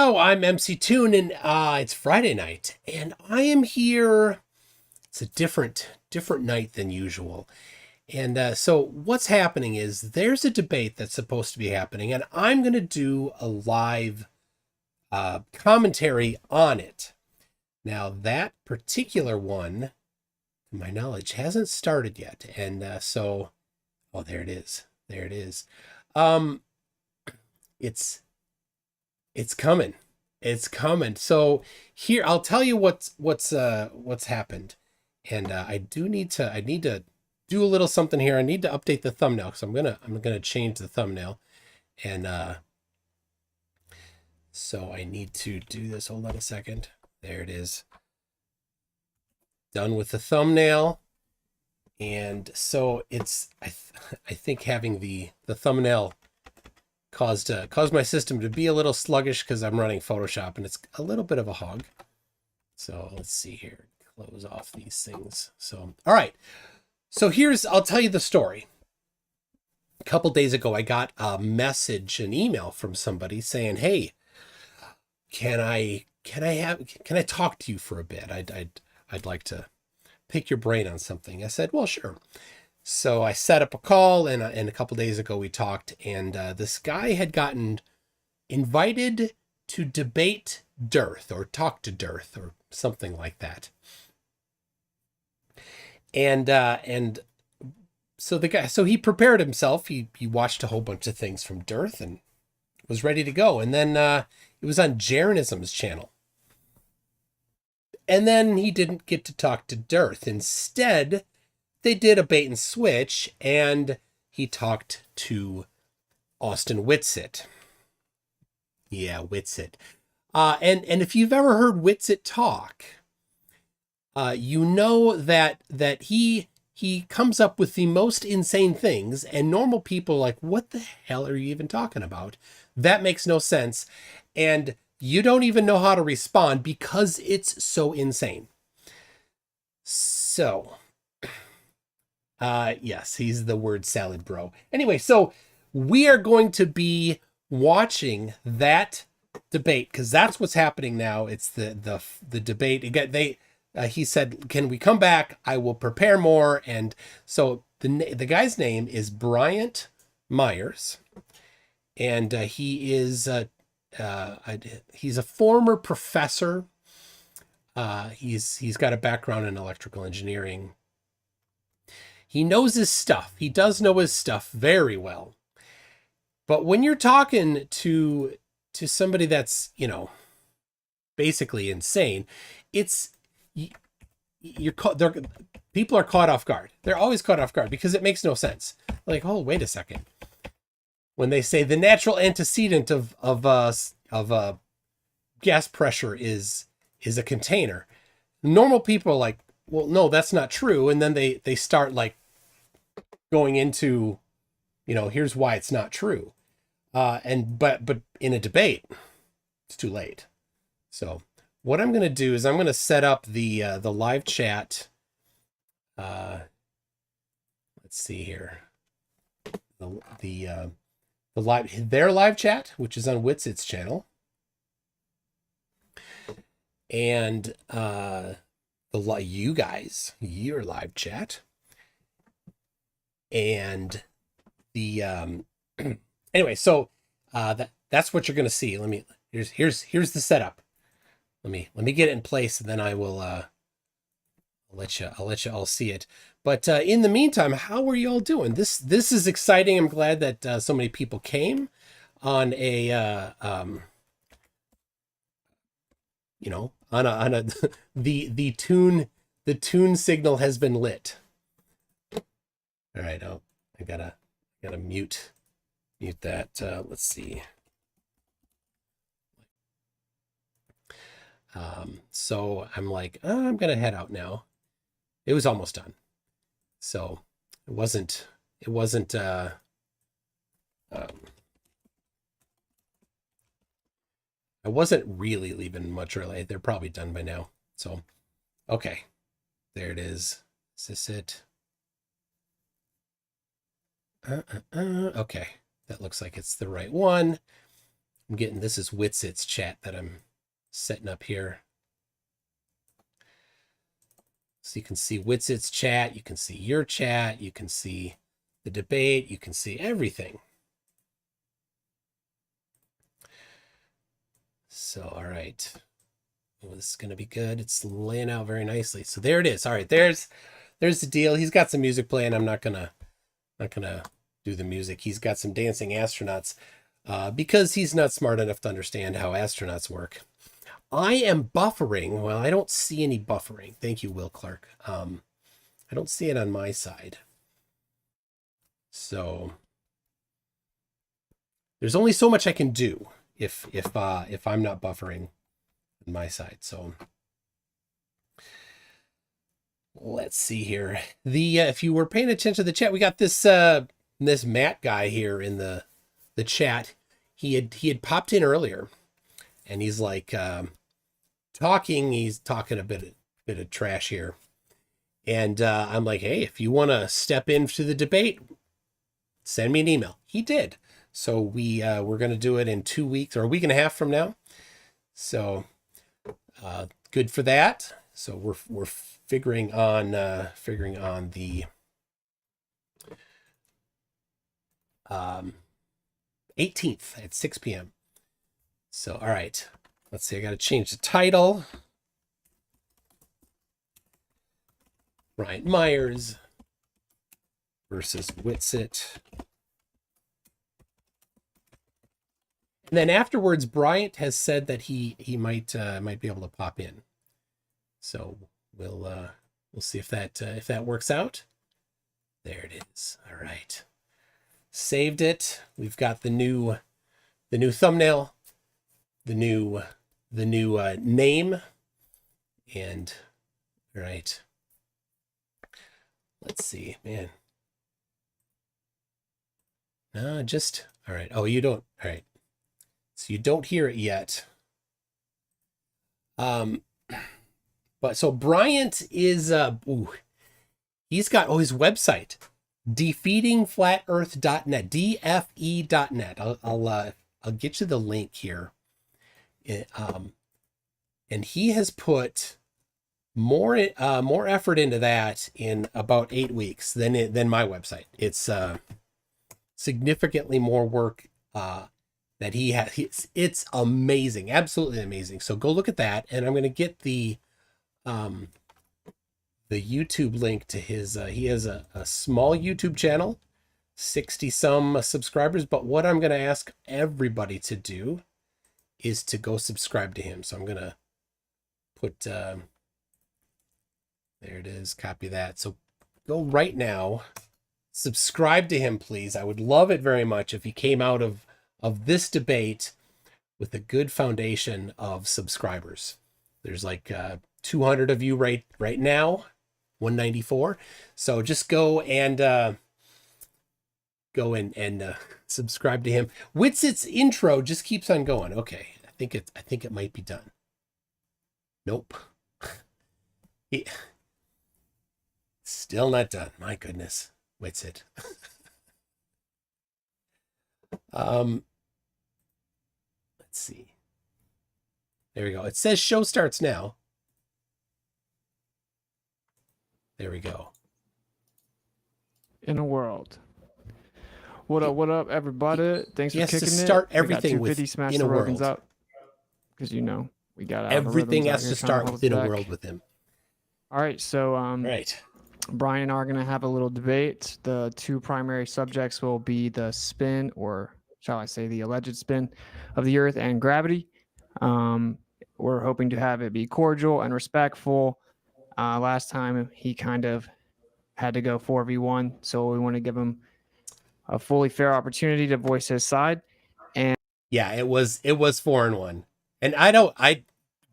Hello, I'm MC Toon, and it's Friday night, and I am here. It's a different night than usual, and so what's happening is there's a debate that's supposed to be happening, and I'm gonna do a live commentary on it. Now that particular one, to my knowledge, hasn't started yet, and so oh, there it is, there it is. Um, it's It's coming. It's coming. So here, I'll tell you what's happened. And I need to do a little something here. I need to update the thumbnail. So I'm gonna change the thumbnail. And so I need to do this. Hold on a second. There it is. Done with the thumbnail. And so it's I think having the thumbnail caused my system to be a little sluggish because I'm running Photoshop and it's a little bit of a hog. So let's see here. Close off these things. So, all right. So I'll tell you the story. A couple days ago, I got a message, an email from somebody saying, "Hey, can I talk to you for a bit? I'd like to pick your brain on something." I said, "Well, sure." So I set up a call, and a couple days ago we talked, and this guy had gotten invited to debate Dearth or talk to Dearth or something like that. And so he prepared himself. He watched a whole bunch of things from Dearth and was ready to go. And then it was on Jaronism's channel. And then he didn't get to talk to Dearth. Instead, they did a bait and switch, and he talked to Austin Whitsett. Yeah, Whitsett. And if you've ever heard Whitsett talk, you know that he comes up with the most insane things, and normal people are like, "What the hell are you even talking about? That makes no sense." And you don't even know how to respond because it's so insane. So yes, he's the word salad bro. Anyway, so we are going to be watching that debate because that's what's happening now. It's the debate. Again, he said, "Can we come back? I will prepare more." And so the guy's name is Bryant Myers, and he's a former professor. He's got a background in electrical engineering. He knows his stuff. He does know his stuff very well. But when you're talking to somebody that's, basically insane, people are caught off guard. They're always caught off guard because it makes no sense. Like, oh, wait a second. When they say the natural antecedent of gas pressure is a container, normal people are like, well, no, that's not true. And then they start like going into, here's why it's not true. But in a debate, it's too late. So what I'm going to do is I'm going to set up the live chat. Let's see here. Their live chat, which is on Witsit's channel. And you guys, your live chat, and the anyway, so that's what you're gonna see. Here's the setup. Let me get it in place, and then I will I'll let you all see it. But in the meantime, how are you all doing? This is exciting. I'm glad that so many people came on a on a the tune signal has been lit. All right, I gotta mute that. Let's see. So I'm like, I'm gonna head out now. It was almost done, so it wasn't. I wasn't really leaving much early. They're probably done by now. So, okay. There it is. Is this it? Okay. That looks like it's the right one. I'm getting, this is Witsit's chat that I'm setting up here. So you can see Witsit's chat, you can see your chat, you can see the debate, you can see everything. So, all right. Oh, this is going to be good. It's laying out very nicely. So there it is. All right, there's the deal. He's got some music playing. I'm not gonna do the music. He's got some dancing astronauts because he's not smart enough to understand how astronauts work. I am buffering. Well, I don't see any buffering. Thank you, Will Clark. I don't see it on my side. So there's only so much I can do if I'm not buffering on my side. So let's see here. The if you were paying attention to the chat, we got this this Matt guy here in the chat. He had popped in earlier, and he's like talking. He's talking a bit of trash here, and I'm like, hey, if you want to step into the debate, send me an email. He did. So we're going to do it in 2 weeks or a week and a half from now. So good for that. So we're figuring on the 18th at 6 p.m. So all right, let's see. I got to change the title. Bryant Myers versus Whitsett. And then afterwards, Bryant has said that he might be able to pop in. So we'll see if that works out. There it is. All right, saved it. We've got the new thumbnail, the new name, and all right. Let's see, man. No, just all right. Oh, you don't. All right. So you don't hear it yet. But so Bryant is he's got his website, defeatingflatearth.net, dfe.net. I'll get you the link here. And he has put more effort into that in about 8 weeks than my website. It's significantly more work that he has. It's amazing, absolutely amazing. So go look at that, and I'm going to get the YouTube link to his. He has a small YouTube channel, 60 some subscribers. But what I'm going to ask everybody to do is to go subscribe to him. So I'm going to put there it is. Copy that. So go right now. Subscribe to him, please. I would love it very much if he came out of this debate with a good foundation of subscribers. There's like 200 of you right now, 194. So just go and subscribe to him. Witsit's intro just keeps on going. Okay, I think it might be done. Nope. Still not done. My goodness. Witsit. Let's see. There we go. It says show starts now. There we go. In a world. What up, everybody? Thanks for kicking it. He has to start everything with in a world. Because we got everything has to start within a world with him. All right, so right. Brian and I are going to have a little debate. The two primary subjects will be the spin, or shall I say the alleged spin, of the Earth and gravity. We're hoping to have it be cordial and respectful. Last time he kind of had to go 4v1, so we want to give him a fully fair opportunity to voice his side. And yeah, it was 4-1, and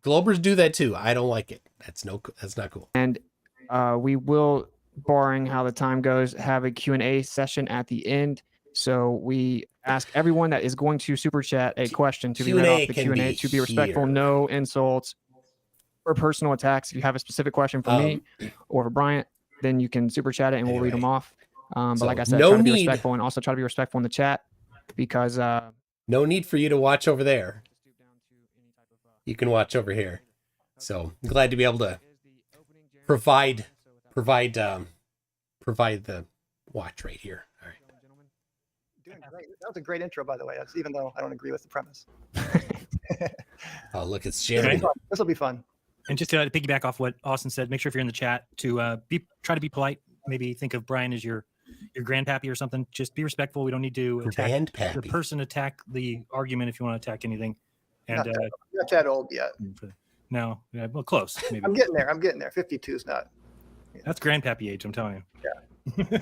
Globers do that too. I don't like it. That's not cool. And we will, barring how the time goes, have a Q&A session at the end. So we ask everyone that is going to super chat a question to be read off the Q&A to be respectful. No insults or personal attacks. If you have a specific question for me or for Bryant, then you can super chat it and we'll read them off. But like I said, try to be respectful, and also try to be respectful in the chat, because No need for you to watch over there. You can watch over here. So I'm glad to be able to provide the watch right here. All right. Doing great. That was a great intro, by the way. Even though I don't agree with the premise. Oh, look, it's Jeremy. This will be fun. And just to piggyback off what Austin said, make sure if you're in the chat to try to be polite. Maybe think of Brian as your grandpappy or something. Just be respectful. We don't need to attack the person, attack the argument if you want to attack anything. And not that old yet. No, yeah, well, close. Maybe. I'm getting there. 52 is not. Yeah. That's grandpappy age, I'm telling you. Yeah.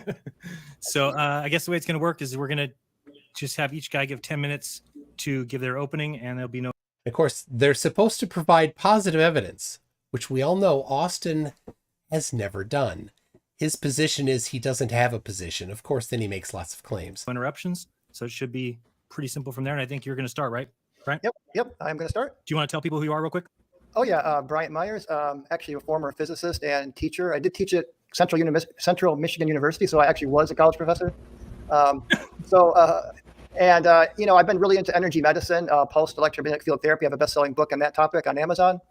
So I guess the way it's going to work is we're going to just have each guy give 10 minutes to give their opening, and there'll be no. Of course, they're supposed to provide positive evidence, which we all know Austin has never done. His position is he doesn't have a position. Of course, then he makes lots of claims. Interruptions. So it should be pretty simple from there. And I think you're going to start, right, Brian? Yep. I'm going to start. Do you want to tell people who you are real quick? Oh, yeah. Bryant Myers, actually a former physicist and teacher. I did teach at Central Michigan University, so I actually was a college professor. I've been really into energy medicine, pulsed electromagnetic field therapy. I have a best-selling book on that topic on Amazon.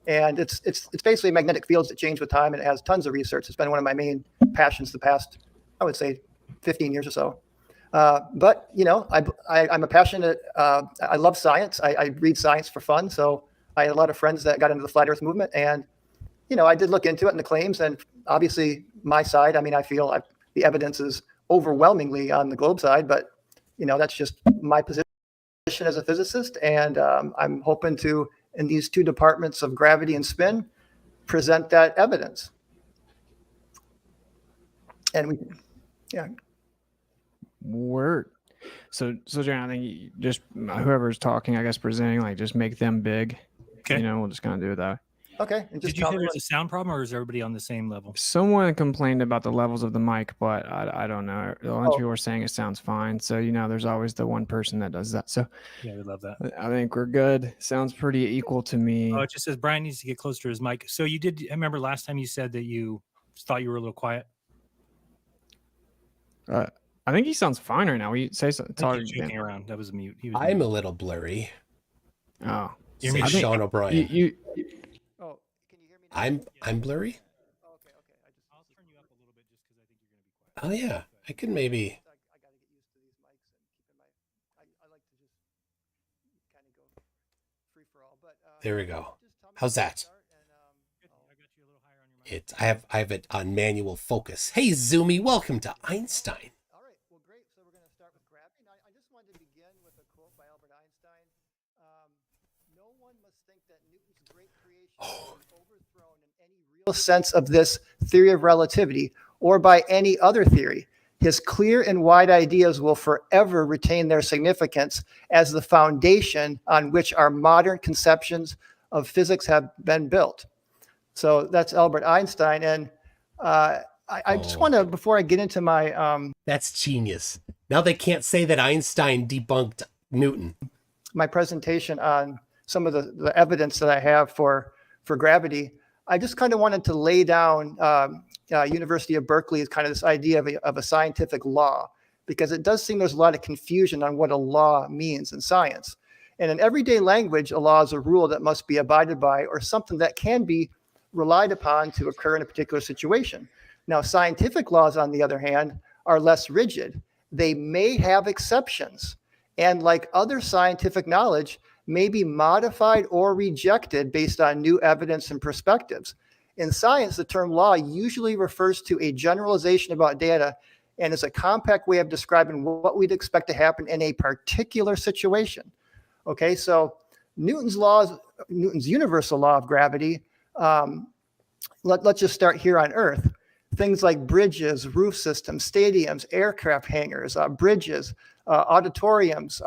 And it's basically magnetic fields that change with time, and it has tons of research. It's been one of my main passions the past, I would say, 15 years or so. But I'm a passionate. I love science. I read science for fun. So I had a lot of friends that got into the flat Earth movement, and I did look into it and the claims. And obviously, my side. I mean, I feel the evidence is overwhelmingly on the globe side, but that's just my position as a physicist, and I'm hoping to, in these two departments of gravity and spin, present that evidence. And Word. So Jan, I think just whoever's talking, I guess, presenting, like, just make them big. Okay. We'll just kind of do it that way. Okay. And did you say there's a sound problem, or is everybody on the same level? Someone complained about the levels of the mic, but I don't know. A bunch of people were saying it sounds fine. So, there's always the one person that does that. So yeah, we love that. I think we're good. Sounds pretty equal to me. Oh, it just says Brian needs to get closer to his mic. So I remember last time you said that you thought you were a little quiet. I think he sounds fine right now. We say something. Joking around. That was a mute. I'm a little blurry. Oh, say Sean O'Brien. You I'm blurry. Okay. I'll turn you up a little bit just because I think you're going to be quiet. Oh yeah, I could maybe. I got to get used to these mics and keep I like to just kind of go free for all. But there we go. How's that? I got you a little higher on your mic. I have it on manual focus. Hey Zoomy, welcome to Einstein. All right, well, great. So we're going to start with gravity. Now, I just wanted to begin with a quote by Albert Einstein. No one must think that Newton's great creation is overthrown in any real sense of this theory of relativity or by any other theory. His clear and wide ideas will forever retain their significance as the foundation on which our modern conceptions of physics have been built. So that's Albert Einstein. And I just want to, before I get into my... That's genius. Now they can't say that Einstein debunked Newton. My presentation on some of the evidence that I have for gravity, I just kind of wanted to lay down University of Berkeley is kind of this idea of a scientific law, because it does seem there's a lot of confusion on what a law means in science. And in everyday language, a law is a rule that must be abided by or something that can be relied upon to occur in a particular situation. Now, scientific laws, on the other hand, are less rigid. They may have exceptions, and like other scientific knowledge, may be modified or rejected based on new evidence and perspectives. In science, the term law usually refers to a generalization about data and is a compact way of describing what we'd expect to happen in a particular situation. Okay, so Newton's universal law of gravity, let's just start here on Earth. Things like bridges, roof systems, stadiums, aircraft hangars, bridges, auditoriums,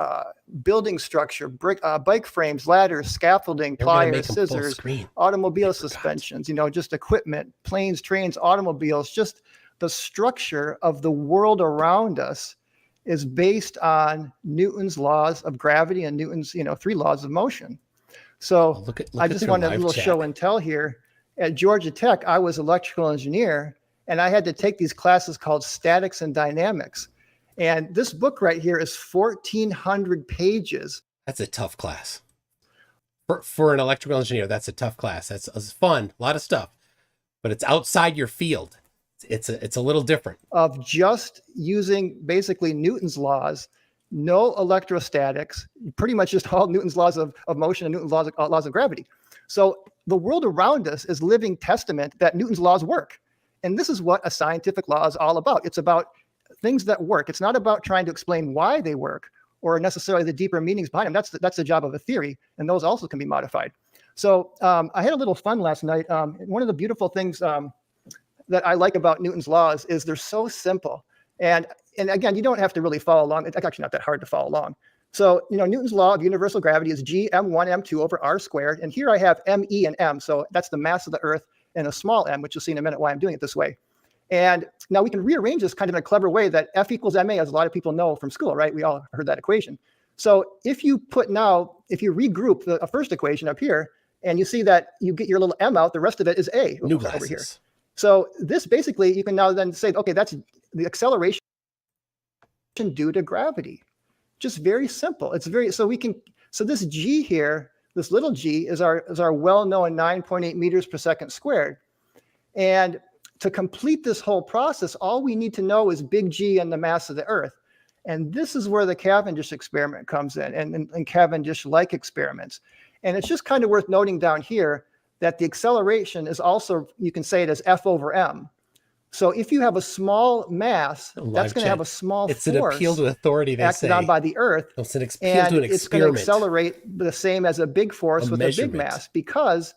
building structure, bike frames, ladders, scaffolding, pliers, scissors, automobile suspensions, just equipment, planes, trains, automobiles, just the structure of the world around us is based on Newton's laws of gravity and Newton's, 3 laws of motion. So look I just wanted a little show and tell here. At Georgia Tech, I was electrical engineer, and I had to take these classes called statics and dynamics. And this book right here is 1,400 pages. That's a tough class. For an electrical engineer, that's a tough class. That's fun, a lot of stuff, but it's outside your field. It's a little different. Of just using basically Newton's laws, no electrostatics, pretty much just all Newton's laws of motion and Newton's laws of gravity. So the world around us is living testament that Newton's laws work. And this is what a scientific law is all about. It's about things that work. It's not about trying to explain why they work or necessarily the deeper meanings behind them. That's the job of a theory, and those also can be modified. So I had a little fun last night. One of the beautiful things that I like about Newton's laws is they're so simple. And again, you don't have to really follow along. It's actually not that hard to follow along. So, Newton's law of universal gravity is G m1 m2 over r squared. And here I have me and m. So that's the mass of the Earth and a small m, which you'll see in a minute why I'm doing it this way. And now we can rearrange this kind of in a clever way that F equals ma, as a lot of people know from school, right? We all heard that equation. So if you regroup the first equation up here, and you see that you get your little m out, the rest of it is a over here. So this basically, you can now then say, okay, that's the acceleration due to gravity. Just very simple. So this g here, this little g is our well-known 9.8 meters per second squared. And to complete this whole process, all we need to know is big G and the mass of the Earth. And this is where the Cavendish experiment comes in, and Cavendish-like experiments. And it's just kind of worth noting down here that the acceleration is also, you can say it as F over m. So if you have a small mass, that's going to have a small force. It's an appeal to authority, they acted on by the Earth. It's an appeal to an it's going to accelerate the same as a big force with a big mass, because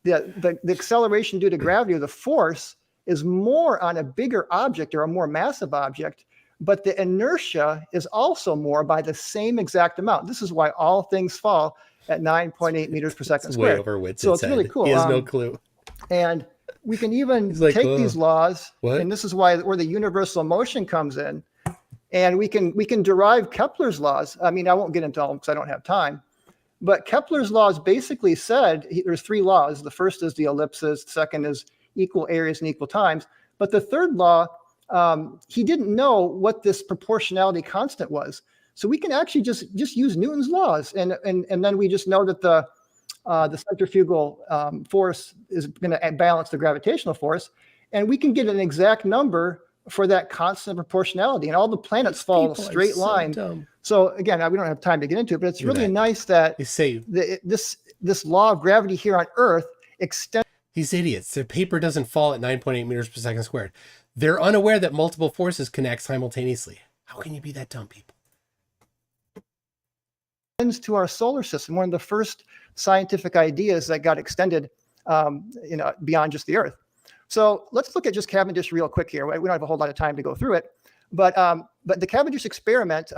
the acceleration due to gravity, or the force, is more on a bigger object or a more massive object, but the inertia is also more by the same exact amount. This is why all things fall at 9.8 meters per second squared. Way over Whitsett. So it's really cool. He has no clue. And we can even take these laws, and this is where the universal motion comes in, and we can derive Kepler's laws. I mean, I won't get into all of them because I don't have time, but Kepler's laws basically said there's three laws. The first is the ellipses, the second is equal areas and equal times, but the third law, he didn't know what this proportionality constant was. So we can actually just use Newton's laws, and then we just know that the centrifugal force is going to balance the gravitational force, and we can get an exact number for that constant proportionality, and all the planets fall in a straight line. So again, we don't have time to get into it, but it's really nice that this law of gravity here on Earth extends. These idiots, their paper doesn't fall at 9.8 meters per second squared. They're unaware that multiple forces can act simultaneously. How can you be that dumb, people? To our solar system, one of the first scientific ideas that got extended beyond just the Earth. So let's look at just Cavendish real quick here. We don't have a whole lot of time to go through it, but the Cavendish experiment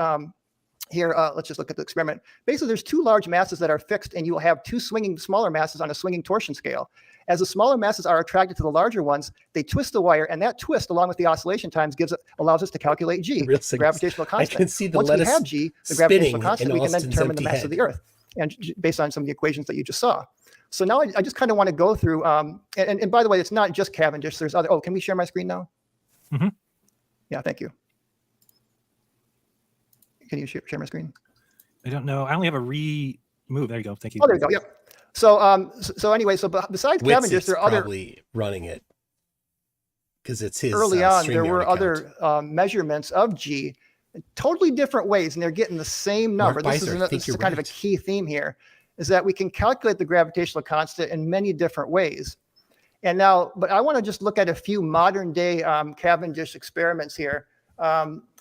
here, let's just look at the experiment. Basically, there's two large masses that are fixed, and you will have two swinging smaller masses on a swinging torsion scale. As the smaller masses are attracted to the larger ones, they twist the wire, and that twist, along with the oscillation times, allows us to calculate G, the gravitational constant. I can see the Once we have G, the gravitational constant, we can then determine the mass of the Earth, and based on some of the equations that you just saw. So now I just kind of want to go through, and by the way, it's not just Cavendish. There's other. Oh, can we share my screen now? Mm-hmm. Yeah, thank you. Can you share my screen? I don't know. I only have a remove. There you go. Thank you. Oh, there you go. Yep. So, so anyway, besides Cavendish, there are other probably running it because it's his. Early on, there were other measurements of G, in totally different ways, and they're getting the same number. This is kind of a key theme here, is that we can calculate the gravitational constant in many different ways. And now, but I want to just look at a few modern day Cavendish experiments here,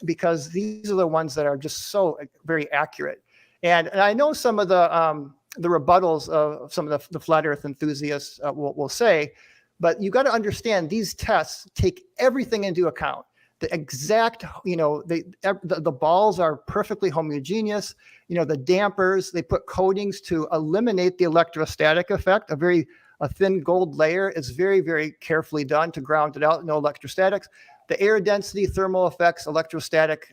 because these are the ones that are just so very accurate. And I know some of the rebuttals of some of the flat Earth enthusiasts will say, but you got to understand these tests take everything into account. The exact, the balls are perfectly homogeneous. The dampers, they put coatings to eliminate the electrostatic effect. A thin gold layer is very, very carefully done to ground it out. No electrostatics. The air density, thermal effects, electrostatic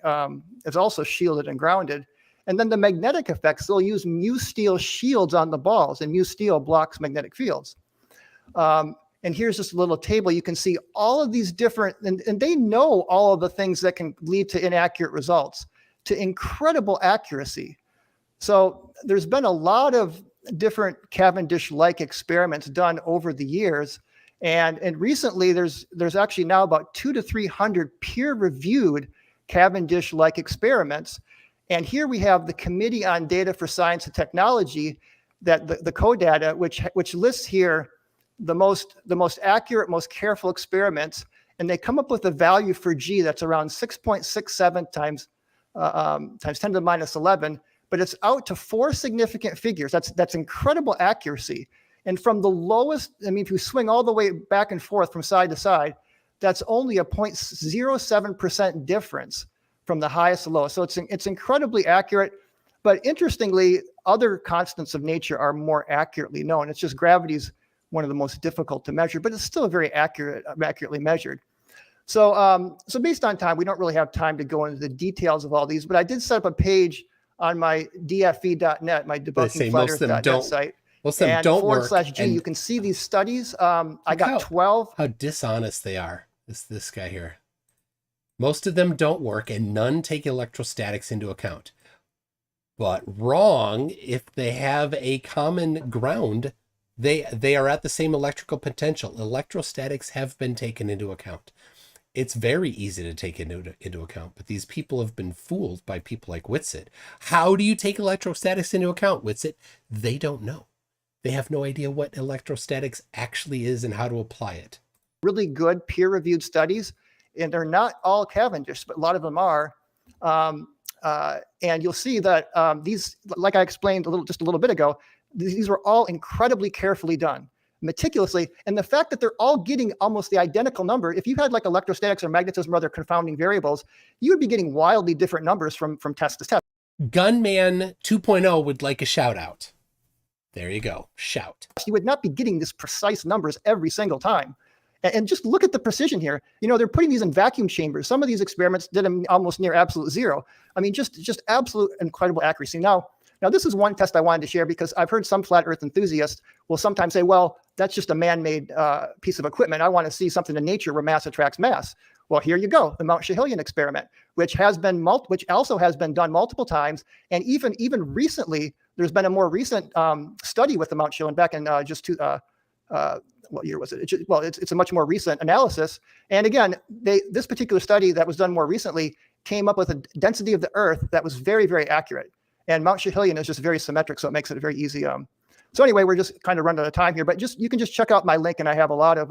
is also shielded and grounded. And then the magnetic effects, they'll use mu steel shields on the balls, and mu steel blocks magnetic fields. And And here's just a little table. You can see all of these different, and they know all of the things that can lead to inaccurate results, to incredible accuracy. So there's been a lot of different Cavendish-like experiments done over the years. And recently there's actually now about 200 to 300 peer-reviewed Cavendish-like experiments. And here we have the Committee on Data for Science and Technology, that the CODATA, which lists here the most accurate, most careful experiments, and they come up with a value for G that's around 6.67 times 10 to the minus 11, but it's out to 4 significant figures. That's incredible accuracy. And from the lowest, I mean, if you swing all the way back and forth from side to side, that's only a 0.07% difference from the highest to lowest. So it's incredibly accurate. But interestingly, other constants of nature are more accurately known. It's just gravity's one of the most difficult to measure, but it's still very accurately measured. So, so based on time, we don't really have time to go into the details of all these, but I did set up a page on my dfe.net, my debunkingflatearth.net site. Most of them don't work. /G, you can see these studies. I got 12. How dishonest they are. This guy here. Most of them don't work, and none take electrostatics into account. But wrong if they have a common ground. They are at the same electrical potential. Electrostatics have been taken into account. It's very easy to take into account, but these people have been fooled by people like Witsit. How do you take electrostatics into account, Witsit? They don't know. They have no idea what electrostatics actually is and how to apply it. Really good peer-reviewed studies, and they're not all Cavendish, but a lot of them are. And you'll see that these, like I explained just a little bit ago, these were all incredibly carefully done, meticulously. And the fact that they're all getting almost the identical number, if you had like electrostatics or magnetism or other confounding variables, you would be getting wildly different numbers from test to test. Gunman 2.0 would like a shout out. There you go. Shout. You would not be getting this precise numbers every single time. And just look at the precision here. You know, they're putting these in vacuum chambers. Some of these experiments did them almost near absolute zero. I mean, just absolute incredible accuracy. Now, this is one test I wanted to share because I've heard some flat earth enthusiasts will sometimes say, well, that's just a man-made piece of equipment. I want to see something in nature where mass attracts mass. Well, here you go, the Mount Shahilian experiment, which also has been done multiple times. And even recently, there's been a more recent study with the Mount Shahilian back in what year was it? It's a much more recent analysis. And again, this particular study that was done more recently came up with a density of the Earth that was very, very accurate. And Mount Shahilian is just very symmetric, so it makes it very easy. So anyway, we're just kind of running out of time here, but you can just check out my link, and I have a lot of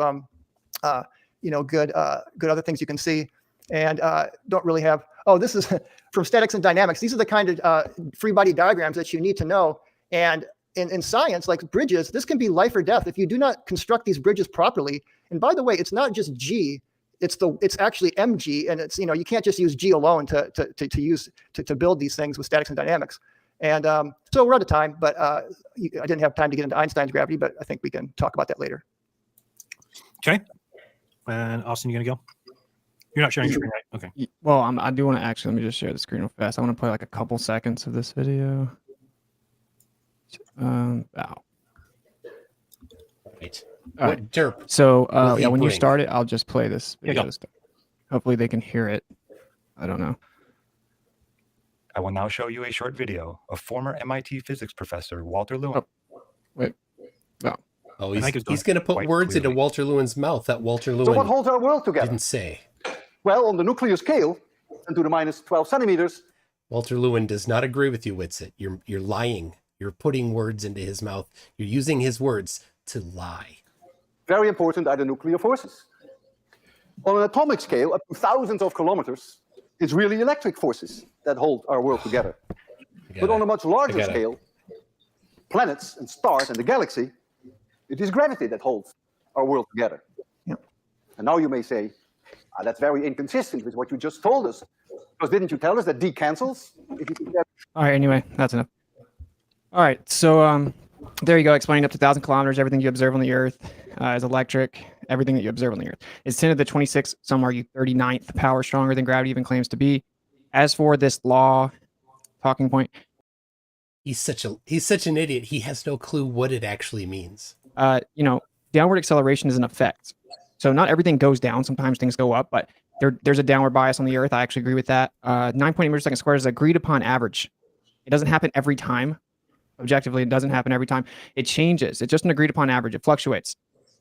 good other things you can see. And don't really have. Oh, this is from Statics and Dynamics. These are the kind of free body diagrams that you need to know. And in science, like bridges, this can be life or death if you do not construct these bridges properly. And by the way, it's not just G. It's actually mg, and it's, you can't just use G alone to build these things with statics and dynamics. And so we're out of time, but I didn't have time to get into Einstein's gravity, but I think we can talk about that later. Okay. And Austin, you gonna go? You're not sharing your screen, right? Okay. Well, I do want to actually, let me just share the screen real fast. I want to play like a couple seconds of this video. Right. All What right. derp? So Will when you bring? start it, I'll just play this video. Yeah, Hopefully they can hear it. I don't know. I will now show you a short video of former MIT physics professor Walter Lewin. Oh, wait. No. Oh, I think it's he's going to put quite words into clearly. Walter Lewin's mouth that Walter So what Lewin holds our world together? didn't say. Well, on the nuclear scale, 10 to the minus 12 centimeters, Walter Lewin does not agree with you, Whitsett. You're lying. You're putting words into his mouth. You're using his words to lie. very important are the nuclear forces. On an atomic scale, up to thousands of kilometers, it's really electric forces that hold our world together. But on a much larger scale, planets and stars and the galaxy, it is gravity that holds our world together. Yep. And now you may say, that's very inconsistent with what you just told us. Because didn't you tell us that D cancels? If you All right, anyway, that's enough. All right, so there you go, explaining up to 1,000 kilometers, everything you observe on the Earth is electric. Everything that you observe on the Earth is 10 to the 26th, some argue 39th power stronger than gravity even claims to be. As for this law, talking point, He's such an idiot. He has no clue what it actually means. the downward acceleration is an effect. So not everything goes down. Sometimes things go up, but there's a downward bias on the Earth. I actually agree with that. 9.8 meters per second squared is agreed upon average. It doesn't happen every time. Objectively, it doesn't happen every time. It changes. It's just an agreed upon average. It fluctuates.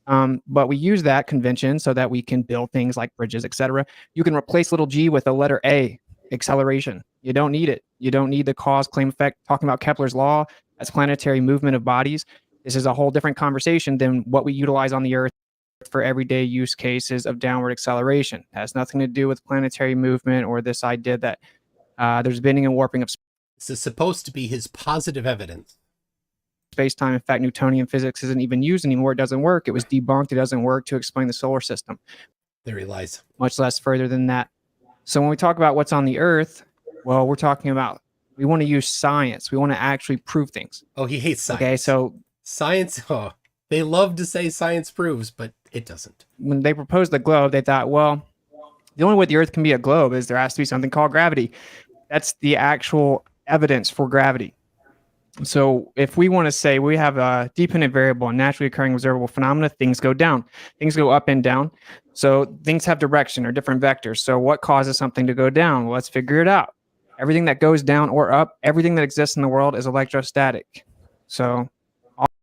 But we use that convention so that we can build things like bridges, etc. You can replace little g with a letter A, acceleration. You don't need it. You don't need the cause, claim, effect. Talking about Kepler's law, that's planetary movement of bodies. This is a whole different conversation than what we utilize on the Earth for everyday use cases of downward acceleration. It has nothing to do with planetary movement or this idea that there's bending and warping of space. This is supposed to be his positive evidence. Space-time. In fact, Newtonian physics isn't even used anymore. It doesn't work. It was debunked. It doesn't work to explain the solar system. There he lies. Much less further than that. So when we talk about what's on the Earth, well, we're talking about, we want to use science. We want to actually prove things. Oh, he hates science. Okay, so science, they love to say science proves, but it doesn't. When they proposed the globe, they thought, well, the only way the Earth can be a globe is there has to be something called gravity. That's the actual evidence for gravity. So if we want to say we have a dependent variable and naturally occurring observable phenomena, things go down. Things go up and down. So things have direction or different vectors. So what causes something to go down? Well, let's figure it out. Everything that goes down or up, everything that exists in the world is electrostatic. So,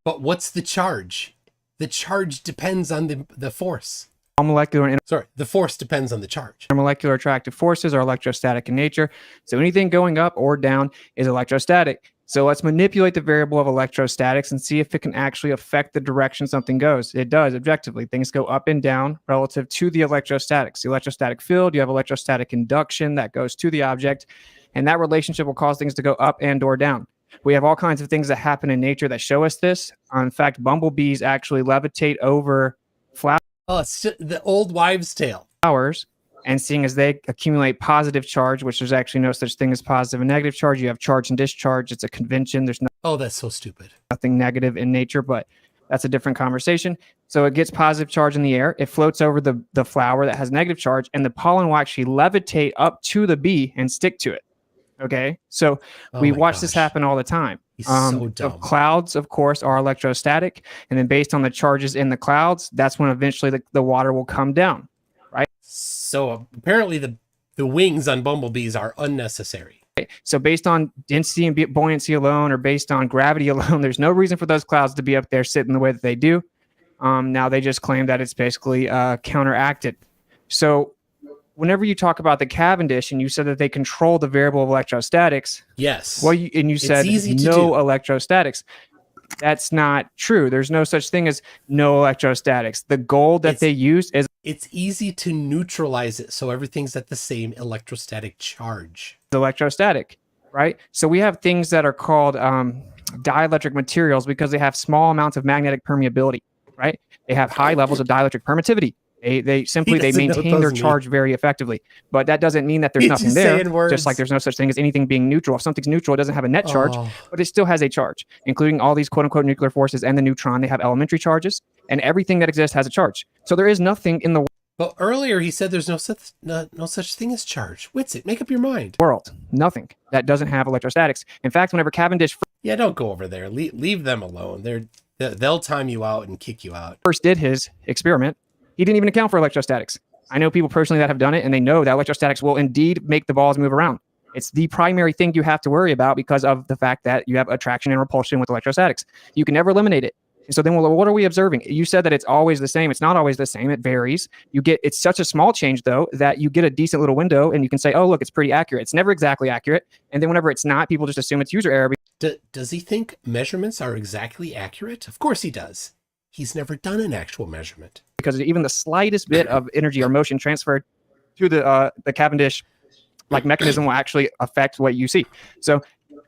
but what's the charge? The charge depends on the force. All molecular and the force depends on the charge. Molecular attractive forces are electrostatic in nature. So anything going up or down is electrostatic. So let's manipulate the variable of electrostatics and see if it can actually affect the direction something goes. It does, objectively. Things go up and down relative to the electrostatics. The electrostatic field, you have electrostatic induction that goes to the object, and that relationship will cause things to go up and or down. We have all kinds of things that happen in nature that show us this. In fact, bumblebees actually levitate over flowers. Oh, it's just the old wives' tale. And seeing as they accumulate positive charge, which there's actually no such thing as positive and negative charge. You have charge and discharge. It's a convention. There's oh, that's so stupid. Nothing negative in nature, but that's a different conversation. So it gets positive charge in the air. It floats over the flower that has negative charge, and the pollen will actually levitate up to the bee and stick to it. Okay, so we watch this happen all the time. He's so dumb. The clouds, of course, are electrostatic, and then based on the charges in the clouds, that's when eventually the water will come down, right? So apparently the wings on bumblebees are unnecessary. So based on density and buoyancy alone, or based on gravity alone, there's no reason for those clouds to be up there sitting the way that they do. Now they just claim that it's basically counteracted. So whenever you talk about the Cavendish and you said that they control the variable of electrostatics, yes. Well, you said no electrostatics. That's not true. There's no such thing as no electrostatics. The goal that they use is it's easy to neutralize it so everything's at the same electrostatic charge. Electrostatic, right? So we have things that are called dielectric materials because they have small amounts of magnetic permeability, right? They have high levels of dielectric permittivity. They maintain their charge very effectively, but that doesn't mean that there's nothing there. Just like there's no such thing as anything being neutral. If something's neutral, it doesn't have a net charge, but it still has a charge, including all these quote unquote nuclear forces and the neutron. They have elementary charges, and everything that exists has a charge. So there is nothing in the But earlier he said there's no such thing as charge. Witsit, make up your mind. World, nothing that doesn't have electrostatics. In fact, whenever Cavendish don't go over there. Leave them alone. They'll time you out and kick you out. First did his experiment, he didn't even account for electrostatics. I know people personally that have done it, and they know that electrostatics will indeed make the balls move around. It's the primary thing you have to worry about because of the fact that you have attraction and repulsion with electrostatics. You can never eliminate it. So then, what are we observing? You said that it's always the same. It's not always the same. It varies. It's such a small change, though, that you get a decent little window, and you can say, oh, look, it's pretty accurate. It's never exactly accurate. And then whenever it's not, people just assume it's user error. Does he think measurements are exactly accurate? Of course he does. He's never done an actual measurement. Because even the slightest bit of energy or motion transferred to the Cavendish mechanism will actually affect what you see. So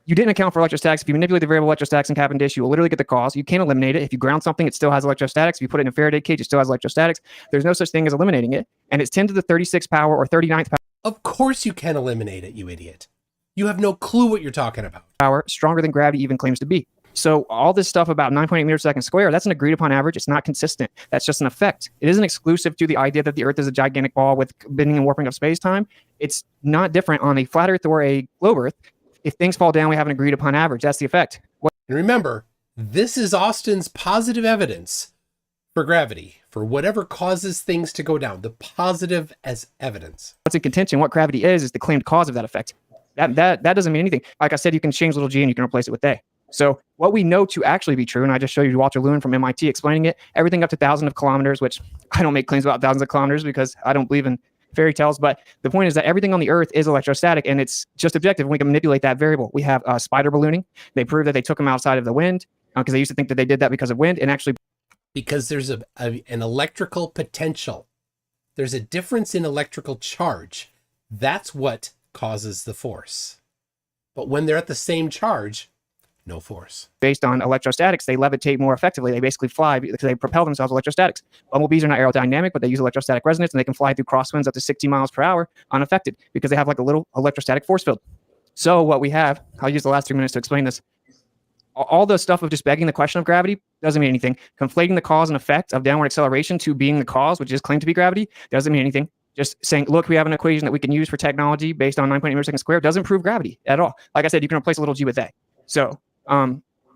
you didn't account for electrostatics. If you manipulate the variable electrostatics in Cavendish, you will literally get the cause. You can't eliminate it. If you ground something, it still has electrostatics. If you put it in a Faraday cage, it still has electrostatics. There's no such thing as eliminating it. And it's 10 to the 36th power or 39th power. Of course you can eliminate it, you idiot. You have no clue what you're talking about. Power stronger than gravity even claims to be. So all this stuff about 9.8 meters per second square, that's an agreed upon average. It's not consistent. That's just an effect. It isn't exclusive to the idea that the Earth is a gigantic ball with bending and warping of space-time. It's not different on a flat Earth or a globe Earth. If things fall down, we have an agreed upon average. That's the effect. And remember, this is Austin's positive evidence for gravity, for whatever causes things to go down, the positive as evidence. What's in contention, what gravity is the claimed cause of that effect. That doesn't mean anything. Like I said, you can change little g and you can replace it with a. So what we know to actually be true, and I just showed you Walter Lewin from MIT explaining it, everything up to thousands of kilometers, which I don't make claims about thousands of kilometers because I don't believe in fairy tales, but the point is that everything on the Earth is electrostatic, and it's just objective. We can manipulate that variable. We have spider ballooning. They proved that they took them outside of the wind because they used to think that they did that because of wind, and actually because there's an electrical potential. There's a difference in electrical charge. That's what causes the force. But when they're at the same charge, no force. Based on electrostatics, they levitate more effectively. They basically fly because they propel themselves with electrostatics. Bumblebees are not aerodynamic, but they use electrostatic resonance, and they can fly through crosswinds up to 60 miles per hour unaffected because they have like a little electrostatic force field. So what we have, I'll use the last 3 minutes to explain this. All the stuff of just begging the question of gravity doesn't mean anything. Conflating the cause and effect of downward acceleration to being the cause, which is claimed to be gravity, doesn't mean anything. Just saying, look, we have an equation that we can use for technology based on 9.8 meters per second squared doesn't prove gravity at all. Like I said, you can replace a little g with a. So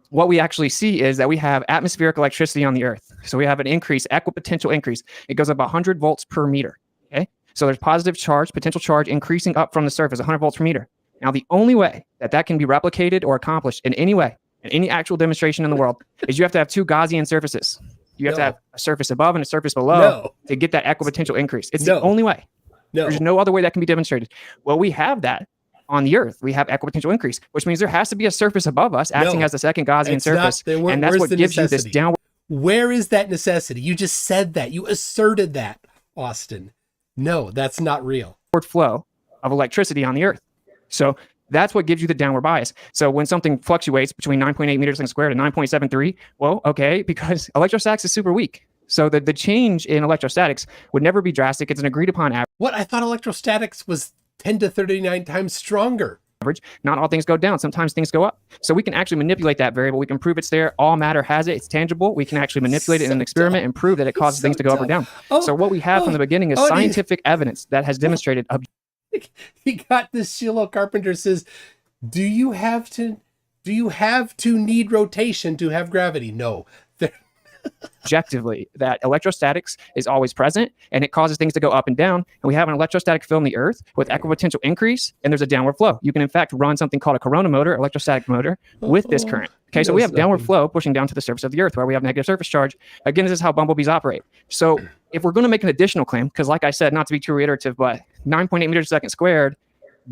what we actually see is that we have atmospheric electricity on the Earth. So we have an increase, equipotential increase. It goes up 100 volts per meter. Okay. So there's positive charge, potential charge increasing up from the surface, 100 volts per meter. Now, the only way that can be replicated or accomplished in any way, in any actual demonstration in the world, is you have to have two Gaussian surfaces. You have to have a surface above and a surface below to get that equipotential increase. It's the only way. There's no other way that can be demonstrated. Well, we have that on the Earth. We have equipotential increase, which means there has to be a surface above us acting as the second Gaussian surface. And that's what gives you this downward. Where is that necessity? You just said that. You asserted that, Austin. No, that's not real. Flow of electricity on the Earth. So that's what gives you the downward bias. So when something fluctuates between 9.8 meters per second squared and 9.73, well, okay, because electrostatics is super weak. So the change in electrostatics would never be drastic. It's an agreed upon average. What? I thought electrostatics was 10 to 39 times stronger. Not all things go down. Sometimes things go up. So we can actually manipulate that variable. We can prove it's there. All matter has it. It's tangible. We can actually manipulate it in an experiment and prove that it causes things to go up or down. So what we have from the beginning is scientific evidence that has demonstrated. He got this. Sheila Carpenter says, do you have to need rotation to have gravity? No. Objectively, that electrostatics is always present and it causes things to go up and down. And we have an electrostatic field in the Earth with equipotential increase, and there's a downward flow. You can in fact run something called a corona motor, electrostatic motor, with this current. Okay, so we have downward flow pushing down to the surface of the Earth where we have negative surface charge. Again, this is how bumblebees operate. So if we're going to make an additional claim, because like I said, not to be too reiterative, but 9.8 meters per second squared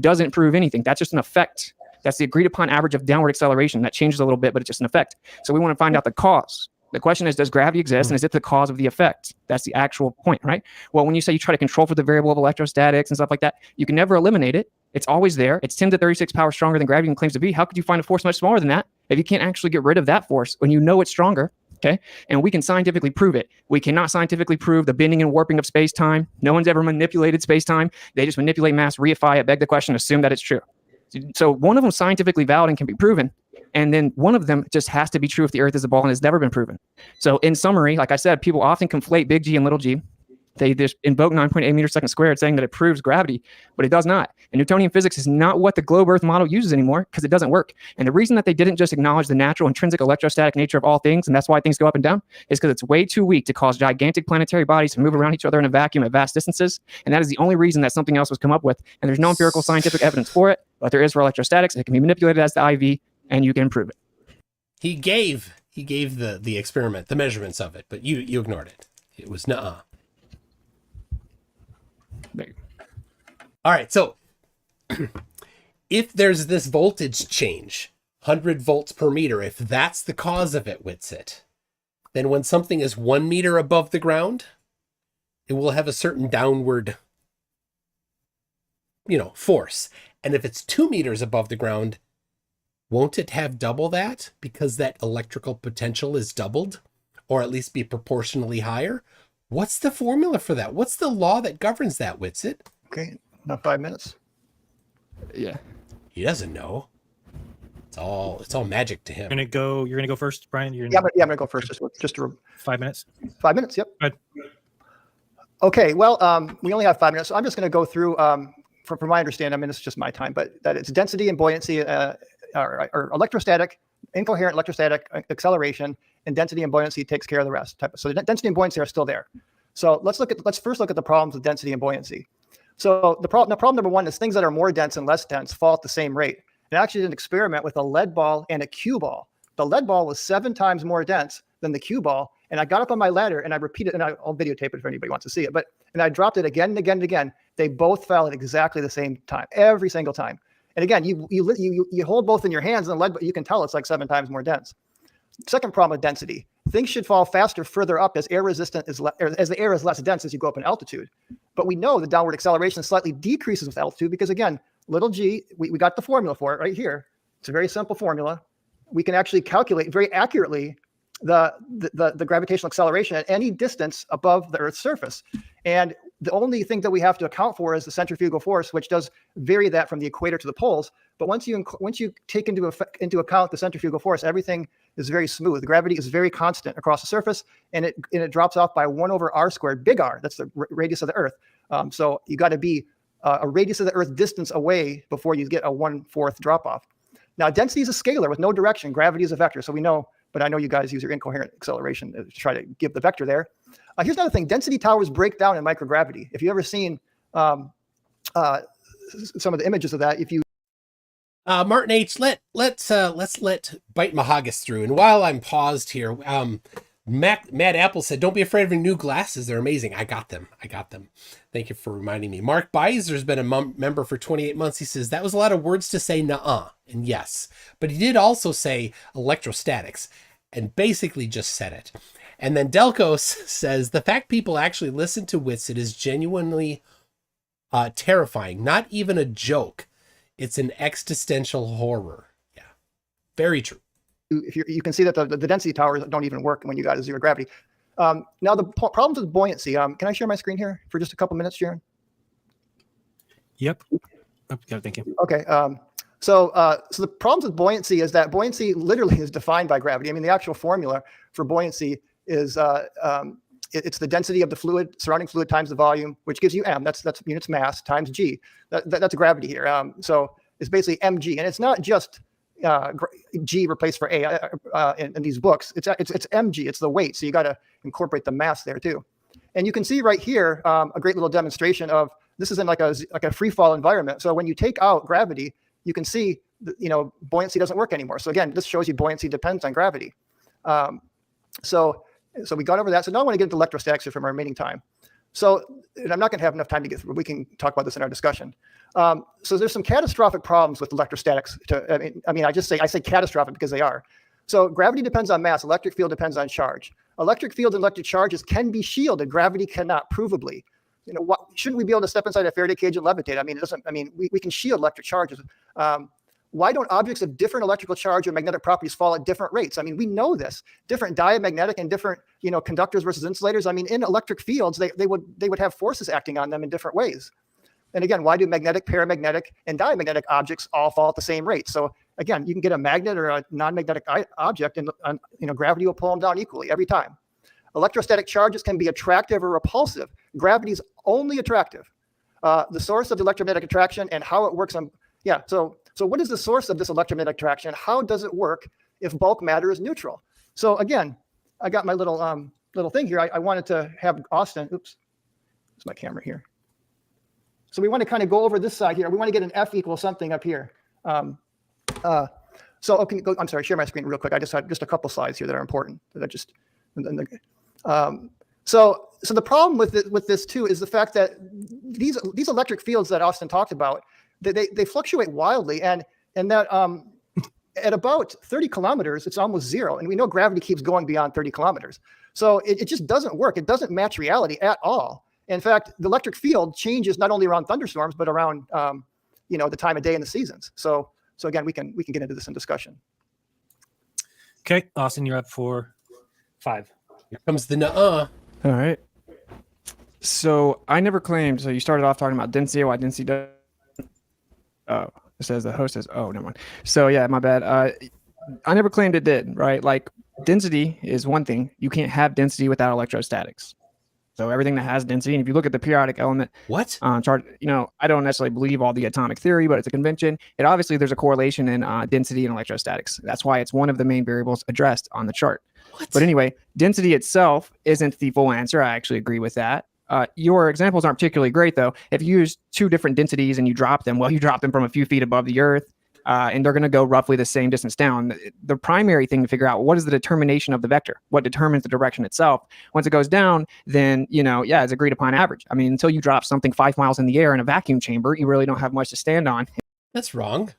doesn't prove anything. That's just an effect. That's the agreed upon average of downward acceleration. That changes a little bit, but it's just an effect. So we want to find out the cause. The question is, does gravity exist, and is it the cause of the effect? That's the actual point, right? Well, when you say you try to control for the variable of electrostatics and stuff like that, you can never eliminate it. It's always there. It's 10 to 36 power stronger than gravity claims to be. How could you find a force much smaller than that if you can't actually get rid of that force when you know it's stronger? Okay, and we can scientifically prove it. We cannot scientifically prove the bending and warping of space-time. No one's ever manipulated space-time. They just manipulate mass, reify it, beg the question, assume that it's true. So one of them is scientifically valid and can be proven. And then one of them just has to be true if the Earth is a ball and has never been proven. So in summary, like I said, people often conflate big G and little g. They just invoke 9.8 meters per second squared saying that it proves gravity, but it does not. And Newtonian physics is not what the globe Earth model uses anymore because it doesn't work. And the reason that they didn't just acknowledge the natural intrinsic electrostatic nature of all things, and that's why things go up and down, is because it's way too weak to cause gigantic planetary bodies to move around each other in a vacuum at vast distances. And that is the only reason that something else was come up with. And there's no empirical scientific evidence for it, but there is for electrostatics. It can be manipulated as the IV, and you can prove it. He gave the experiment, the measurements of it, but you ignored it. It was nuh-uh. All right, so if there's this voltage change, 100 volts per meter, if that's the cause of it, Whitsett, then when something is 1 meter above the ground, it will have a certain downward, force. And if it's 2 meters above the ground, won't it have double that because that electrical potential is doubled, or at least be proportionally higher? What's the formula for that? What's the law that governs that, Witsit? Okay, not 5 minutes. Yeah. He doesn't know. It's all magic to him. You're gonna go first, Brian. I'm gonna go first. Just 5 minutes. 5 minutes. Yep. Go ahead. Okay. Well, we only have 5 minutes, so I'm just going to go through. From my understanding, I mean, this is just my time, but that it's density and buoyancy, or electrostatic, incoherent electrostatic acceleration, and density and buoyancy takes care of the rest. So the density and buoyancy are still there. So let's first look at the problems with density and buoyancy. So the problem number one is things that are more dense and less dense fall at the same rate. And I actually did an experiment with a lead ball and a cue ball. The lead ball was 7 times more dense than the cue ball. And I got up on my ladder and I repeated, and I'll videotape it if anybody wants to see it. And I dropped it again and again and again. They both fell at exactly the same time, every single time. And again, you hold both in your hands, and the lead, but you can tell it's like 7 times more dense. Second problem with density: things should fall faster further up as as the air is less dense as you go up in altitude. But we know the downward acceleration slightly decreases with altitude because, again, little g, we got the formula for it right here. It's a very simple formula. We can actually calculate very accurately the gravitational acceleration at any distance above the Earth's surface. And the only thing that we have to account for is the centrifugal force, which does vary that from the equator to the poles. But once you take into account the centrifugal force, everything is very smooth. The gravity is very constant across the surface, and it drops off by 1 over r squared, big R. That's the radius of the Earth. So you got to be a radius of the Earth distance away before you get a 1/4 drop off. Now, density is a scalar with no direction. Gravity is a vector. So we know, but I know you guys use your incoherent acceleration to try to give the vector there. Here's another thing. Density towers break down in microgravity. If you've ever seen some of the images of that, if you Martin H, let's let Bite Mahagas through. And while I'm paused here, Mad Apple said, "Don't be afraid of your new glasses. They're amazing." I got them. Thank you for reminding me. Mark Beiser's been a member for 28 months. He says, "That was a lot of words to say, nuh-uh." And yes, but he did also say electrostatics and basically just said it. And then Delcos says, "The fact people actually listen to Witsit is genuinely terrifying. Not even a joke. It's an existential horror." Yeah, very true. If you can see that the density towers don't even work when you got a zero gravity. Now the problems with buoyancy. Can I share my screen here for just a couple minutes, Sharon? Yep. Okay, thank you. Okay. So the problems with buoyancy is that buoyancy literally is defined by gravity. I mean, the actual formula for buoyancy is it's the density of the fluid, surrounding fluid times the volume, which gives you m. That's units mass times g. That's gravity here. So it's basically mg, and it's not just g replaced for a in these books. It's mg. It's the weight. So you got to incorporate the mass there too. And you can see right here a great little demonstration of this is in like a free fall environment. So when you take out gravity, you can see buoyancy doesn't work anymore. So again, this shows you buoyancy depends on gravity. So we got over that. So now I want to get into electrostatics here from our remaining time. So, and I'm not going to have enough time to get through. We can talk about this in our discussion. So there's some catastrophic problems with electrostatics. I say catastrophic because they are. So gravity depends on mass. Electric field depends on charge. Electric fields and electric charges can be shielded. Gravity cannot, provably. Shouldn't we be able to step inside a Faraday cage and levitate? We can shield electric charges. Why don't objects of different electrical charge or magnetic properties fall at different rates? I mean, we know this. Different diamagnetic and different, conductors versus insulators. I mean, in electric fields, they would have forces acting on them in different ways. And again, why do magnetic, paramagnetic, and diamagnetic objects all fall at the same rate? So again, you can get a magnet or a non-magnetic object, and gravity will pull them down equally every time. Electrostatic charges can be attractive or repulsive. Gravity is only attractive. The source of the electromagnetic attraction and how it works on, So what is the source of this electromagnetic attraction? How does it work if bulk matter is neutral? So again, I got my little thing here. I wanted to have Austin, oops, it's my camera here. So we want to kind of go over this side here. We want to get an F equals something up here. I'm sorry, share my screen real quick. I just had just a couple slides here that are important. So the problem with this too is the fact that these electric fields that Austin talked about, they fluctuate wildly, and that at about 30 kilometers, it's almost zero. And we know gravity keeps going beyond 30 kilometers. So it just doesn't work. It doesn't match reality at all. In fact, the electric field changes not only around thunderstorms, but around the time of day and the seasons. So again, we can get into this in discussion. Okay, Austin, you're up for 5. Here comes the nuh-uh. All right. So I never claimed. So you started off talking about density. Why density does? Oh, it says the host says, oh, never mind. So yeah, my bad. I never claimed it did, right? Like density is one thing. You can't have density without electrostatics. So everything that has density, and if you look at the periodic element chart, I don't necessarily believe all the atomic theory, but it's a convention. It obviously there's a correlation in density and electrostatics. That's why it's one of the main variables addressed on the chart. But anyway, density itself isn't the full answer. I actually agree with that. Your examples aren't particularly great, though. If you use two different densities and you drop them, well, you drop them from a few feet above the Earth. And they're going to go roughly the same distance down. The primary thing to figure out, what is the determination of the vector? What determines the direction itself? Once it goes down, then, it's agreed upon average. I mean, until you drop something 5 miles in the air in a vacuum chamber, you really don't have much to stand on. That's wrong.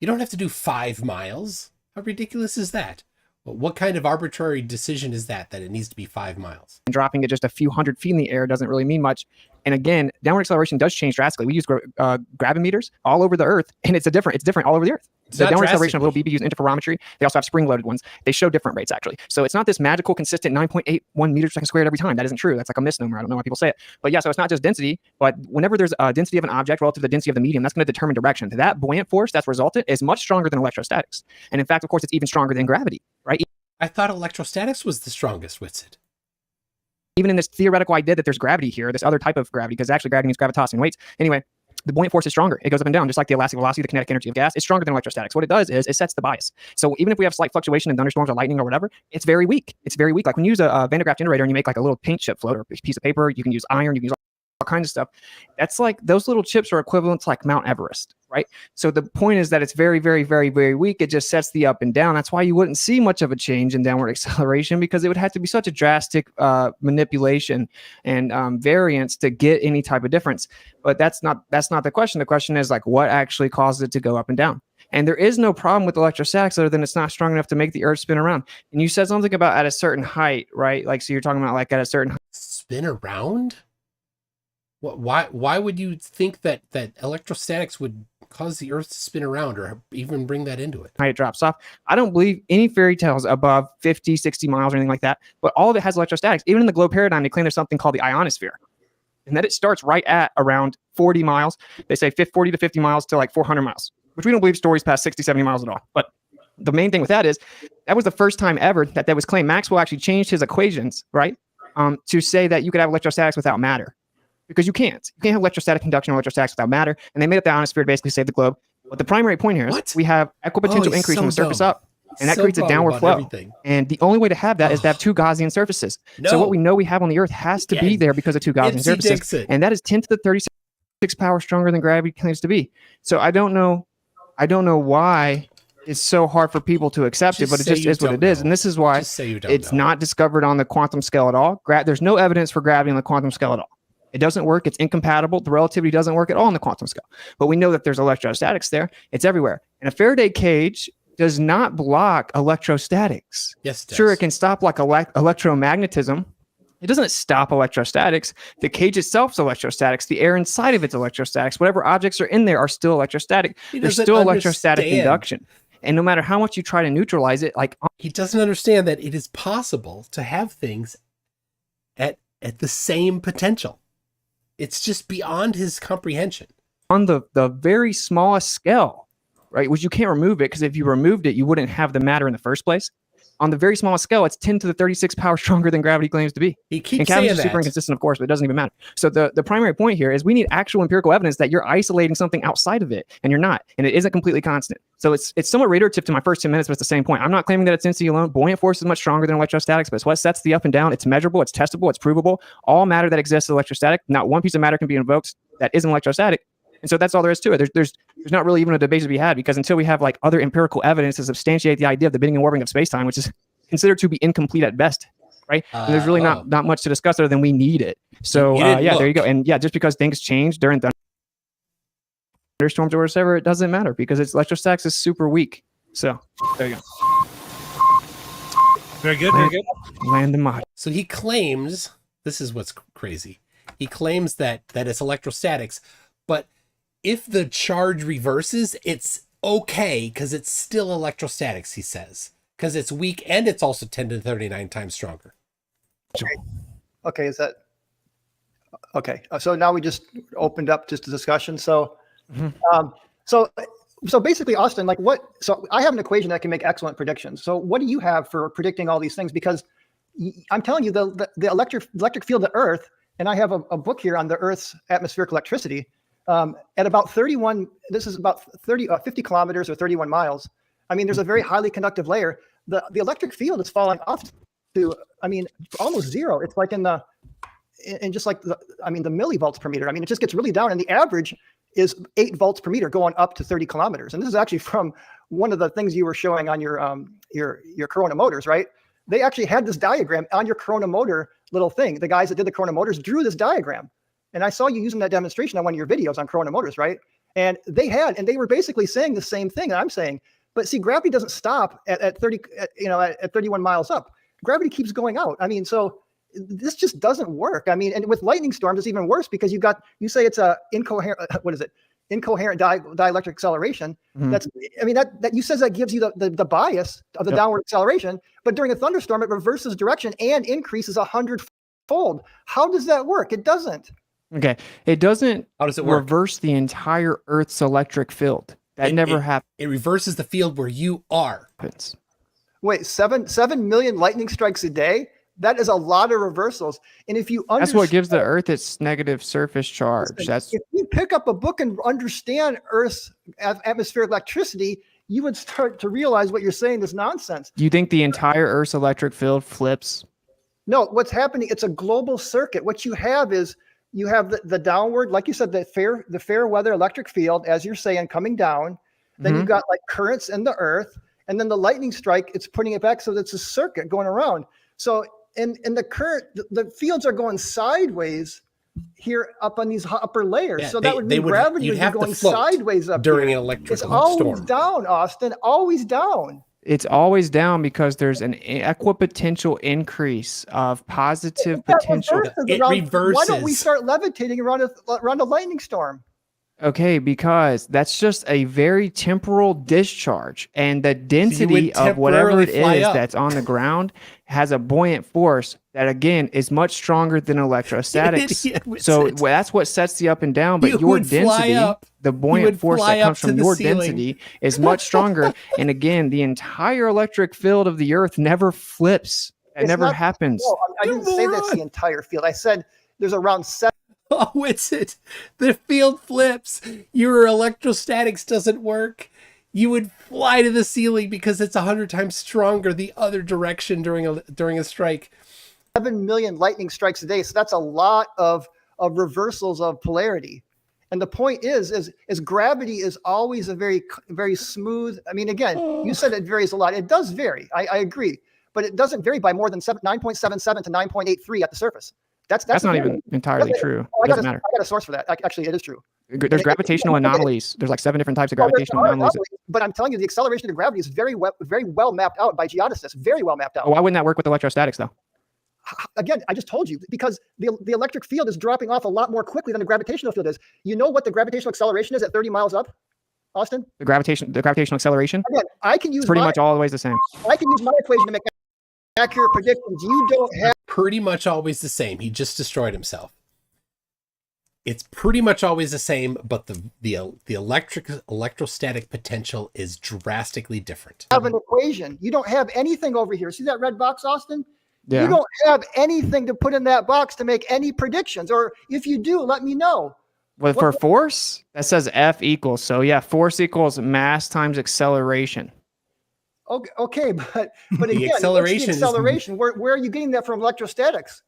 You don't have to do 5 miles. How ridiculous is that? Well, what kind of arbitrary decision is that it needs to be 5 miles? And dropping it just a few hundred feet in the air doesn't really mean much. And again, downward acceleration does change drastically. We use gravimeters all over the Earth, and it's different all over the Earth. The downward acceleration of little BB used interferometry. They also have spring-loaded ones. They show different rates, actually. So it's not this magical, consistent 9.81 meters per second squared every time. That isn't true. That's like a misnomer. I don't know why people say it. But yeah, so it's not just density, but whenever there's a density of an object relative to the density of the medium, that's going to determine direction. That buoyant force that's resultant is much stronger than electrostatics. And in fact, of course, it's even stronger than gravity, right? I thought electrostatics was the strongest, Witsit. Even in this theoretical idea that there's gravity here, this other type of gravity, because actually gravity means gravitas in weights. Anyway, the buoyant force is stronger. It goes up and down, just like the elastic velocity, the kinetic energy of gas. It's stronger than electrostatics. What it does is it sets the bias. So even if we have slight fluctuation in thunderstorms or lightning or whatever, it's very weak. It's very weak. Like when you use a Van de Graaff generator and you make like a little paint chip float or a piece of paper, you can use iron, you can use all kinds of stuff. That's like, those little chips are equivalent to like Mount Everest, right? So the point is that it's very, very, very, very weak. It just sets the up and down. That's why you wouldn't see much of a change in downward acceleration, because it would have to be such a drastic manipulation and variance to get any type of difference. But that's not the question. The question is like, what actually causes it to go up and down? And there is no problem with electrostatics other than it's not strong enough to make the Earth spin around. And you said something about at a certain height, right? Like, so you're talking about like at a certain height. Spin around? Why would you think that electrostatics would cause the Earth to spin around or even bring that into it? It drops off. I don't believe any fairy tales above 50, 60 miles or anything like that, but all of it has electrostatics. Even in the globe paradigm, they claim there's something called the ionosphere, and that it starts right at around 40 miles. They say 40 to 50 miles to like 400 miles, which we don't believe stories past 60, 70 miles at all. But the main thing with that is that was the first time ever that was claimed. Maxwell actually changed his equations, right, to say that you could have electrostatics without matter. Because you can't have electrostatic conduction or electrostatics without matter. And they made up the ionosphere to basically save the globe. But the primary point here is we have equipotential increase from the surface up. And that creates a downward flow. Everything. And the only way to have that is to have two Gaussian surfaces. No. So what we know we have on the Earth has to be there because of two Gaussian surfaces. Dixon. And that is 10 to the 36 power stronger than gravity claims to be. So I don't know why it's so hard for people to accept it, but it just is what it is. And this is why it's not discovered on the quantum scale at all. There's no evidence for gravity on the quantum scale at all. It doesn't work. It's incompatible. The relativity doesn't work at all on the quantum scale. But we know that there's electrostatics there. It's everywhere. And a Faraday cage does not block electrostatics. Yes, it does. Sure, it can stop like electromagnetism. It doesn't stop electrostatics. The cage itself is electrostatics. The air inside of it's electrostatics. Whatever objects are in there are still electrostatic. There's still electrostatic induction. And no matter how much you try to neutralize it, like he doesn't understand that it is possible to have things at the same potential. It's just beyond his comprehension. On the very smallest scale, right, which you can't remove it, because if you removed it, you wouldn't have the matter in the first place. On the very smallest scale, it's 10 to the 36 power stronger than gravity claims to be. He keeps saying that. And super inconsistent, of course, but it doesn't even matter. So the primary point here is we need actual empirical evidence that you're isolating something outside of it, and you're not, and it isn't completely constant. So it's somewhat reiterative to my first 10 minutes, but it's the same point. I'm not claiming that it's density alone. Buoyant force is much stronger than electrostatics, but it's what sets the up and down. It's measurable, it's testable, it's provable. All matter that exists is electrostatic. Not one piece of matter can be invoked that isn't electrostatic. And so that's all there is to it. There's not really even a debate to be had, because until we have like other empirical evidence to substantiate the idea of the bending and warping of space-time, which is considered to be incomplete at best, right? And there's really not much to discuss other than we need it. So there you go. And yeah, just because things change during thunderstorms or whatever, it doesn't matter because it's electrostatics is super weak. So there you go. Very good. Very good. Land the mod. So he claims, this is what's crazy. He claims that it's electrostatics, but if the charge reverses, it's okay because it's still electrostatics, he says. Because it's weak and it's also 10 to 39 times stronger. Okay, is that okay? So now we just opened up just a discussion. So, so basically, Austin, like what? So I have an equation that can make excellent predictions. So what do you have for predicting all these things? Because I'm telling you, the electric field of Earth, and I have a book here on the Earth's atmospheric electricity. At about 31, this is about 50 kilometers or 31 miles. I mean, there's a very highly conductive layer. The electric field is falling off to, I mean, almost zero. It's like in just like the millivolts per meter. I mean, it just gets really down, and the average is 8 volts per meter going up to 30 kilometers. And this is actually from one of the things you were showing on your Corona motors, right? They actually had this diagram on your Corona motor little thing. The guys that did the Corona motors drew this diagram. And I saw you using that demonstration on one of your videos on Corona motors, right? And they were basically saying the same thing that I'm saying. But see, gravity doesn't stop at 31 miles up. Gravity keeps going out. I mean, so this just doesn't work. I mean, and with lightning storms, it's even worse because you say it's a incoherent, incoherent dielectric acceleration. Mhm. That you says that gives you the bias of the downward acceleration, but during a thunderstorm, it reverses direction and increases 100-fold. How does that work? It doesn't. Okay. It doesn't How does it work? reverse the entire Earth's electric field. That never happens. It reverses the field where you are. Wait, 7 million lightning strikes a day? That is a lot of reversals. And if you That's what gives the Earth its negative surface charge. If you pick up a book and understand Earth's atmospheric electricity, you would start to realize what you're saying is nonsense. Do you think the entire Earth's electric field flips? No, what's happening, it's a global circuit. What you have is you have the downward, like you said, the fair weather electric field, as you're saying, coming down. Then you've got like currents in the Earth, and then the lightning strike, it's putting it back. So it's a circuit going around. So in the current, the fields are going sideways here up on these upper layers. Yeah, so that would mean gravity would be going sideways up during here. an electrical storm. It's always storm. down, Austin, always down. It's always down because there's an equipotential increase of positive potential. It reverses. Why don't we start levitating around a lightning storm? Okay, because that's just a very temporal discharge, and the density of whatever it is that's on the ground has a buoyant force that, again, is much stronger than electrostatics. So that's what sets the up and down, but your density, the buoyant force that comes from your density, is much stronger. And again, the entire electric field of the Earth never flips. It never happens. No, I didn't say that's the entire field. I said there's around 7. Oh, Witsit, the field flips. Your electrostatics doesn't work. You would fly to the ceiling because it's 100 times stronger the other direction during a strike. 7 million lightning strikes a day. So that's a lot of reversals of polarity. And the point is gravity is always a very, very smooth. I mean, again, you said it varies a lot. It does vary. I agree, but it doesn't vary by more than 9.77 to 9.83 at the surface. That's not even entirely true. It doesn't matter. I got a source for that. Actually, it is true. There's gravitational anomalies. There's like 7 different types of gravitational anomalies. But I'm telling you, the acceleration of gravity is very well mapped out by geodesists. Very well mapped out. Why wouldn't that work with electrostatics, though? Again, I just told you, because the electric field is dropping off a lot more quickly than the gravitational field is. You know what the gravitational acceleration is at 30 miles up, Austin? The gravitational acceleration? Again, I can use pretty much always the same. I can use my equation to make accurate predictions. You don't have. Pretty much always the same. He just destroyed himself. It's pretty much always the same, but the electrostatic potential is drastically different. Have an equation. You don't have anything over here. See that red box, Austin? Yeah. You don't have anything to put in that box to make any predictions. Or if you do, let me know. Well, for force, that says F equals. So yeah, force equals mass times acceleration. Okay, but the again, acceleration. Where are you getting that from? Electrostatics.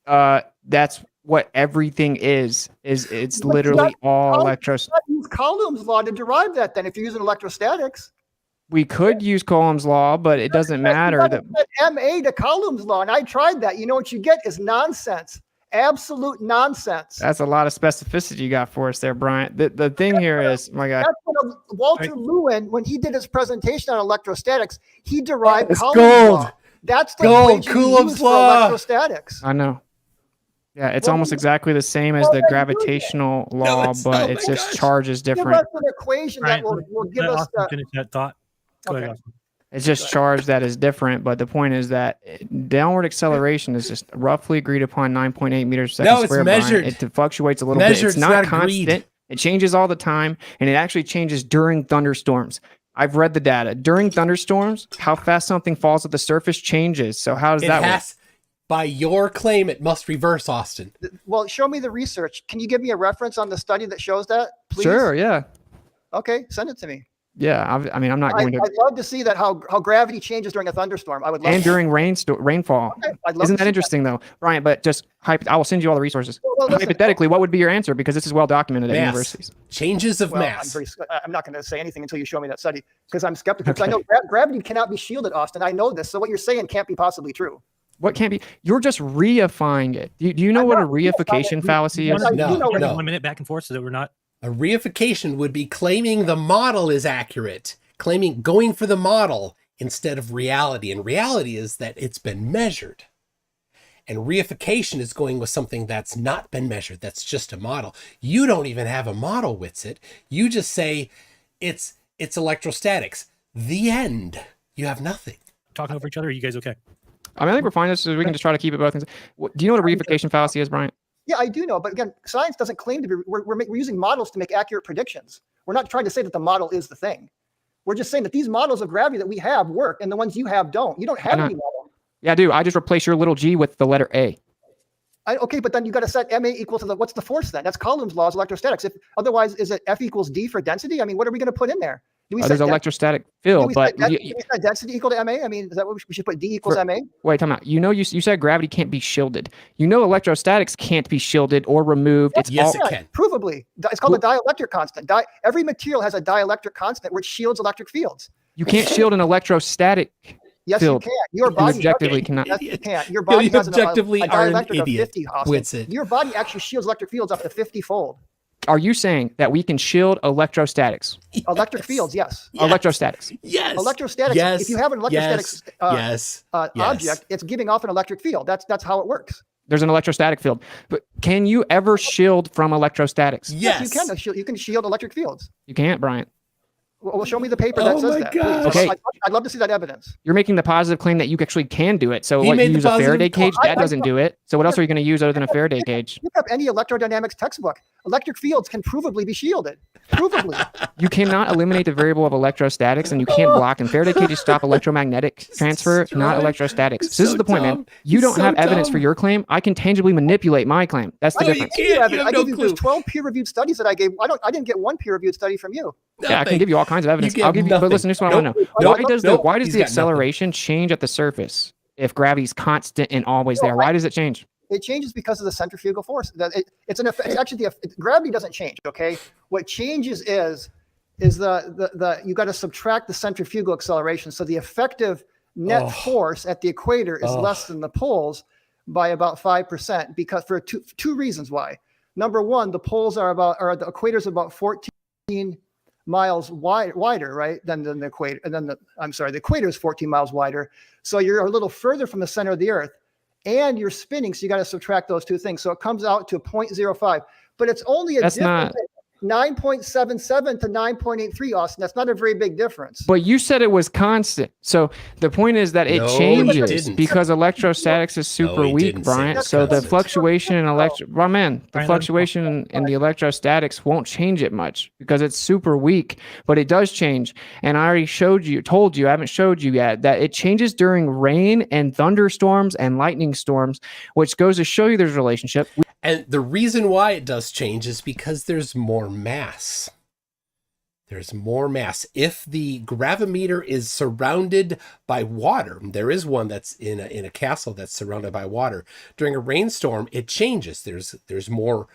That's what everything is. It's literally all electrostatics. Use Coulomb's law to derive that. Then, if you're using electrostatics, we could use Coulomb's law, but it doesn't matter. That MA to Coulomb's law, and I tried that. You know what you get is nonsense. Absolute nonsense. That's a lot of specificity you got for us there, Bryant. The thing here is, my God. That's what Walter Lewin, when he did his presentation on electrostatics, he derived Coulomb's law. That's the gold. Coulomb's law. Electrostatics. I know. Yeah, it's almost exactly the same as the gravitational law, but it's just charges different. Give us an equation that will give us finish that thought. Go ahead, Austin. It's just charge that is different, but the point is that downward acceleration is just roughly agreed upon 9.8 meters per second squared. Measured. It fluctuates a little bit. It's not constant. Agreed. It changes all the time, and it actually changes during thunderstorms. I've read the data. During thunderstorms, how fast something falls at the surface changes. So how does that work? By your claim, it must reverse, Austin. Well, show me the research. Can you give me a reference on the study that shows that, please? Sure, yeah. Okay, send it to me. Yeah, I mean, I'm not going to. I'd love to see that how gravity changes during a thunderstorm. I would love And to. during rainfall. Okay, I'd love Isn't to that see interesting, though, Bryant? But just I will send you all the resources. Well, listen, Hypothetically, what would be your answer? Because this is well documented at Mass. universities. Changes of Well, mass. I'm not going to say anything until you show me that study because I'm skeptical. Because I know gravity cannot be shielded, Austin. I know this. So what you're saying can't be possibly true. What can't be? You're just reifying it. Do you know what a reification fallacy is? No. 1 minute back and forth so that we're not. A reification would be claiming the model is accurate, going for the model instead of reality. And reality is that it's been measured. And reification is going with something that's not been measured. That's just a model. You don't even have a model, Witsit. You just say it's electrostatics. The end. You have nothing. Talking over each other. Are you guys okay? I mean, I think we're fine. So we can just try to keep it both things. Do you know what a reification fallacy is, Bryant? Yeah, I do know. But again, science doesn't claim to be. We're using models to make accurate predictions. We're not trying to say that the model is the thing. We're just saying that these models of gravity that we have work, and the ones you have don't. You don't have any model. Yeah, I do. I just replace your little g with the letter A. Okay, but then you got to set ma equal to what's the force then? That's Coulomb's laws of electrostatics. If otherwise, is it F equals D for density? I mean, what are we going to put in there? Do we There's electrostatic field, but do we set density equal to ma? I mean, is that what we should put? D equals ma? Wait, time out. You said gravity can't be shielded. Electrostatics can't be shielded or removed. Yes, it can. Provably. It's called a dielectric constant. Every material has a dielectric constant which shields electric fields. You can't shield an electrostatic Yes, field. you can. Your body objectively cannot. Yes, you can. Your body has objectively a are an dielectric of idiot, 50, Austin. Witsit. Your body actually shields electric fields up to 50-fold. Are you saying that we can shield electrostatics? Electric fields, yes. Electrostatics. Yes. Electrostatics. Yes. If you have an electrostatic object, it's giving off an electric field. That's how it works. There's an electrostatic field. But can you ever shield from electrostatics? Yes. You can. You can shield electric fields. You can't, Bryant. Well, show me the paper that says that. gosh. Okay. I'd love to see that evidence. You're making the positive claim that you actually can do it. So He what, made you the use a positive Faraday cage? claim. That doesn't do it. So what else are you going to use other than a Faraday cage? Pick up any electrodynamics textbook. Electric fields can provably be shielded. Provably. You cannot eliminate the variable of electrostatics, and you can't block. And Faraday cages stop electromagnetic transfer, not electrostatics. So this is the point, man. You don't have evidence for your claim. I can tangibly manipulate my claim. That's the difference. I gave you there's 12 peer-reviewed studies that I gave. I didn't get one peer-reviewed study from you. Yeah, I can give you all kinds of evidence. I'll give you, but listen, this is what I want to know. Why does the acceleration change at the surface if gravity's constant and always there? Why does it change? It changes because of the centrifugal force. It's actually gravity doesn't change. Okay, what changes is the you got to subtract the centrifugal acceleration. So the effective net force at the equator is less than the poles by about 5%. Because for two reasons why. Number one, the poles the equator's about 14 miles wider, right, than the equator. And then the equator is 14 miles wider. So you're a little further from the center of the Earth, and you're spinning. So you got to subtract those two things. So it comes out to 0.05. But it's only a difference. 9.77 to 9.83, Austin. That's not a very big difference. But you said it was constant. So the point is that it changes because electrostatics is super weak, Bryant. So the fluctuation in fluctuation in the electrostatics won't change it much because it's super weak, but it does change. And I already told you, I haven't showed you yet, that it changes during rain and thunderstorms and lightning storms, which goes to show you there's a relationship. And the reason why it does change is because there's more mass. There's more mass. If the gravimeter is surrounded by water, there is one that's in a castle that's surrounded by water. During a rainstorm, it changes. There's more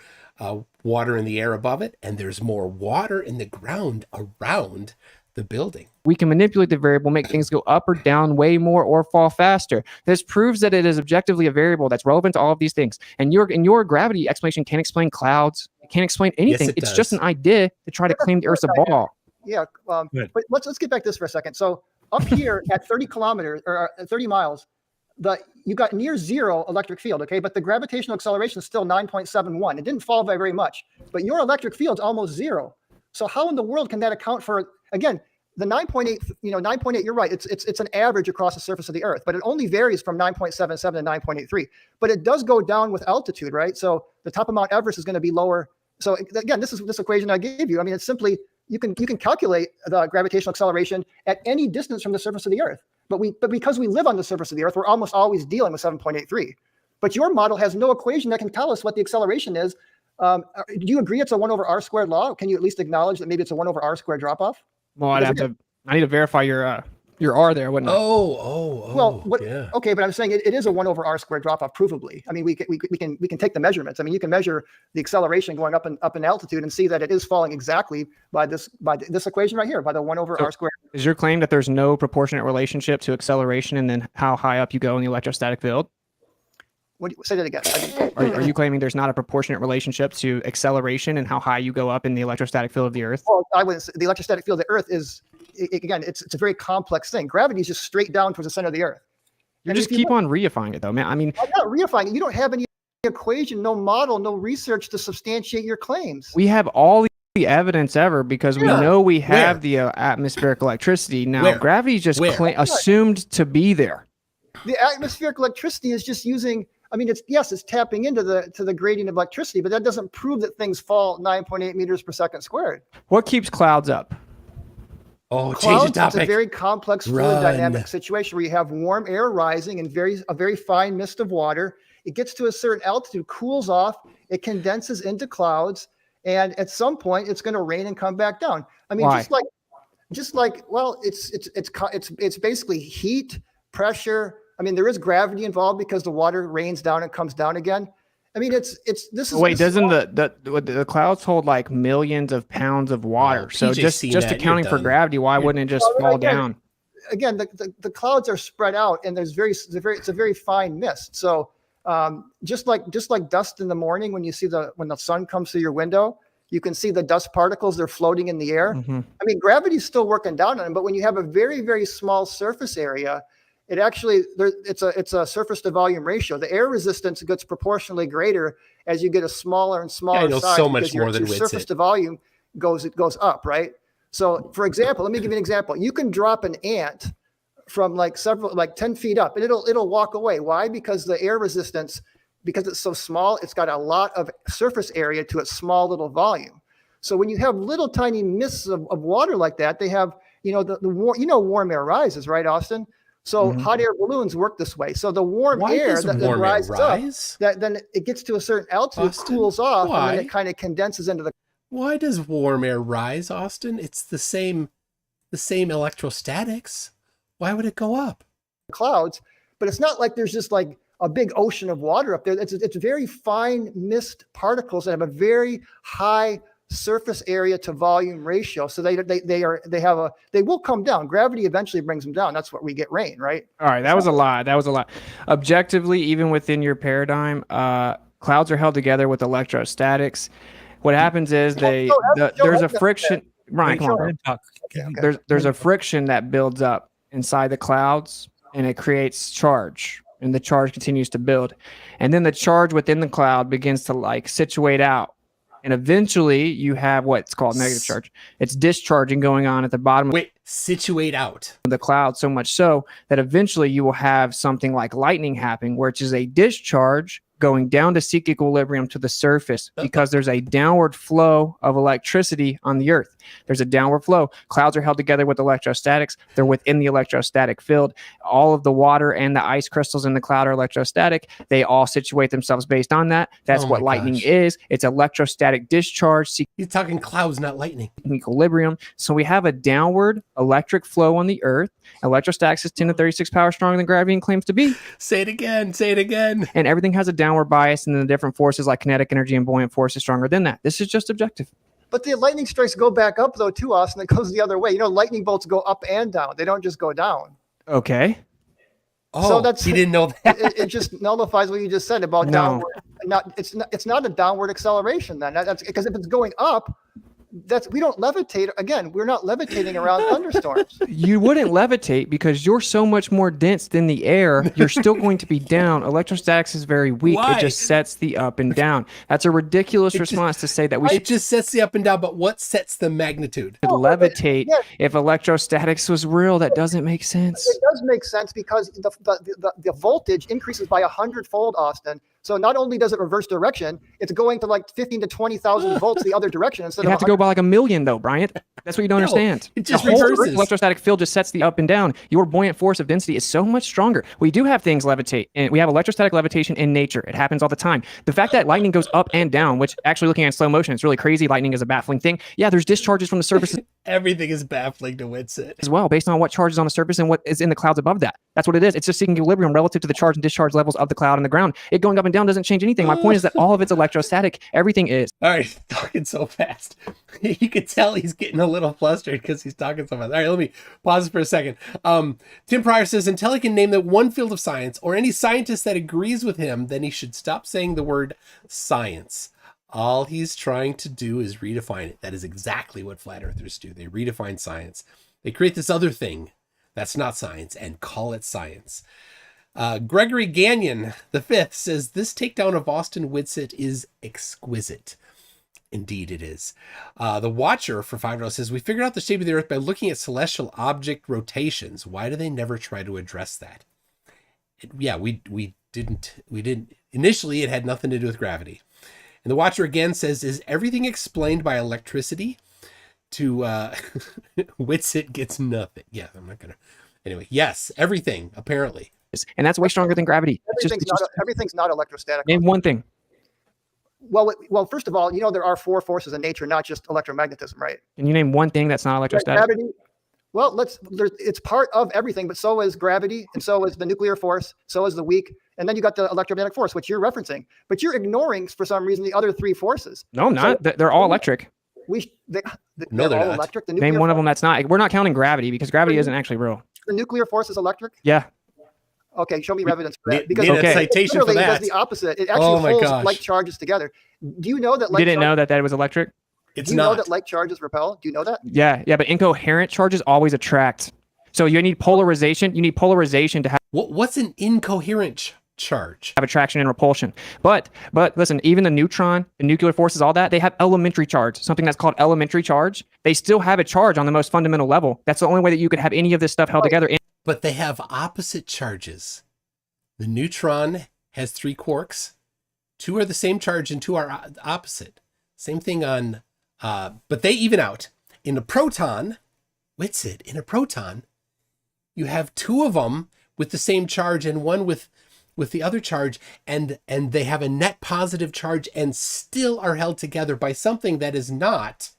water in the air above it, and there's more water in the ground around the building. We can manipulate the variable, make things go up or down way more or fall faster. This proves that it is objectively a variable that's relevant to all of these things. And your gravity explanation can't explain clouds. It can't explain anything. Yes, it's just an idea to try to claim the Earth's a ball. Yeah, but let's get back to this for a second. So up here at 30 kilometers or 30 miles, you got near zero electric field, okay? But the gravitational acceleration is still 9.71. It didn't fall by very much, but your electric field's almost zero. So how in the world can that account for, again, the 9.8, 9.8, you're right. It's an average across the surface of the Earth, but it only varies from 9.77 to 9.83. But it does go down with altitude, right? So the top of Mount Everest is going to be lower. So again, this is this equation I gave you. I mean, it's simply, you can calculate the gravitational acceleration at any distance from the surface of the Earth. But because we live on the surface of the Earth, we're almost always dealing with 7.83. But your model has no equation that can tell us what the acceleration is. Do you agree it's a 1 over r squared law? Can you at least acknowledge that maybe it's a 1 over r squared drop off? Well, I need to verify your r there, wouldn't I? Well, yeah. Okay, but I'm saying it is a 1 over r squared drop off, provably. I mean, we can take the measurements. I mean, you can measure the acceleration going up in altitude and see that it is falling exactly by this equation right here, by the 1 over r squared. Is your claim that there's no proportionate relationship to acceleration and then how high up you go in the electrostatic field? Say that again. Are you claiming there's not a proportionate relationship to acceleration and how high you go up in the electrostatic field of the Earth? Well, I wouldn't say the electrostatic field of the Earth is, again, it's a very complex thing. Gravity is just straight down towards the center of the Earth. You just keep on reifying it, though, man. I mean, I'm not reifying it. You don't have any equation, no model, no research to substantiate your claims. We have all the evidence ever because we know we have the atmospheric electricity. Now, gravity is just assumed to be there. The atmospheric electricity is just using. I mean, it's tapping into the gradient of electricity, but that doesn't prove that things fall 9.8 meters per second squared. What keeps clouds up? Oh, Clouds, change the topic. It's a very complex fluid dynamic situation where you have warm air rising and a very fine mist of water. It gets to a certain altitude, cools off, it condenses into clouds, and at some point it's going to rain and come back down. I mean, Why? just like well, it's basically heat, pressure. I mean, there is gravity involved because the water rains down and comes down again. I mean, this is. Wait, doesn't the clouds hold like millions of pounds of water? So just accounting for gravity, why wouldn't it just fall down? Again, the clouds are spread out, and it's a very fine mist. So just like dust in the morning when the sun comes through your window, you can see the dust particles. They're floating in the air. Mm-hmm. I mean, gravity's still working down on them, but when you have a very, very small surface area, it's a surface to volume ratio. The air resistance gets proportionally greater as you get a smaller and smaller I know size. so much more than your Witsit. surface to volume goes up, right? So, for example, let me give you an example. You can drop an ant from like 10 feet up, and it'll walk away. Why? Because the air resistance, because it's so small, it's got a lot of surface area to its small little volume. So when you have little tiny mists of water like that, they have warm air rises, right, Austin? So hot air balloons work this way. So the warm air that rises up, then it gets to a certain altitude, Austin, cools off, and then it kind of condenses into the. Why does warm air rise, Austin? It's the same electrostatics. Why would it go up? Clouds, but it's not like there's just like a big ocean of water up there. It's very fine mist particles that have a very high surface area to volume ratio, so they will come down. Gravity eventually brings them down. That's what we get rain, right? All right, that was a lot. Objectively, even within your paradigm, clouds are held together with electrostatics. What happens is there's a friction. Ryan, come on, bro. There's a friction that builds up inside the clouds, and it creates charge, and the charge continues to build, and then the charge within the cloud begins to like situate out. And eventually you have what's called negative charge. It's discharging going on at the bottom situate out of the cloud, so much so that eventually you will have something like lightning happening, which is a discharge going down to seek equilibrium to the surface because there's a downward flow of electricity on the Earth. There's a downward flow. Clouds are held together with electrostatics. They're within the electrostatic field. All of the water and the ice crystals in the cloud are electrostatic. They all situate themselves based on that. That's what lightning is. It's electrostatic discharge. You're talking clouds, not lightning. Equilibrium. So we have a downward electric flow on the Earth. Electrostatics is 10 to 36 power stronger than gravity claims to be. Say it again. And everything has a downward bias, and then the different forces like kinetic energy and buoyant force is stronger than that. This is just objective. But the lightning strikes go back up though too, Austin. It goes the other way. Lightning bolts go up and down. They don't just go down. Okay. Oh, so that's, you didn't know that. It just nullifies what you just said about downward. It's not a downward acceleration then. That's because if it's going up, we don't levitate. Again, we're not levitating around thunderstorms. You wouldn't levitate because you're so much more dense than the air. You're still going to be down. Electrostatics is very weak. Why? It just sets the up and down. That's a ridiculous response to say that we should. It just sets the up and down, but what sets the magnitude? Levitate if electrostatics was real. That doesn't make sense. It does make sense because the voltage increases by 100-fold, Austin. So not only does it reverse direction, it's going to like 15 to 20,000 volts the other direction instead You of have to go by like a million though, Bryant. That's what you don't understand. It just The whole reverses. electrostatic field just sets the up and down. Your buoyant force of density is so much stronger. We do have things levitate, and we have electrostatic levitation in nature. It happens all the time. The fact that lightning goes up and down, which actually looking at slow motion, it's really crazy. Lightning is a baffling thing. Yeah, there's discharges from the surface Everything is baffling to Whitsett. as well, based on what charge is on the surface and what is in the clouds above that. That's what it is. It's just seeking equilibrium relative to the charge and discharge levels of the cloud and the ground. It going up and down doesn't change anything. My point is that all of it's electrostatic. Everything is. All right, talking so fast. You can tell he's getting a little flustered because he's talking so fast. All right, let me pause for a second. Tim Pryor says, until he can name that one field of science or any scientist that agrees with him, then he should stop saying the word science. All he's trying to do is redefine it. That is exactly what flat earthers do. They redefine science. They create this other thing that's not science and call it science. Gregory Gagnon V says, this takedown of Austin Whitsett is exquisite. Indeed it is. The Watcher for $5 says, we figured out the shape of the Earth by looking at celestial object rotations. Why do they never try to address that? We didn't. Initially, it had nothing to do with gravity. And the Watcher again says, is everything explained by electricity? To Witsit gets nothing. Yeah, I'm not going to. Anyway, yes, everything, apparently. And that's way stronger than gravity. Everything's not electrostatic. Name one thing. Well, first of all, there are 4 forces in nature, not just electromagnetism, right? Can you name one thing that's not electrostatic? Gravity. Well, it's part of everything, but so is gravity, and so is the nuclear force, so is the weak, and then you got the electromagnetic force, which you're referencing. But you're ignoring, for some reason, the other 3 forces. No, I'm not. They're all electric. They're they're all not. electric. The Name one of them that's not. We're not counting gravity because gravity isn't actually real. The nuclear force is electric? Yeah. Okay, show me evidence for that. Need a citation for literally that. It does the opposite. It actually holds gosh. like charges together. Do you know that You didn't know that was electric? It's do you not. know that like charges repel? Do you know that? Yeah, but incoherent charges always attract. So you need polarization. You need polarization to have What's an incoherent charge? attraction and repulsion. But listen, even the neutron, the nuclear forces, all that, they have elementary charge, something that's called elementary charge. They still have a charge on the most fundamental level. That's the only way that you could have any of this stuff held together. But they have opposite charges. The neutron has 3 quarks. 2 are the same charge and 2 are opposite. Same thing on, but they even out. In a proton, Witsit, in a proton, you have 2 of them with the same charge and 1 with the other charge, and they have a net positive charge and still are held together by something that is not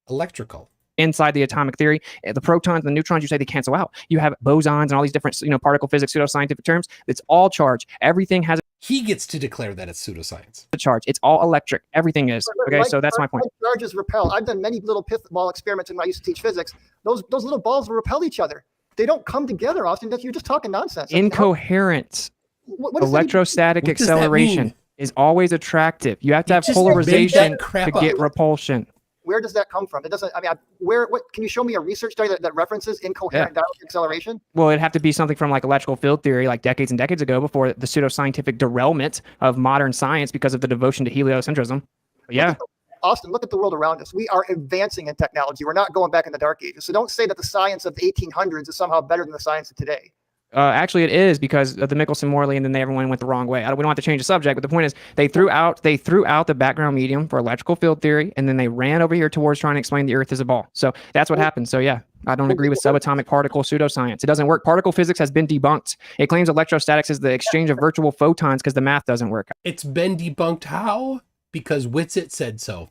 electrical. Inside the atomic theory, the protons, the neutrons, you say they cancel out. You have bosons and all these different, particle physics, pseudoscientific terms. It's all charge. Everything has He gets to declare that it's pseudoscience. a charge. It's all electric. Everything is. Okay, so that's my point. Like charges repel. I've done many little pith ball experiments when I used to teach physics. Those little balls will repel each other. They don't come together, Austin. You're just talking nonsense. Incoherent. What does Electrostatic What does that acceleration mean? is always attractive. You have to have just made polarization that crap to get up. repulsion. Where does that come from? It doesn't. What can you show me a research study that references incoherent dielectric acceleration? Well, it'd have to be something from like electrical field theory, like decades and decades ago, before the pseudoscientific derailment of modern science because of the devotion to heliocentrism. But yeah. Austin, look at the world around us. We are advancing in technology. We're not going back in the dark ages. So don't say that the science of the 1800s is somehow better than the science of today. Actually, it is because of the Michelson-Morley, and then everyone went the wrong way. We don't have to change the subject, but the point is they threw out the background medium for electrical field theory, and then they ran over here towards trying to explain the Earth as a ball. So that's what happened. So yeah, I don't agree with subatomic particle pseudoscience. It doesn't work. Particle physics has been debunked. It claims electrostatics is the exchange of virtual photons because the math doesn't work. It's been debunked how? Because Witsit said so.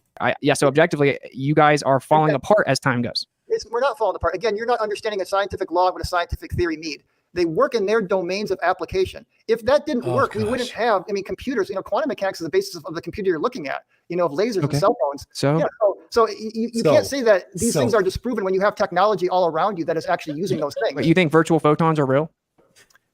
So objectively, you guys are falling apart as time goes. We're not falling apart. Again, you're not understanding a scientific law and what a scientific theory need. They work in their domains of application. If that didn't work, we wouldn't have, computers, quantum mechanics is the basis of the computer you're looking at, of lasers and cell phones. So you can't say that these things are disproven when you have technology all around you that is actually using those things. But you think virtual photons are real?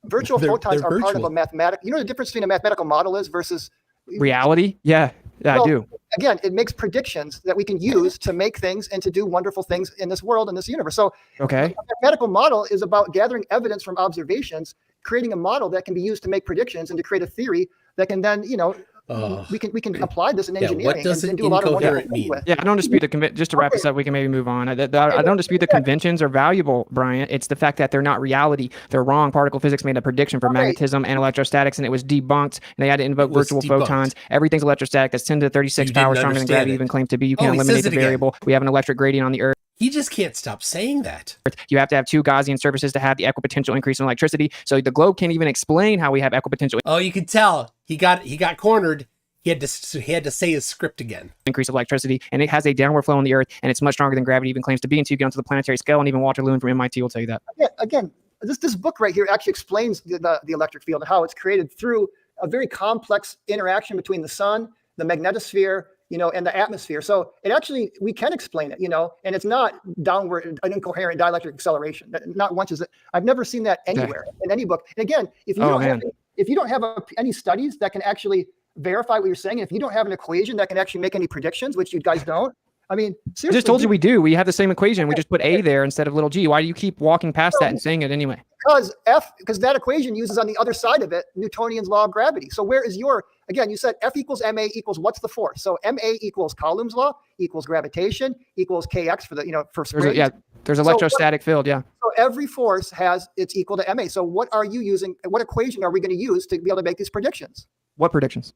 Virtual photons are part of a mathematical, the difference between a mathematical model is versus reality? Yeah, I do. Again, it makes predictions that we can use to make things and to do wonderful things in this world, in this universe. So a mathematical model is about gathering evidence from observations, creating a model that can be used to make predictions and to create a theory that can then, we can apply this in Yeah, engineering what does and do a lot of incoherent wonderful things mean? with. Yeah, I don't dispute the just to wrap this up, we can maybe move on. I don't dispute the conventions are valuable, Bryant. It's the fact that they're not reality. They're wrong. Particle physics made a prediction for magnetism and electrostatics, and it was debunked. And they had to invoke virtual photons. Everything's electrostatic. That's 10 to the 36 power stronger than gravity even claims to be. You can't eliminate the variable. We have an electric gradient on the Earth. He just can't stop saying that. You have to have two Gaussian surfaces to have the equipotential increase in electricity. So the globe can't even explain how we have equipotential. Oh, you could tell he got cornered. He had to say his script again. Increase of electricity, and it has a downward flow on the Earth, and it's much stronger than gravity even claims to be until you get onto the planetary scale. And even Walter Lewin from MIT will tell you that. Again, this book right here actually explains the electric field and how it's created through a very complex interaction between the sun, the magnetosphere, and the atmosphere. So it actually, we can explain it, and it's not downward, an incoherent dielectric acceleration. Not once is it. I've never seen that anywhere in any book. And again, if you don't have any studies that can actually verify what you're saying, and if you don't have an equation that can actually make any predictions, which you guys don't, I mean, seriously. I just told you we do. We have the same equation. We just put A there instead of little g. Why do you keep walking past that and saying it anyway? Because that equation uses on the other side of it Newtonian's law of gravity. So where is again, you said F equals ma equals what's the force? So ma equals Coulomb's law equals gravitation equals kx for the for springs. There's electrostatic field. Yeah. So every force it's equal to ma. So what are you using? What equation are we going to use to be able to make these predictions? What predictions?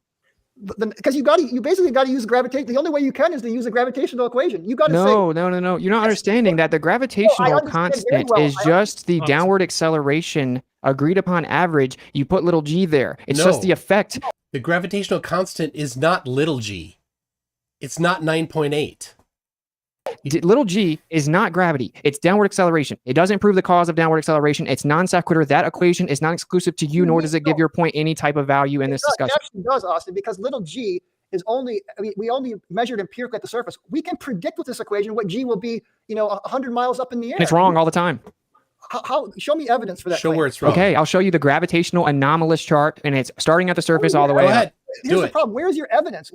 Because you basically got to use gravitation. The only way you can is to use a gravitational equation. You got to no. You're not understanding that the gravitational constant is just the downward acceleration agreed upon average. You put little g there. It's just the effect. The gravitational constant is not little g. It's not 9.8. Little g is not gravity. It's downward acceleration. It doesn't prove the cause of downward acceleration. It's non sequitur. That equation is not exclusive to you, nor does it give your point any type of value in this discussion. It actually does, Austin, because little g is we only measured empirically at the surface. We can predict with this equation what g will be, 100 miles up in the air. And it's wrong all the time. How? Show me evidence for that. Show where it's wrong. Okay, I'll show you the gravitational anomalous chart, and it's starting at the surface all the way up. Here's the problem. Where's your evidence?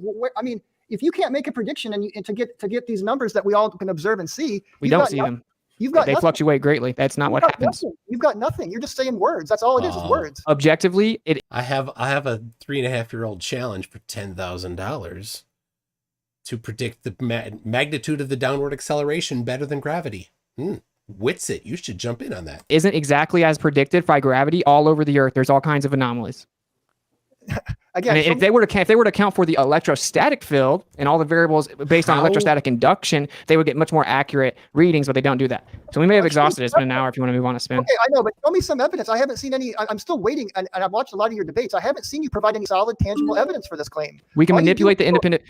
If you can't make a prediction and to get these numbers that we all can observe and see, we don't see them. They fluctuate greatly. That's not what happens. You've got nothing. You're just saying words. That's all it is words. Objectively, I have a 3.5-year-old challenge for $10,000 to predict the magnitude of the downward acceleration better than gravity. Witsit, you should jump in on that. Isn't exactly as predicted by gravity all over the Earth. There's all kinds of anomalies. Again, if they were to account for the electrostatic field and all the variables based on electrostatic induction, they would get much more accurate readings, but they don't do that. So we may have exhausted it. It's been an hour if you want to move on to spin. Okay, I know, but show me some evidence. I haven't seen any. I'm still waiting, and I've watched a lot of your debates. I haven't seen you provide any solid, tangible evidence for this claim. We can manipulate the independent.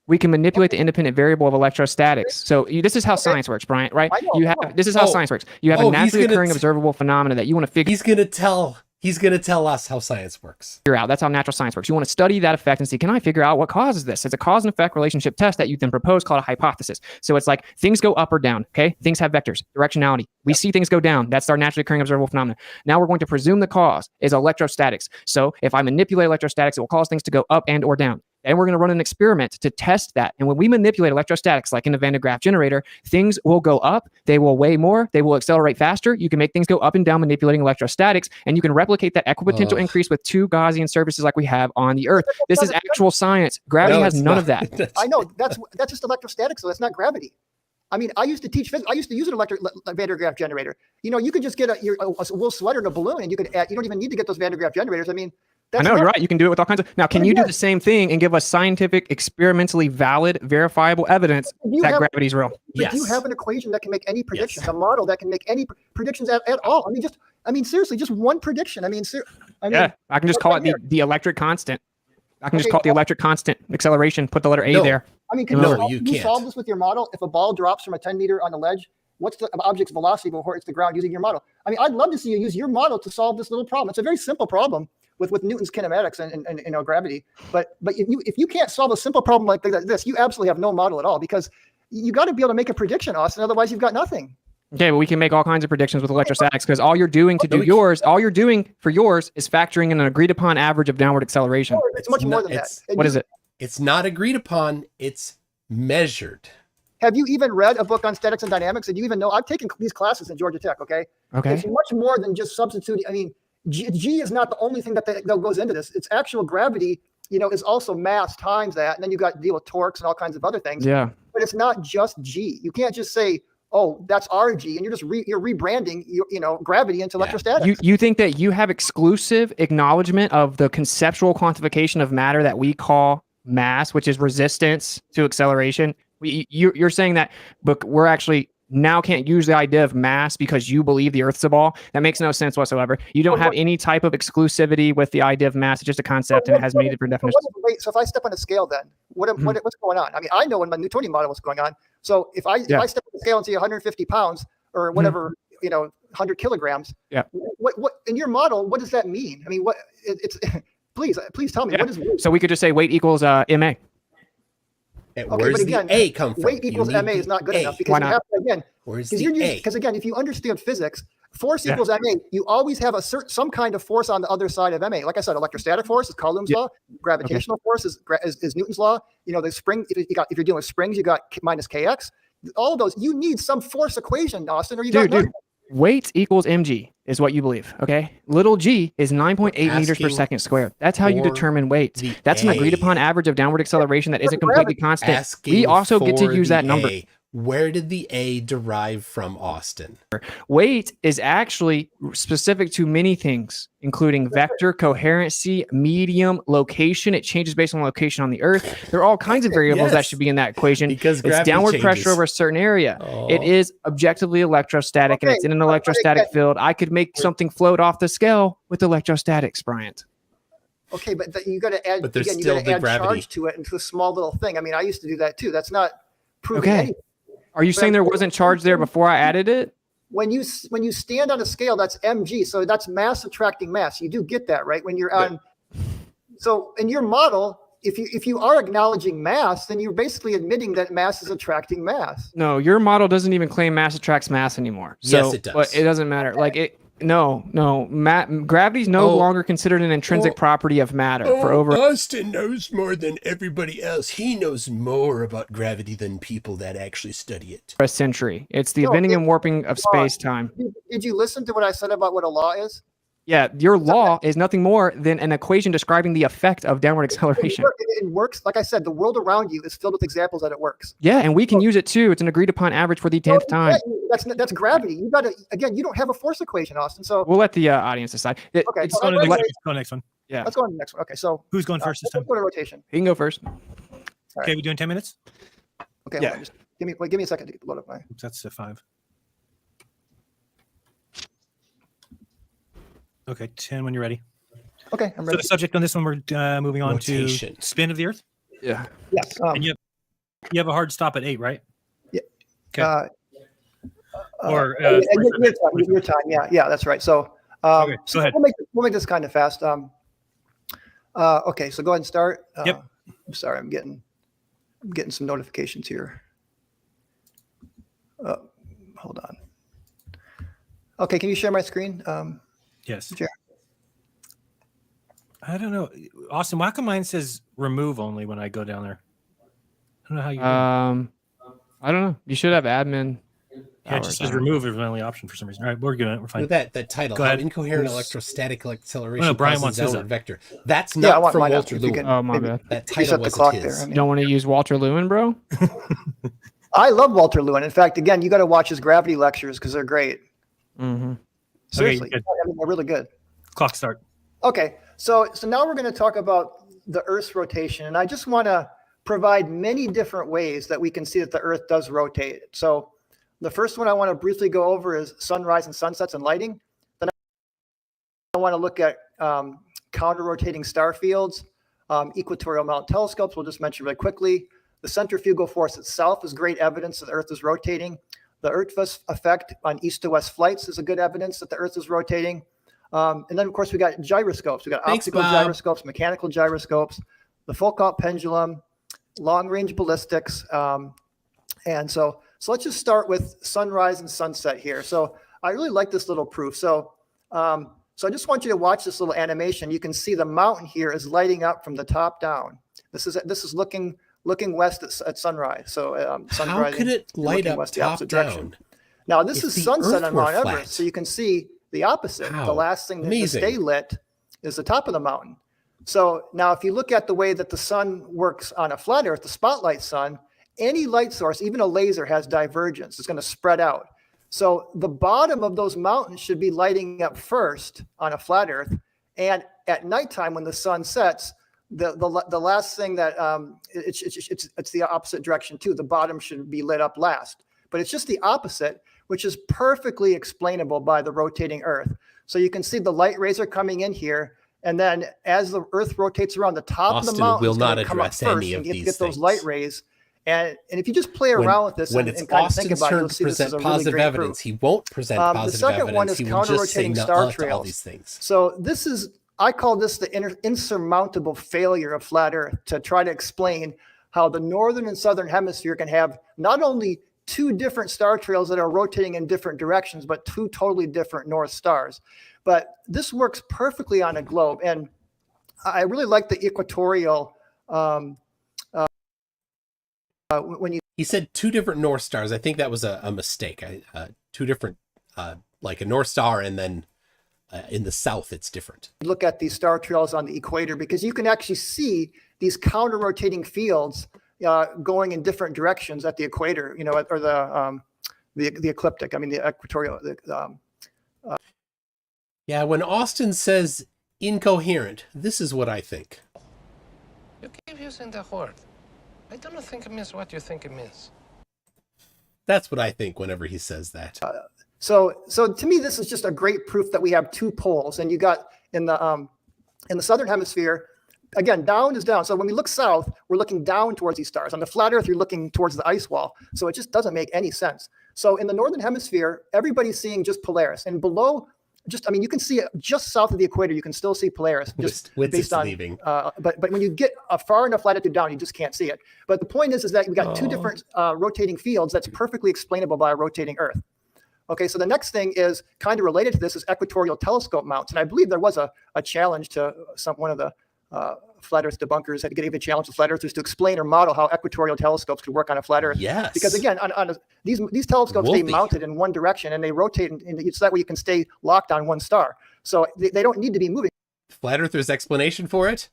We can manipulate the independent variable of electrostatics. So this is how science works, Bryant, right? This is how science works. You have a naturally occurring observable phenomena that you want to figure. He's going to tell us how science works. Out. That's how natural science works. You want to study that effect and see, can I figure out what causes this? It's a cause and effect relationship test that you then propose called a hypothesis. So it's like things go up or down. Okay. Things have vectors, directionality. We see things go down. That's our naturally occurring observable phenomena. Now we're going to presume the cause is electrostatics. So if I manipulate electrostatics, it will cause things to go up and or down. And we're going to run an experiment to test that. And when we manipulate electrostatics, like in a Van de Graaff generator, things will go up. They will weigh more. They will accelerate faster. You can make things go up and down manipulating electrostatics. And you can replicate that equipotential increase with two Gaussian surfaces like we have on the Earth. This is actual science. Gravity has none of that. I know. That's just electrostatics, so that's not gravity. I mean, I used to teach physics. I used to use an electric Van de Graaff generator. You could just get a wool sweater and a balloon, and you could add. You don't even need to get those Van de Graaff generators. I mean, I know, you're right. You can do it with all kinds of. Now, can you do the same thing and give us scientific, experimentally valid, verifiable evidence that gravity is real? Yes. Do you have an equation that can make any predictions? A model that can make any predictions at all? Seriously, just one prediction. I can just call it the electric constant. I can just call it the electric constant acceleration. Put the letter A there. You can't solve this with your model? If a ball drops from a 10 meter on the ledge, what's the object's velocity before it hits the ground using your model? I'd love to see you use your model to solve this little problem. It's a very simple problem with Newton's kinematics and gravity. But if you can't solve a simple problem like this, you absolutely have no model at all, because you got to be able to make a prediction, Austin. Otherwise, you've got nothing. Okay, but we can make all kinds of predictions with electrostatics, because all you're doing for yours is factoring in an agreed upon average of downward acceleration. It's much more than that. What is it? It's not agreed upon. It's measured. Have you even read a book on statics and dynamics? Did you even know? I've taken these classes in Georgia Tech. Okay. It's much more than just substituting. G is not the only thing that goes into this. It's actual gravity is also mass times that. And then you got to deal with torques and all kinds of other things. Yeah. But it's not just G. You can't just say, oh, that's RG, and you're just you're rebranding gravity into electrostatics. You think that you have exclusive acknowledgement of the conceptual quantification of matter that we call mass, which is resistance to acceleration. You're saying that, but we're actually now can't use the idea of mass because you believe the Earth's a ball. That makes no sense whatsoever. You don't have any type of exclusivity with the idea of mass. It's just a concept, and it has many different definitions. So if I step on a scale, then what's going on? I mean, I know in my Newtonian model what's going on. So if I step on the scale and see 150 pounds or whatever, 100 kilograms. Yeah. What in your model? What does that mean? I mean, what it's please tell me what is weight? So we could just say weight equals MA. Where's the A come from? Weight equals MA is not good enough because you have to, again. Where's the A? Because again, if you understand physics, force equals MA. You always have some kind of force on the other side of MA. Like I said, electrostatic force is Coulomb's law. Gravitational force is Newton's law. The spring. If you're dealing with springs, you got minus kx. All of those. You need some force equation, Austin, or you got nothing. Weight equals mg is what you believe. Okay. Little g is 9.8 meters per second squared. That's how you determine weight. That's an agreed upon average of downward acceleration that isn't completely constant. We also get to use that number. Where did the A derive from, Austin? Weight is actually specific to many things, including vector, coherency, medium, location. It changes based on location on the Earth. There are all kinds of variables that should be in that equation. Because it's downward pressure over a certain area. It is objectively electrostatic, and it's in an electrostatic field. I could make something float off the scale with electrostatics, Bryant. Okay, but you got to add. But there's again, you still got to the add gravity charge to it into a small little thing. I mean, I used to do that too. That's not proving anything. Are you saying there wasn't charge there before I added it? When you stand on a scale, that's mg, so that's mass attracting mass. You do get that, right? When you're on, so in your model, if you are acknowledging mass, then you're basically admitting that mass is attracting mass. No, your model doesn't even claim mass attracts mass anymore. So, yes, it does. But it doesn't matter. Like it. No. Gravity is no longer considered an intrinsic property of matter. Austin knows more than everybody else. He knows more about gravity than people that actually study it. A century. It's the bending and warping of space-time. Did you listen to what I said about what a law is? Yeah, your law is nothing more than an equation describing the effect of downward acceleration. It works. Like I said, the world around you is filled with examples that it works. Yeah, and we can use it too. It's an agreed upon average for the 10th time. That's gravity. You got to, again, you don't have a force equation, Austin. So we'll let the audience decide. Let's go to the next one. Yeah. Let's go on to the next one. Okay, so who's going first this time? Let's go to rotation. He can go first. Okay, we doing 10 minutes? Okay, yeah. Just give me a second to load up my. That's a 5. Okay, 10 when you're ready. Okay, I'm ready. So the subject on this one, we're moving on to spin of the Earth. Yeah. Yes. And you have a hard stop at 8, right? Yeah. Okay. Your time. Yeah, that's right. So, okay, go ahead. We'll make this kind of fast. Okay, so go ahead and start. Yep. I'm sorry, I'm getting some notifications here. Hold on. Okay, can you share my screen? Yes. Share. I don't know, Austin. Why come mine says remove only when I go down there? I don't know how you. I don't know. You should have admin. Yeah, it just says remove is my only option for some reason. All right, we're good. We're fine. That title, Go ahead. Incoherent electrostatic acceleration. No, Brian wants his downward vector. That's not from Walter Lewin. Oh my bad. That title wasn't his. You don't want to use Walter Lewin, bro? I love Walter Lewin. In fact, again, you got to watch his gravity lectures because they're great. Mm-hmm. Seriously, okay, I mean, they're really good. Clock start. Okay, so now we're going to talk about the Earth's rotation, and I just want to provide many different ways that we can see that the Earth does rotate. So the first one I want to briefly go over is sunrise and sunsets and lighting. Then I want to look at counter-rotating star fields, equatorial mountain telescopes. We'll just mention really quickly. The centrifugal force itself is great evidence that the Earth is rotating. The Earth effect on east to west flights is a good evidence that the Earth is rotating. And then, of course, we got gyroscopes. We got optical gyroscopes, mechanical gyroscopes, the Foucault pendulum, long-range ballistics. And so let's just start with sunrise and sunset here. So I really like this little proof. So I just want you to watch this little animation. You can see the mountain here is lighting up from the top down. This is looking west at sunrise. So sunrise. How could it light up top down? Now this is sunset on Mount Everest, so you can see the opposite. The last thing to stay lit is the top of the mountain. So now if you look at the way that the sun works on a flat Earth, the spotlight sun, any light source, even a laser, has divergence. It's going to spread out. So the bottom of those mountains should be lighting up first on a flat Earth. And at nighttime when the sun sets, the last thing that it's the opposite direction too. The bottom should be lit up last. But it's just the opposite, which is perfectly explainable by the rotating Earth. So you can see the light rays are coming in here. And then as the Earth rotates around, the top of the mountain will not address any of these get those light rays. And if you just play around with this and kind of think about it, you'll see this is a really great evidence. proof. He won't present positive the second evidence. one is counter-rotating star trails. All these things. So this is, I call this the insurmountable failure of flat Earth, to try to explain how the northern and southern hemisphere can have not only two different star trails that are rotating in different directions, but two totally different north stars. But this works perfectly on a globe. And I really like the equatorial, when you... He said two different north stars. I think that was a mistake. Two different, like a north star, and then in the south, it's different. Look at these star trails on the equator, because you can actually see these counter-rotating fields going in different directions at the equator, or the ecliptic. I mean, the equatorial. Yeah, when Austin says incoherent, this is what I think. You keep using the word. I don't think it means what you think it means. That's what I think whenever he says that. So to me, this is just a great proof that we have two poles, and you got in the southern hemisphere. Again, down is down. So when we look south, we're looking down towards these stars. On the flat Earth, you're looking towards the ice wall. So it just doesn't make any sense. So in the northern hemisphere, everybody's seeing just Polaris, and below, you can see it just south of the equator. You can still see Polaris, just based on leaving. But when you get a far enough latitude down, you just can't see it. But the point is that we got two different rotating fields that's perfectly explainable by a rotating Earth. Okay, so the next thing is kind of related to this is equatorial telescope mounts, and I believe there was a challenge to one of the flat Earth debunkers that gave a challenge to flat earthers to explain or model how equatorial telescopes could work on a flat Earth. Yes. Because again, these telescopes stay mounted in one direction, and they rotate, and so that way you can stay locked on one star. So they don't need to be moving. Flat Earthers' explanation for it,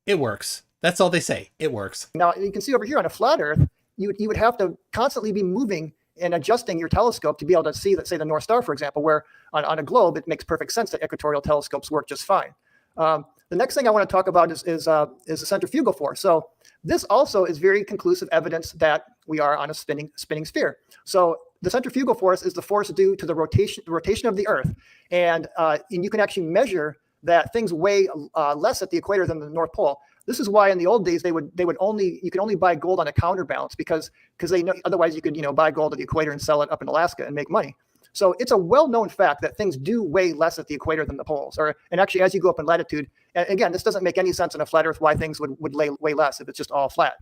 it works. That's all they say. It works. Now you can see over here on a flat Earth, you would have to constantly be moving and adjusting your telescope to be able to see, let's say, the North Star, for example, where on a globe, it makes perfect sense that equatorial telescopes work just fine. The next thing I want to talk about is the centrifugal force. So this also is very conclusive evidence that we are on a spinning sphere. So the centrifugal force is the force due to the rotation of the Earth, and you can actually measure that things weigh less at the equator than the North Pole. This is why in the old days you could only buy gold on a counterbalance because they know otherwise you could buy gold at the equator and sell it up in Alaska and make money. So it's a well-known fact that things do weigh less at the equator than the poles, and actually as you go up in latitude. And again, this doesn't make any sense on a flat Earth why things would weigh less if it's just all flat.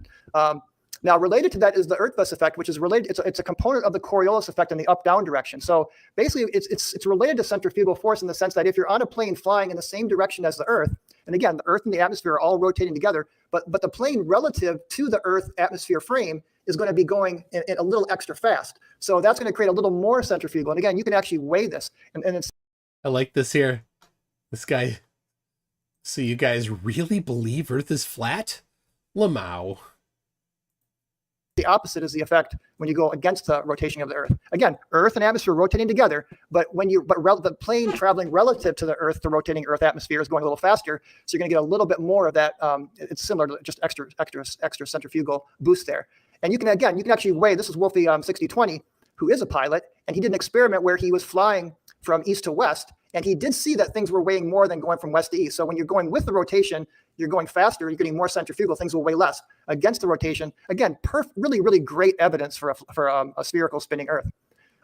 Now, related to that is the Earth-Vest effect, which is related. It's a component of the Coriolis effect in the up-down direction. So basically, it's related to centrifugal force in the sense that if you're on a plane flying in the same direction as the Earth, and again, the Earth and the atmosphere are all rotating together, but the plane relative to the Earth atmosphere frame is going to be going in a little extra fast. So that's going to create a little more centrifugal. And again, you can actually weigh this. And it's. I like this here. This guy. So you guys really believe Earth is flat? Lamau. The opposite is the effect when you go against the rotation of the Earth. Again, Earth and atmosphere rotating together, but the plane traveling relative to the Earth, the rotating Earth atmosphere is going a little faster, so you're going to get a little bit more of that. It's similar to just extra centrifugal boost there. And you can actually weigh. This is Wolfie 6020, who is a pilot, and he did an experiment where he was flying from east to west, and he did see that things were weighing more than going from west to east. So when you're going with the rotation, you're going faster, you're getting more centrifugal, things will weigh less. Against the rotation, again, really, really great evidence for a spherical spinning Earth.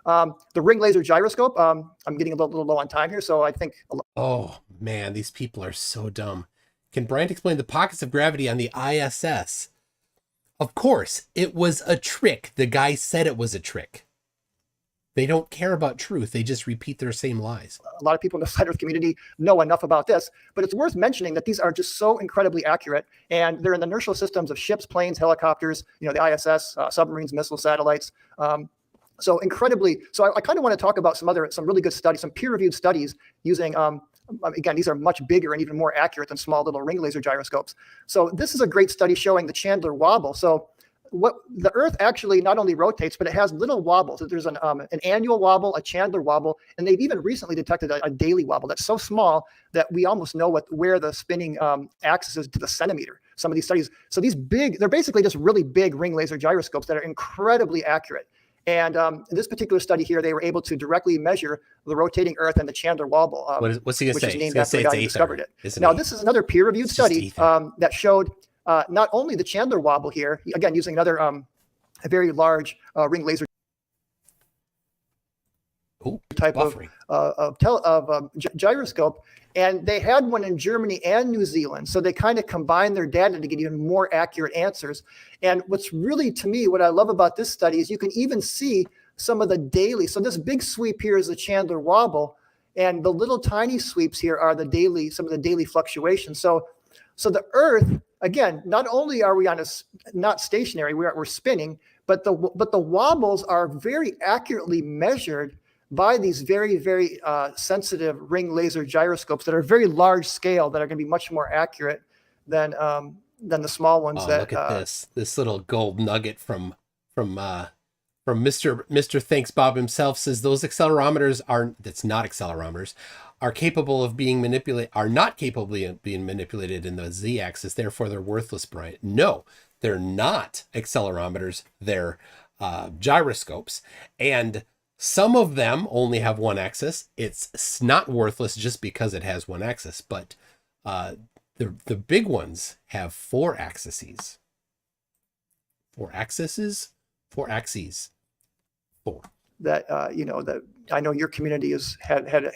The ring laser gyroscope, I'm getting a little low on time here, so I think... Oh, man, these people are so dumb. Can Bryant explain the pockets of gravity on the ISS? Of course, it was a trick. The guy said it was a trick. They don't care about truth. They just repeat their same lies. A lot of people in the flat Earth community know enough about this, but it's worth mentioning that these are just so incredibly accurate, and they're in the inertial systems of ships, planes, helicopters, the ISS, submarines, missiles, satellites. So incredibly. So I kind of want to talk about some really good studies, some peer-reviewed studies using Again, these are much bigger and even more accurate than small little ring laser gyroscopes. So this is a great study showing the Chandler wobble. So what the Earth actually not only rotates, but it has little wobbles. There's an annual wobble, a Chandler wobble, and they've even recently detected a daily wobble that's so small that we almost know where the spinning axis is to the centimeter. Some of these studies, so they're basically just really big ring laser gyroscopes that are incredibly accurate. And in this particular study here, they were able to directly measure the rotating Earth and the Chandler wobble, what's he gonna say? which is named after the guy who discovered it. Now, this is another peer-reviewed study that showed not only the Chandler wobble here, again, using another a very large ring laser type of gyroscope, and they had one in Germany and New Zealand. So they kind of combined their data to get even more accurate answers. And what's really, to me, what I love about this study is you can even see some of the daily. So this big sweep here is the Chandler wobble, and the little tiny sweeps here are some of the daily fluctuations. So the Earth, again, not only are we not stationary, we're spinning, but the wobbles are very accurately measured by these very, very sensitive ring laser gyroscopes that are very large scale, that are going to be much more accurate than the small ones. Look at this little gold nugget from Mr. Thanks Bob himself. Says those accelerometers are capable of being manipulated, are not capable of being manipulated in the z-axis. Therefore, they're worthless, Bryant. No, they're not accelerometers. They're gyroscopes, and some of them only have one axis. It's not worthless just because it has one axis, but the big ones have four axes. That that I know your community has had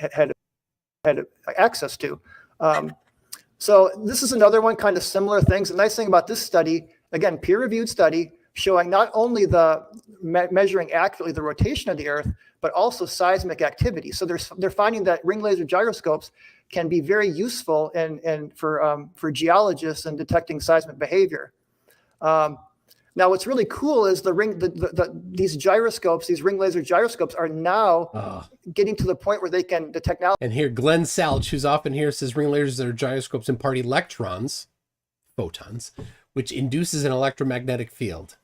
access to. So this is another one, kind of similar things. The nice thing about this study, again, peer-reviewed study, showing not only the measuring accurately the rotation of the Earth, but also seismic activity. So they're finding that ring laser gyroscopes can be very useful and for geologists in detecting seismic behavior. Now, what's really cool is these gyroscopes, these ring laser gyroscopes, are now getting to the point where they can the technology. And here, Glenn Salch, who's often here, says ring lasers are gyroscopes impart photons, which induces an electromagnetic field.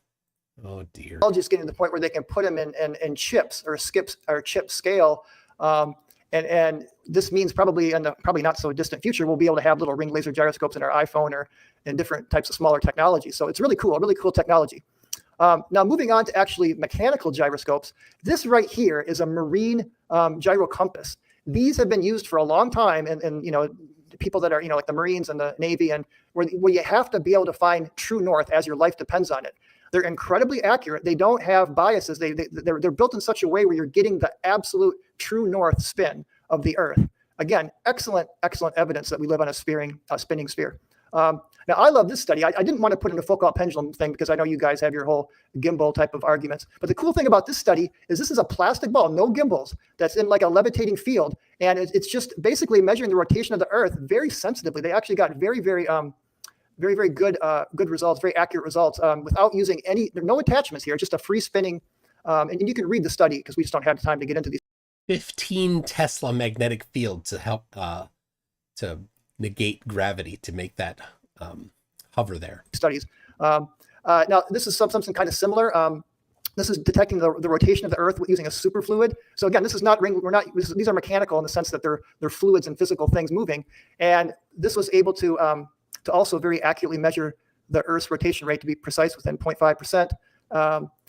Oh dear. Just getting to the point where they can put them in chips or chip scale. And this means probably in the probably not so distant future, we'll be able to have little ring laser gyroscopes in our iPhone or in different types of smaller technology. So it's really cool technology. Now moving on to actually mechanical gyroscopes. This right here is a marine gyro compass. These have been used for a long time, and people that are like the Marines and the Navy, and where you have to be able to find true north as your life depends on it. They're incredibly accurate. They don't have biases. They're built in such a way where you're getting the absolute true north spin of the Earth. Again, excellent evidence that we live on a spinning sphere. Now, I love this study. I didn't want to put in a Foucault pendulum thing because I know you guys have your whole gimbal type of arguments. But the cool thing about this study is this is a plastic ball, no gimbals, that's in like a levitating field. And it's just basically measuring the rotation of the Earth very sensitively. They actually got very good results, very accurate results without using there are no attachments here, just a free spinning. And you can read the study because we just don't have time to get into these. 15 Tesla magnetic field to help to negate gravity to make that hover there. Studies. Now, this is something kind of similar. This is detecting the rotation of the Earth using a superfluid. So again, this is not these are mechanical in the sense that they're fluids and physical things moving. And this was able to also very accurately measure the Earth's rotation rate, to be precise, within 0.5%.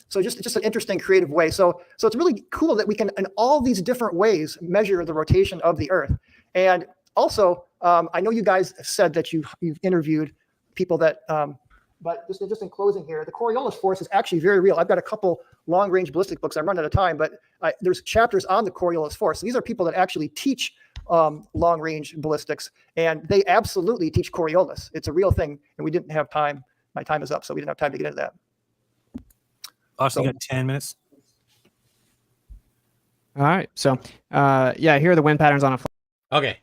So just an interesting, creative way. So it's really cool that we can, in all these different ways, measure the rotation of the Earth. And also, I know you guys said that you've interviewed people that, but just in closing here, the Coriolis force is actually very real. I've got a couple long-range ballistic books. I'm running out of time, but there's chapters on the Coriolis force. So these are people that actually teach long-range ballistics, and they absolutely teach Coriolis. It's a real thing, and we didn't have time. My time is up, so we didn't have time to get into that. Austin, you got 10 minutes. All right. So, here are the wind patterns on a. Okay.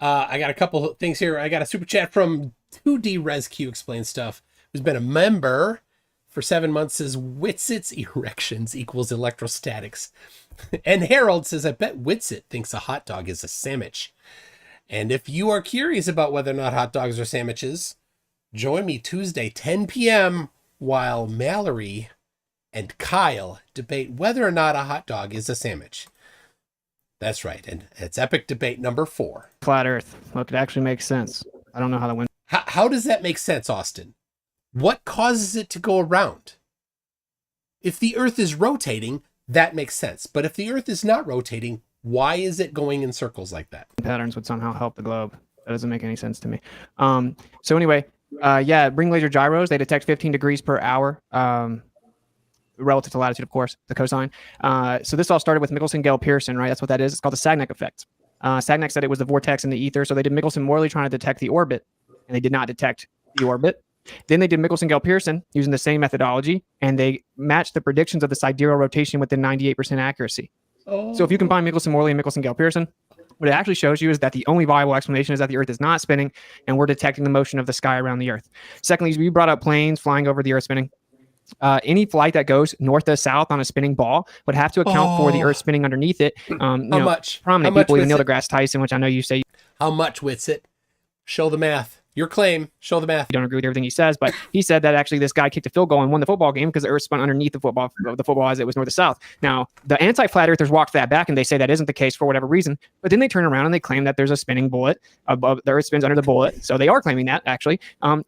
I got a couple of things here. I got a super chat from 2D ResQ Explain Stuff, who's been a member for 7 months. Says Witsit's erections equals electrostatics. And Harold says, I bet Whitsett thinks a hot dog is a sandwich. And if you are curious about whether or not hot dogs are sandwiches, join me Tuesday, 10 p.m., while Mallory and Kyle debate whether or not a hot dog is a sandwich. That's right, and it's epic debate number 4. Flat Earth. Look, it actually makes sense. I don't know how that went. How does that make sense, Austin? What causes it to go around? If the Earth is rotating, that makes sense. But if the Earth is not rotating, why is it going in circles like that? Patterns would somehow help the globe. That doesn't make any sense to me. So anyway, ring laser gyros, they detect 15 degrees per hour, relative to latitude, of course, the cosine. So this all started with Michelson-Gale-Pearson, right? That's what that is. It's called the Sagnac effect. Sagnac said it was the vortex in the ether. So they did Michelson-Morley trying to detect the orbit, and they did not detect the orbit. Then they did Michelson-Gale-Pearson using the same methodology, and they matched the predictions of the sidereal rotation within 98% accuracy. Oh. So if you combine Michelson-Morley and Michelson-Gale-Pearson, what it actually shows you is that the only viable explanation is that the Earth is not spinning, and we're detecting the motion of the sky around the Earth. Secondly, you brought up planes flying over the Earth spinning. Any flight that goes north to south on a spinning ball would have to account for the Earth spinning underneath it. How much? Prominent people, even Neil deGrasse Tyson, which I know you say. How much, Whitsett? Show the math. Your claim. Show the math. You don't agree with everything he says, but he said that actually this guy kicked a field goal and won the football game because the Earth spun underneath the football as it was north to south. Now, the anti-flat earthers walked that back and they say that isn't the case for whatever reason, but then they turn around and they claim that there's a spinning bullet above the Earth spins under the bullet. So they are claiming that actually.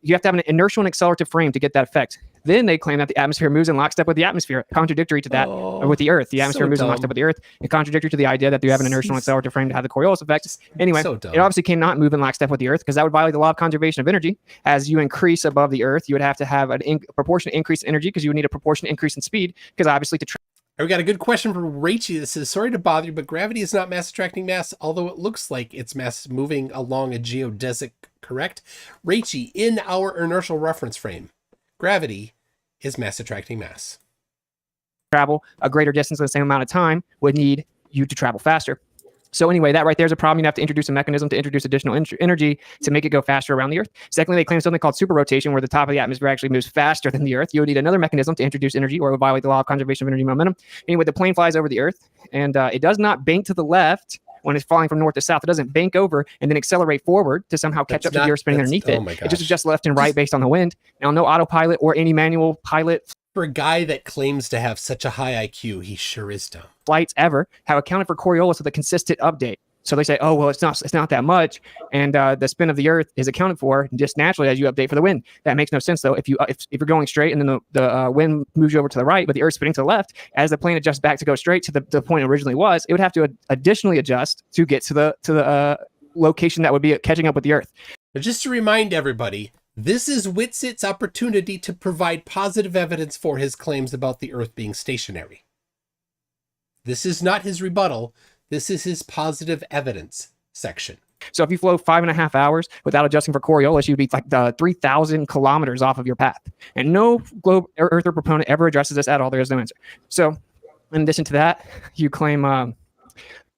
You have to have an inertial and accelerative frame to get that effect. Then they claim that the atmosphere moves in lockstep with the atmosphere, contradictory to that with the Earth. The atmosphere moves in lockstep with the Earth, and contradictory to the idea that you have an inertial and accelerative frame to have the Coriolis effect. Anyway, it obviously cannot move in lockstep with the Earth because that would violate the law of conservation of energy. As you increase above the Earth, you would have to have a proportionate increase in energy because you would need a proportionate increase in speed because obviously to We got a good question from Rachel that says, sorry to bother you, but gravity is not mass attracting mass, although it looks like it's mass moving along a geodesic, correct? Rachel, in our inertial reference frame, gravity is mass attracting mass. Travel a greater distance in the same amount of time would need you to travel faster. So anyway, that right there is a problem. You have to introduce a mechanism to introduce additional energy to make it go faster around the Earth. Secondly, they claim something called super rotation, where the top of the atmosphere actually moves faster than the Earth. You would need another mechanism to introduce energy, or it would violate the law of conservation of energy momentum. Anyway, the plane flies over the Earth, and it does not bank to the left when it's flying from north to south. It doesn't bank over and then accelerate forward to somehow catch up to the Earth spinning underneath it. It just adjusts left and right based on the wind. Now, no autopilot or any manual pilot. For a guy that claims to have such a high IQ, he sure is dumb. Flights ever have accounted for Coriolis with a consistent update. So they say, oh, well, it's not that much. And the spin of the Earth is accounted for just naturally as you update for the wind. That makes no sense, though. If you're going straight and then the wind moves you over to the right, but the Earth spinning to the left, as the plane adjusts back to go straight to the point it originally was, it would have to additionally adjust to get to the location that would be catching up with the Earth. But just to remind everybody, this is Witsit's opportunity to provide positive evidence for his claims about the Earth being stationary. This is not his rebuttal. This is his positive evidence section. So if you flow 5.5 hours without adjusting for Coriolis, you'd be like 3,000 kilometers off of your path. And no globe earther proponent ever addresses this at all. There is no answer. So in addition to that, you claim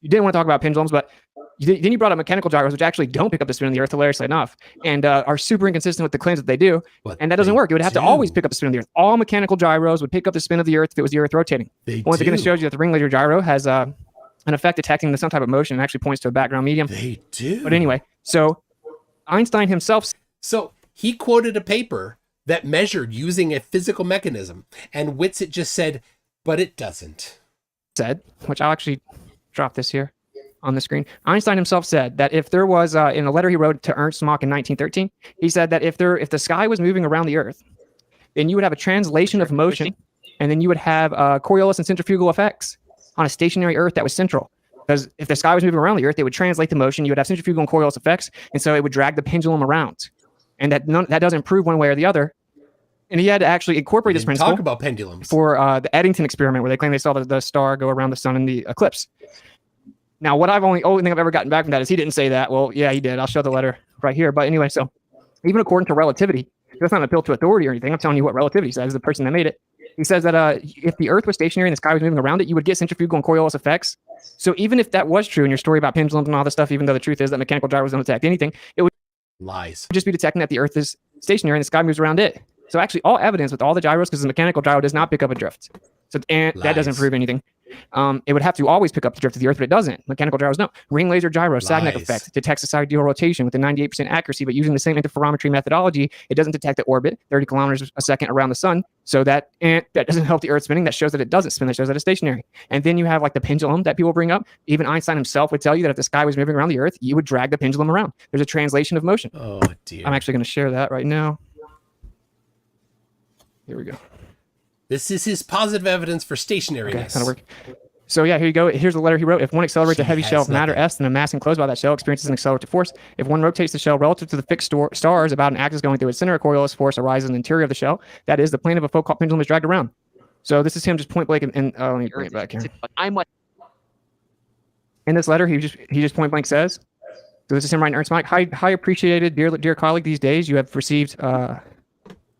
you didn't want to talk about pendulums, but then you brought up mechanical gyros, which actually don't pick up the spin of the Earth, hilariously enough, and are super inconsistent with the claims that they do. And that doesn't work. It would have to always pick up the spin of the Earth. All mechanical gyros would pick up the spin of the Earth if it was the Earth rotating. Once again, it shows you that the ring laser gyro has an effect detecting some type of motion and actually points to a background medium. They do. But anyway, so Einstein himself. So he quoted a paper that measured using a physical mechanism, and Whitsett just said, but it doesn't. Said, which I'll actually drop this here on the screen. Einstein himself said that if there was, in a letter he wrote to Ernst Mach in 1913, he said that if the sky was moving around the Earth, then you would have a translation of motion, and then you would have Coriolis and centrifugal effects on a stationary Earth that was central. Because if the sky was moving around the Earth, it would translate the motion. You would have centrifugal and Coriolis effects, and so it would drag the pendulum around. And that doesn't prove one way or the other. And he had to actually incorporate this principle. Talk about pendulums for the Eddington experiment, where they claim they saw the star go around the sun in the eclipse. Now, what only thing I've ever gotten back from that is he didn't say that. Well, yeah, he did. I'll show the letter right here. But anyway, so even according to relativity, that's not an appeal to authority or anything. I'm telling you what relativity says, the person that made it. He says that if the Earth was stationary and the sky was moving around it, you would get centrifugal and Coriolis effects. So even if that was true in your story about pendulums and all this stuff, even though the truth is that mechanical gyros don't detect anything, it would just be detecting that the Earth is stationary and the sky moves around it. So actually all evidence with all the gyros, because the mechanical gyro does not pick up a drift. So and that doesn't prove anything. it would have to always pick up the drift of the Earth, but it doesn't. Mechanical gyros, no. Ring laser gyro, Sagnac effect, detects the sidereal rotation with a 98% accuracy, but using the same interferometry methodology, it doesn't detect the orbit, 30 kilometers a second around the sun. So that doesn't help the Earth spinning. That shows that it doesn't spin. That shows that it's stationary. And then you have like the pendulum that people bring up. Even Einstein himself would tell you that if the sky was moving around the Earth, you would drag the pendulum around. There's a translation of motion. Oh, dear. I'm actually going to share that right now. Here we go. This is his positive evidence for stationariness. Okay, that'll work. So yeah, here you go. Here's the letter he wrote. If one accelerates a heavy shell of matter S, then a mass enclosed by that shell experiences an accelerative force. If one rotates the shell relative to the fixed stars about an axis going through its center, a Coriolis force arises in the interior of the shell. That is, the plane of a Foucault pendulum is dragged around. So this is him just point blank and let me bring it back here. In this letter, he just point blank says, so this is him writing Ernst Mach. High appreciated, dear colleague, these days you have received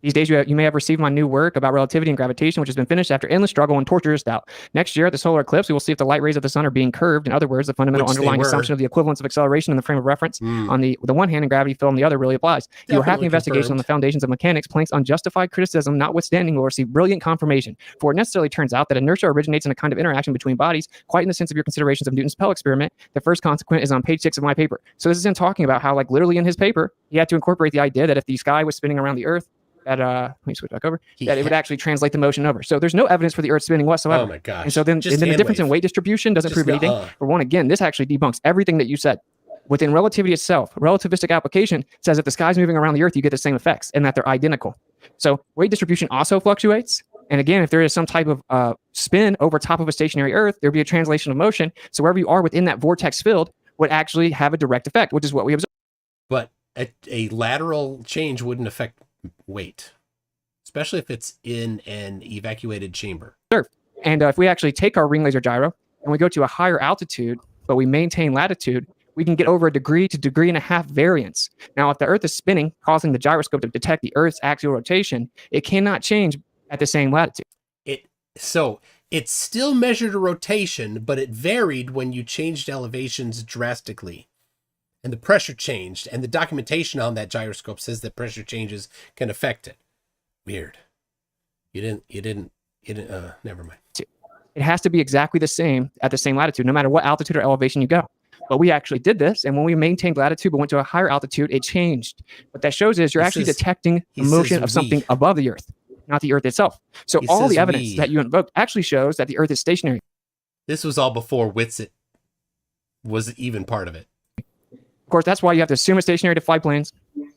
you may have received my new work about relativity and gravitation, which has been finished after endless struggle and torturous doubt. Next year at the solar eclipse, we will see if the light rays of the sun are being curved. In other words, the fundamental underlying assumption of the equivalence of acceleration in the frame of reference on the one hand and gravity field on the other really applies. You will have the investigation on the foundations of mechanics, Planck's unjustified criticism notwithstanding, will receive brilliant confirmation. For it necessarily turns out that inertia originates in a kind of interaction between bodies, quite in the sense of your considerations of Newton's Pell experiment. The first consequent is on page 6 of my paper. So this is him talking about how, like, literally in his paper, he had to incorporate the idea that if the sky was spinning around the Earth, that let me switch back over, that it would actually translate the motion over. So there's no evidence for the Earth spinning whatsoever. Oh my gosh. And so then the difference in weight distribution doesn't prove anything. For one, again, this actually debunks everything that you said. Within relativity itself, relativistic application says if the sky's moving around the Earth, you get the same effects and that they're identical. So weight distribution also fluctuates. And again, if there is some type of spin over top of a stationary Earth, there'd be a translation of motion. So wherever you are within that vortex field would actually have a direct effect, which is what we observe. But a lateral change wouldn't affect weight, especially if it's in an evacuated chamber. And if we actually take our ring laser gyro and we go to a higher altitude, but we maintain latitude, we can get over a degree to degree and a half variance. Now, if the Earth is spinning, causing the gyroscope to detect the Earth's axial rotation, it cannot change at the same latitude. So it still measured a rotation, but it varied when you changed elevations drastically. And the pressure changed, and the documentation on that gyroscope says that pressure changes can affect it. Weird. You didn't, never mind. It has to be exactly the same at the same latitude, no matter what altitude or elevation you go. But we actually did this, and when we maintained latitude but went to a higher altitude, it changed. What that shows is you're actually detecting the motion of something above the Earth, not the Earth itself. So all the evidence that you invoked actually shows that the Earth is stationary. This was all before Witsit was even part of it. Of course, that's why you have to assume it's stationary to fly planes,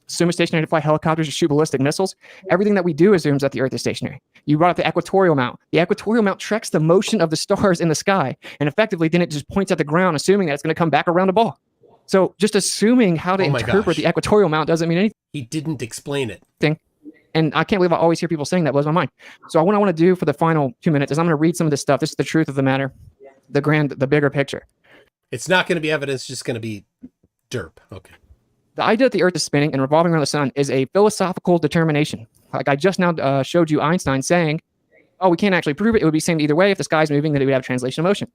assume it's stationary to fly helicopters or shoot ballistic missiles. Everything that we do assumes that the Earth is stationary. You brought up the equatorial mount. The equatorial mount tracks the motion of the stars in the sky, and effectively then it just points at the ground, assuming that it's going to come back around a ball. So just assuming how to interpret the equatorial mount doesn't mean anything. He didn't explain it. And I can't believe I always hear people saying that. Blows my mind. So what I want to do for the final 2 minutes is I'm going to read some of this stuff. This is the truth of the matter, the bigger picture. It's not going to be evidence, just going to be derp. Okay. The idea that the Earth is spinning and revolving around the sun is a philosophical determination. Like I just now showed you Einstein saying, oh, we can't actually prove it. It would be the same either way. If the sky's moving, then it would have translation of motion.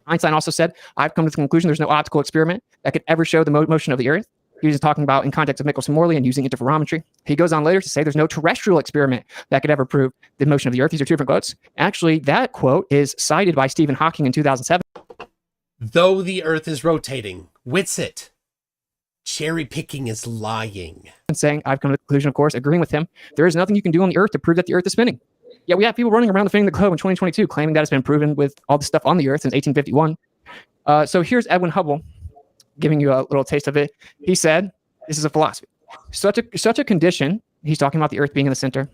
Einstein also said, I've come to the conclusion there's no optical experiment that could ever show the motion of the Earth. He was talking about in context of Michelson-Morley and using interferometry. He goes on later to say there's no terrestrial experiment that could ever prove the motion of the Earth. These are two different quotes. Actually, that quote is cited by Stephen Hawking in 2007. Though the Earth is rotating, Whitsett, cherry picking is lying. And saying, I've come to the conclusion, of course, agreeing with him, there is nothing you can do on the Earth to prove that the Earth is spinning. Yet we have people running around defending the globe in 2022, claiming that it's been proven with all the stuff on the Earth since 1851. So here's Edwin Hubble giving you a little taste of it. He said, this is a philosophy. Such a condition, he's talking about the Earth being in the center,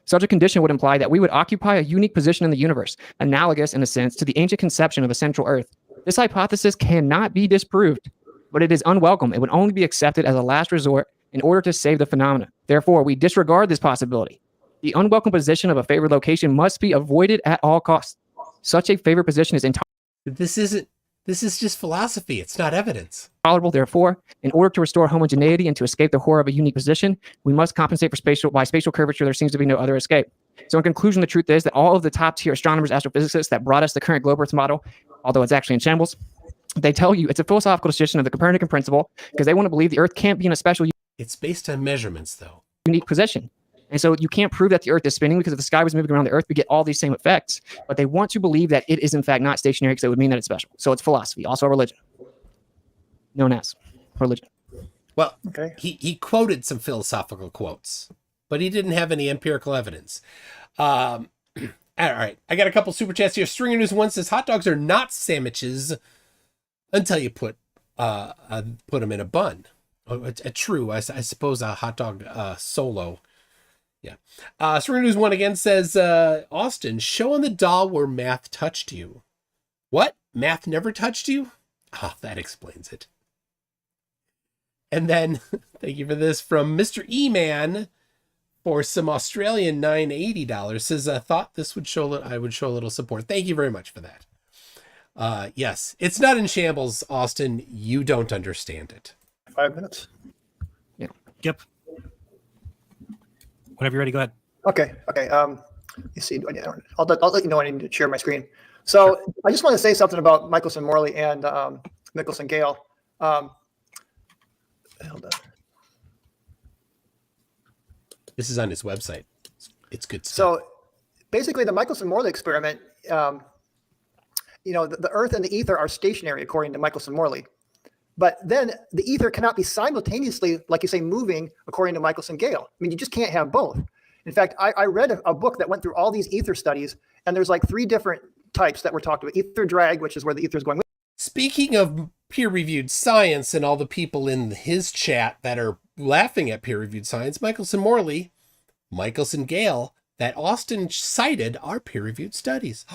such a condition would imply that we would occupy a unique position in the universe, analogous in a sense to the ancient conception of a central Earth. This hypothesis cannot be disproved, but it is unwelcome. It would only be accepted as a last resort in order to save the phenomena. Therefore, we disregard this possibility. The unwelcome position of a favored location must be avoided at all costs. Such a favored position is intolerable. This is just philosophy. It's not evidence. Therefore, in order to restore homogeneity and to escape the horror of a unique position, we must compensate for spatial curvature. There seems to be no other escape. So in conclusion, the truth is that all of the top tier astronomers, astrophysicists that brought us the current globe Earth model, although it's actually in shambles, they tell you it's a philosophical decision of the Copernican principle because they want to believe the Earth can't be in a special It's based on measurements, though. unique position. And so you can't prove that the Earth is spinning, because if the sky was moving around the Earth, we get all these same effects. But they want to believe that it is in fact not stationary, because it would mean that it's special. So it's philosophy, also a religion, known as religion. Well, Okay. he quoted some philosophical quotes, but he didn't have any empirical evidence. All right, I got a couple super chats here. Stringer News 1 says hot dogs are not sandwiches until you put them in a bun. True, I suppose a hot dog solo. Yeah. Stringer News 1 again says, Austin, show on the doll where math touched you. What? Math never touched you? Ah, that explains it. And then, thank you for this from Mr. E-Man for some Australian $980. Says, I thought this would show I would show a little support. Thank you very much for that. Yes, it's not in shambles, Austin. You don't understand it. 5 minutes. Yeah. Yep. Whenever you're ready, go ahead. Okay. You see, I'll let you know when I need to share my screen. So I just want to say something about Michelson Morley and Michelson Gale. Hold on. This is on his website. It's good stuff. So basically, the Michelson Morley experiment, the Earth and the ether are stationary according to Michelson Morley. But then the ether cannot be simultaneously, like you say, moving according to Michelson Gale. I mean, you just can't have both. In fact, I read a book that went through all these ether studies, and there's like 3 different types that were talked about. Ether drag, which is where the ether is going. Speaking of peer-reviewed science and all the people in his chat that are laughing at peer-reviewed science, Michelson Morley, Michelson Gale, that Austin cited are peer-reviewed studies.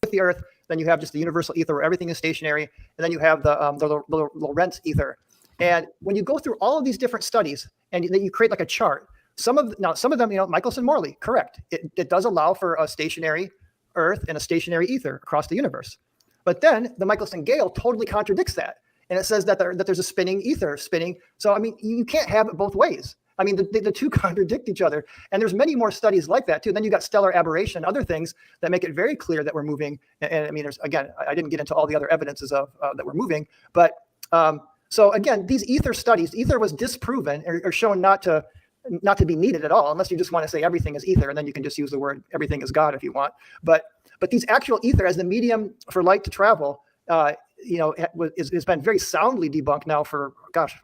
With the Earth, then you have just the universal ether where everything is stationary, and then you have the Lorentz ether. And when you go through all of these different studies, and then you create like a chart, some of them, Michelson Morley, correct. It does allow for a stationary Earth and a stationary ether across the universe. But then the Michelson Gale totally contradicts that. And it says that there's a spinning ether spinning. So, I mean, you can't have it both ways. I mean, the two contradict each other. And there's many more studies like that, too. Then you got stellar aberration, other things that make it very clear that we're moving. And I mean, I didn't get into all the other evidences of that we're moving. But so, again, these ether studies, ether was disproven or shown not to be needed at all, unless you just want to say everything is ether. And then you can just use the word everything is God if you want. But these actual ether as the medium for light to travel, has been very soundly debunked now for,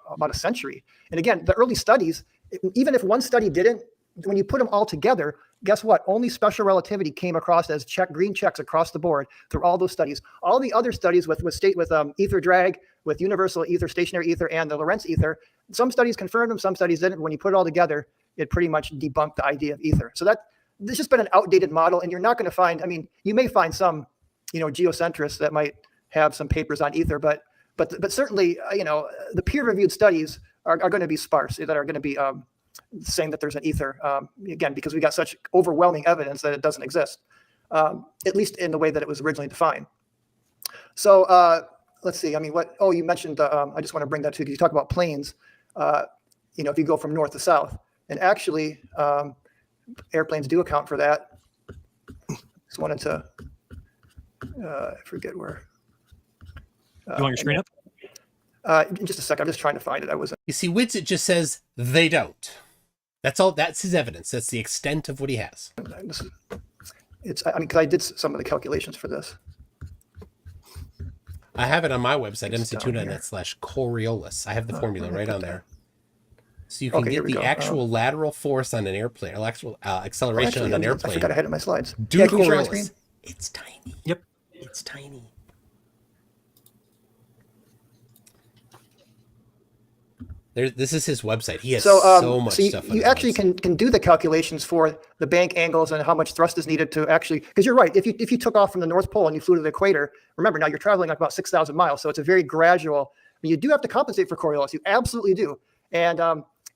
about a century. And again, the early studies, even if one study didn't, when you put them all together, guess what? Only special relativity came across as green checks across the board through all those studies. All the other studies with ether drag, with universal ether, stationary ether, and the Lorentz ether, some studies confirmed them, some studies didn't. When you put it all together, it pretty much debunked the idea of ether. So this has been an outdated model, and you're not going to find, I mean, you may find some, geocentrists that might have some papers on ether, but certainly, the peer-reviewed studies are going to be sparse, that are going to be saying that there's an ether, again, because we got such overwhelming evidence that it doesn't exist, at least in the way that it was originally defined. So let's see, I mean, you mentioned, I just want to bring that to you, because you talk about planes, if you go from north to south, and actually, airplanes do account for that. Just wanted to, I forget where. You want your screen up? In just a second. I'm just trying to find it. You see, Whitsett just says they don't. That's all. That's his evidence. That's the extent of what he has. Because I did some of the calculations for this. I have it on my website, mc2.net/Coriolis. I have the formula right on there. So you can get the actual lateral force on an airplane, or actual acceleration on an airplane. I forgot I had it in my slides. Do Coriolis. It's tiny. Yep. It's tiny. This is his website. He has so much stuff. You actually can do the calculations for the bank angles and how much thrust is needed to actually, because you're right. If you took off from the North Pole and you flew to the equator, remember now you're traveling like about 6,000 miles. So it's a very gradual, you do have to compensate for Coriolis. You absolutely do. And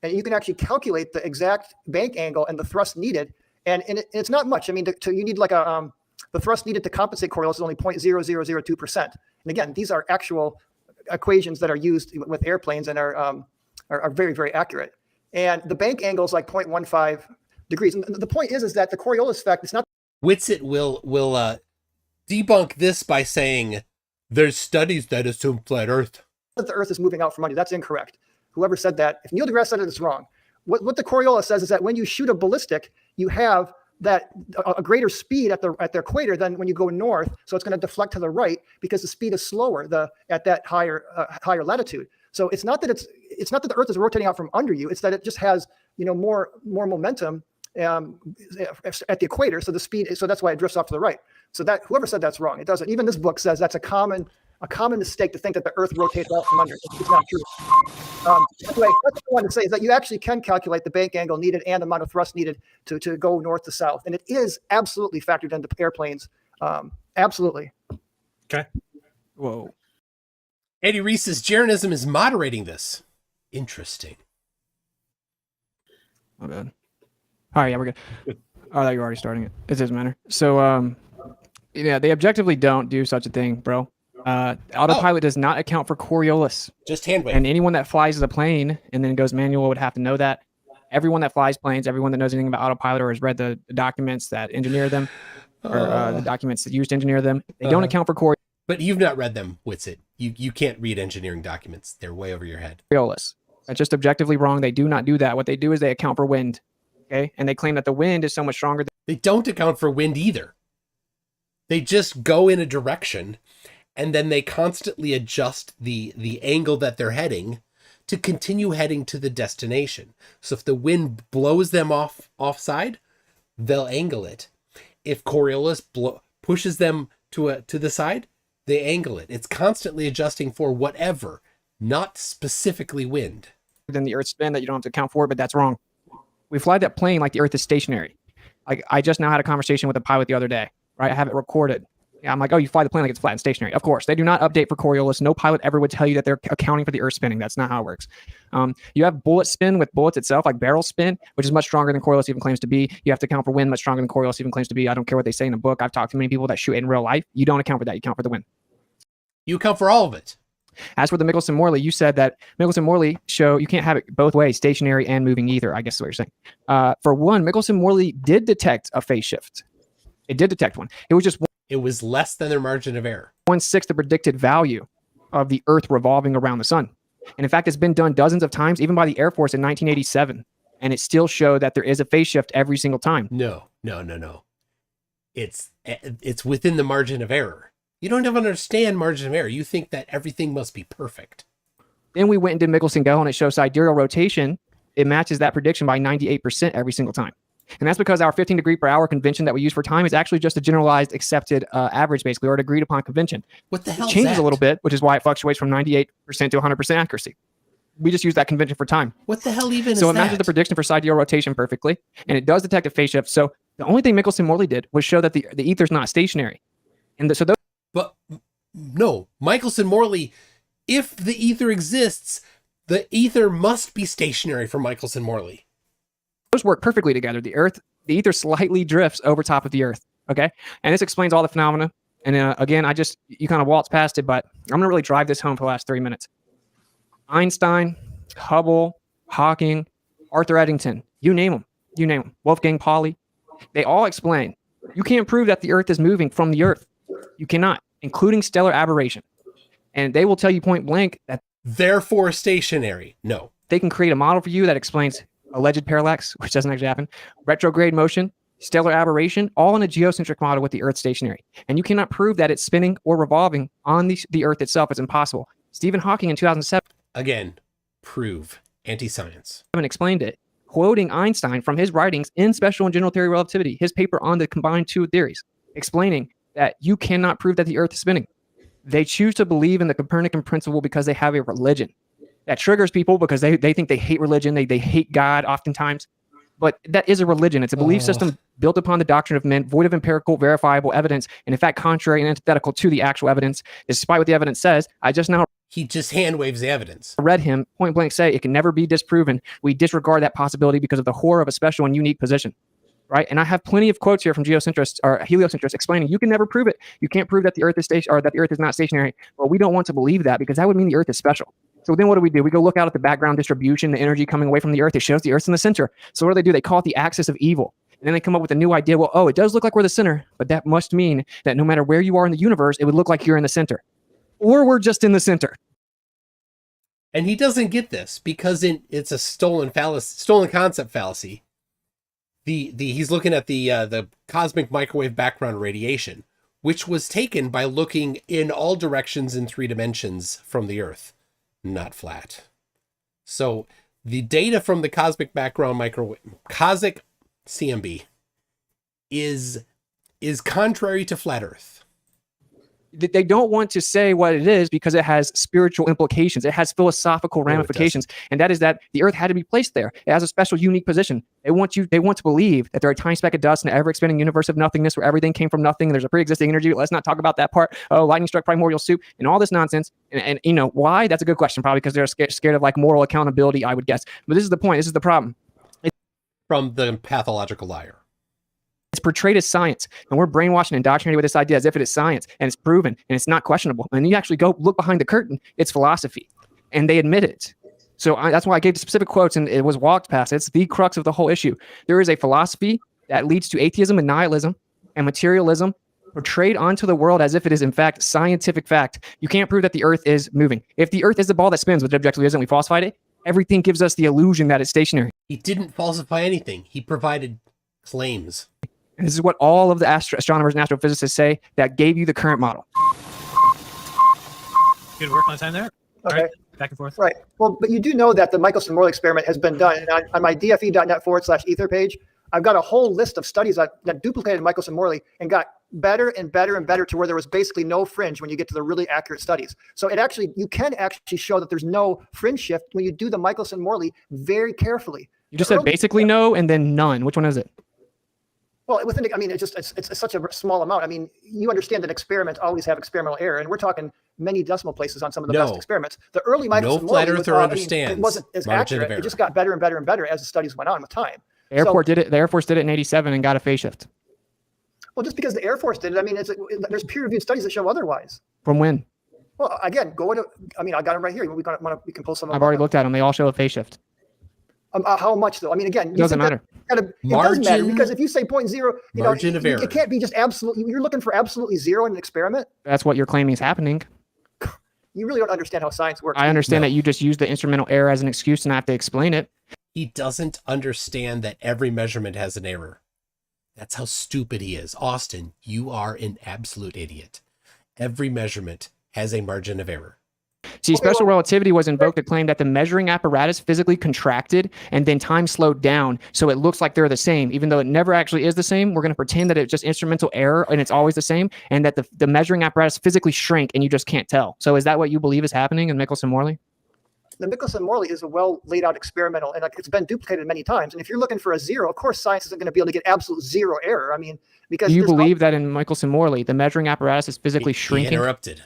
you can actually calculate the exact bank angle and the thrust needed. And it's not much. I mean, you need like the thrust needed to compensate Coriolis is only 0.0002%. And again, these are actual equations that are used with airplanes and are very, very accurate. And the bank angle is like 0.15 degrees. And the point is that the Coriolis effect, it's not. Whitsett will debunk this by saying there's studies that assume flat Earth. That the Earth is moving out from under. That's incorrect. Whoever said that, if Neil deGrasse said it, it's wrong. what the Coriolis says is that when you shoot a ballistic, you have that a greater speed at the equator than when you go north. So it's going to deflect to the right because the speed is slower at that higher latitude. So it's not that the Earth is rotating out from under you. It's that it just has more momentum at the equator. So the speed. So that's why it drifts off to the right. So that whoever said that's wrong. It doesn't. Even this book says that's a common mistake to think that the Earth rotates out from under. It's not true. Anyway, what I wanted to say is that you actually can calculate the bank angle needed and the amount of thrust needed to go north to south. And it is absolutely factored into airplanes. Absolutely. Okay. Whoa. Eddie Reese says Jeranism is moderating this. Interesting. My bad. All right, yeah, we're good. Oh, I thought you were already starting it. It doesn't matter. So, yeah, they objectively don't do such a thing, bro. Autopilot does not account for Coriolis. Just hand wave. And anyone that flies the plane and then goes manual would have to know that. Everyone that flies planes, everyone that knows anything about autopilot or has read the documents that engineer them, or the documents that used to engineer them, they don't account for Coriolis. But you've not read them, Witsit. You can't read engineering documents. They're way over your head. That's just objectively wrong. They do not do that. What they do is they account for wind. Okay. And they claim that the wind is so much stronger. They don't account for wind either. They just go in a direction and then they constantly adjust the angle that they're heading to continue heading to the destination. So if the wind blows them offside, they'll angle it. If Coriolis pushes them to the side, they angle it. It's constantly adjusting for whatever, not specifically wind. Than the Earth's spin that you don't have to account for, but that's wrong. We fly that plane like the Earth is stationary. Like I just now had a conversation with a pilot the other day, right? I have it recorded. Yeah, I'm like, oh, you fly the plane like it's flat and stationary. Of course, they do not update for Coriolis. No pilot ever would tell you that they're accounting for the Earth spinning. That's not how it works. You have bullet spin with bullets itself, like barrel spin, which is much stronger than Coriolis even claims to be. You have to account for wind much stronger than Coriolis even claims to be. I don't care what they say in a book. I've talked to many people that shoot in real life. You don't account for that. You account for the wind. You account for all of it. As for the Michelson-Morley, you said that Michelson-Morley show you can't have it both ways, stationary and moving either, I guess is what you're saying. For one, Michelson-Morley did detect a phase shift. It did detect one. It was just it was less than their margin of error. 1/6 the predicted value of the Earth revolving around the sun. And in fact, it's been done dozens of times, even by the Air Force in 1987. And it still showed that there is a phase shift every single time. No. It's within the margin of error. You don't even understand margin of error. You think that everything must be perfect. Then we went and did Michelson-Go, and it shows sidereal rotation. It matches that prediction by 98% every single time. And that's because our 15 degree per hour convention that we use for time is actually just a generalized accepted average, basically, or an agreed upon convention. What the hell It changes a little bit, which is why it fluctuates from 98% to 100% accuracy. We just use that convention for time. What the hell even is So that? it matches the prediction for sidereal rotation perfectly, and it does detect a phase shift. So the only thing Michelson-Morley did was show that the ether is not stationary. And so those But no, Michelson-Morley, if the ether exists, the ether must be stationary for Michelson-Morley. those work perfectly together. The ether slightly drifts over top of the Earth. Okay. And this explains all the phenomena. And again, you kind of waltz past it, but I'm going to really drive this home for the last 3 minutes. Einstein, Hubble, Hawking, Arthur Eddington, you name them, Wolfgang Pauli, they all explain you can't prove that the Earth is moving from the Earth. You cannot, including stellar aberration. And they will tell you point blank that therefore stationary. No. They can create a model for you that explains alleged parallax, which doesn't actually happen, retrograde motion, stellar aberration, all in a geocentric model with the Earth stationary. And you cannot prove that it's spinning or revolving on the Earth itself. It's impossible. Stephen Hawking in 2007 again, prove anti-science. Explained it, quoting Einstein from his writings in Special and General Theory of Relativity, his paper on the combined two theories, explaining that you cannot prove that the Earth is spinning. They choose to believe in the Copernican principle because they have a religion. That triggers people because they think they hate religion. They hate God oftentimes. But that is a religion. It's a belief system built upon the doctrine of men, void of empirical, verifiable evidence, and in fact, contrary and antithetical to the actual evidence. Despite what the evidence says, He just hand waves the evidence. Read him point blank say it can never be disproven. We disregard that possibility because of the horror of a special and unique position. Right? And I have plenty of quotes here from geocentrists or heliocentrists explaining you can never prove it. You can't prove that the Earth is that the Earth is not stationary. Well, we don't want to believe that because that would mean the Earth is special. So then what do? We go look out at the background distribution, the energy coming away from the Earth. It shows the Earth's in the center. So what do? They call it the axis of evil. And then they come up with a new idea. Well, it does look like we're the center, but that must mean that no matter where you are in the universe, it would look like you're in the center. Or we're just in the center. And he doesn't get this because it's a stolen concept fallacy. He's looking at the cosmic microwave background radiation, which was taken by looking in all directions in 3 dimensions from the Earth, not flat. So the data from the cosmic background cosmic CMB is contrary to flat Earth. They don't want to say what it is because it has spiritual implications. It has philosophical ramifications. And that is that the Earth had to be placed there. It has a special, unique position. They want to believe that there are a tiny speck of dust in an ever-expanding universe of nothingness where everything came from nothing. There's a pre-existing energy. Let's not talk about that part. Oh, lightning struck primordial soup and all this nonsense. And you know, why? That's a good question. Probably because they're scared of like moral accountability, I would guess. But this is the point. This is the problem. From the pathological liar. It's portrayed as science, and we're brainwashed and indoctrinated with this idea as if it is science, and it's proven, and it's not questionable. And you actually go look behind the curtain, it's philosophy, and they admit it. So that's why I gave the specific quotes, and it was walked past. It's the crux of the whole issue. There is a philosophy that leads to atheism and nihilism and materialism portrayed onto the world as if it is, in fact, scientific fact. You can't prove that the Earth is moving. If the Earth is the ball that spins, which it objectively isn't, we falsified it, everything gives us the illusion that it's stationary. He didn't falsify anything. He provided claims. And this is what all of the astronomers and astrophysicists say that gave you the current model. Good work on time there. Okay. Right, back and forth. Right. Well, but you do know that the Michelson-Morley experiment has been done. And on my dfe.net/ether page, I've got a whole list of studies that duplicated Michelson-Morley and got better and better and better to where there was basically no fringe when you get to the really accurate studies. So you can actually show that there's no fringe shift when you do the Michelson-Morley very carefully. You just said basically no and then none. Which one is it? Well, it's such a small amount. I mean, you understand that experiments always have experimental error, and we're talking many decimal places on some of the best experiments. The early Michelson-Morley flat earther understands. it wasn't as accurate. It just got better and better and better as the studies went on with time. The Air Force did it in '87 and got a phase shift. Well, just because the Air Force did it, I mean, there's peer-reviewed studies that show otherwise. From when? Well, again, I got them right here. We can pull some. I've already looked at them. They all show a phase shift. How much though? I mean, again, it doesn't matter. It does matter because if you say 0.0, margin of error. It can't be just absolutely. You're looking for absolutely zero in an experiment. That's what you're claiming is happening. You really don't understand how science works. I understand that you just use the instrumental error as an excuse and I have to explain it. He doesn't understand that every measurement has an error. That's how stupid he is. Austin, you are an absolute idiot. Every measurement has a margin of error. See, special relativity was invoked to claim that the measuring apparatus physically contracted and then time slowed down. So it looks like they're the same, even though it never actually is the same. We're going to pretend that it's just instrumental error and it's always the same, and that the measuring apparatus physically shrank and you just can't tell. So is that what you believe is happening in Michelson-Morley? The Michelson-Morley is a well laid out experimental, and it's been duplicated many times. And if you're looking for a zero, of course, science isn't going to be able to get absolute zero error. I mean, because do you believe that in Michelson-Morley, the measuring apparatus is physically shrinking? Interrupted.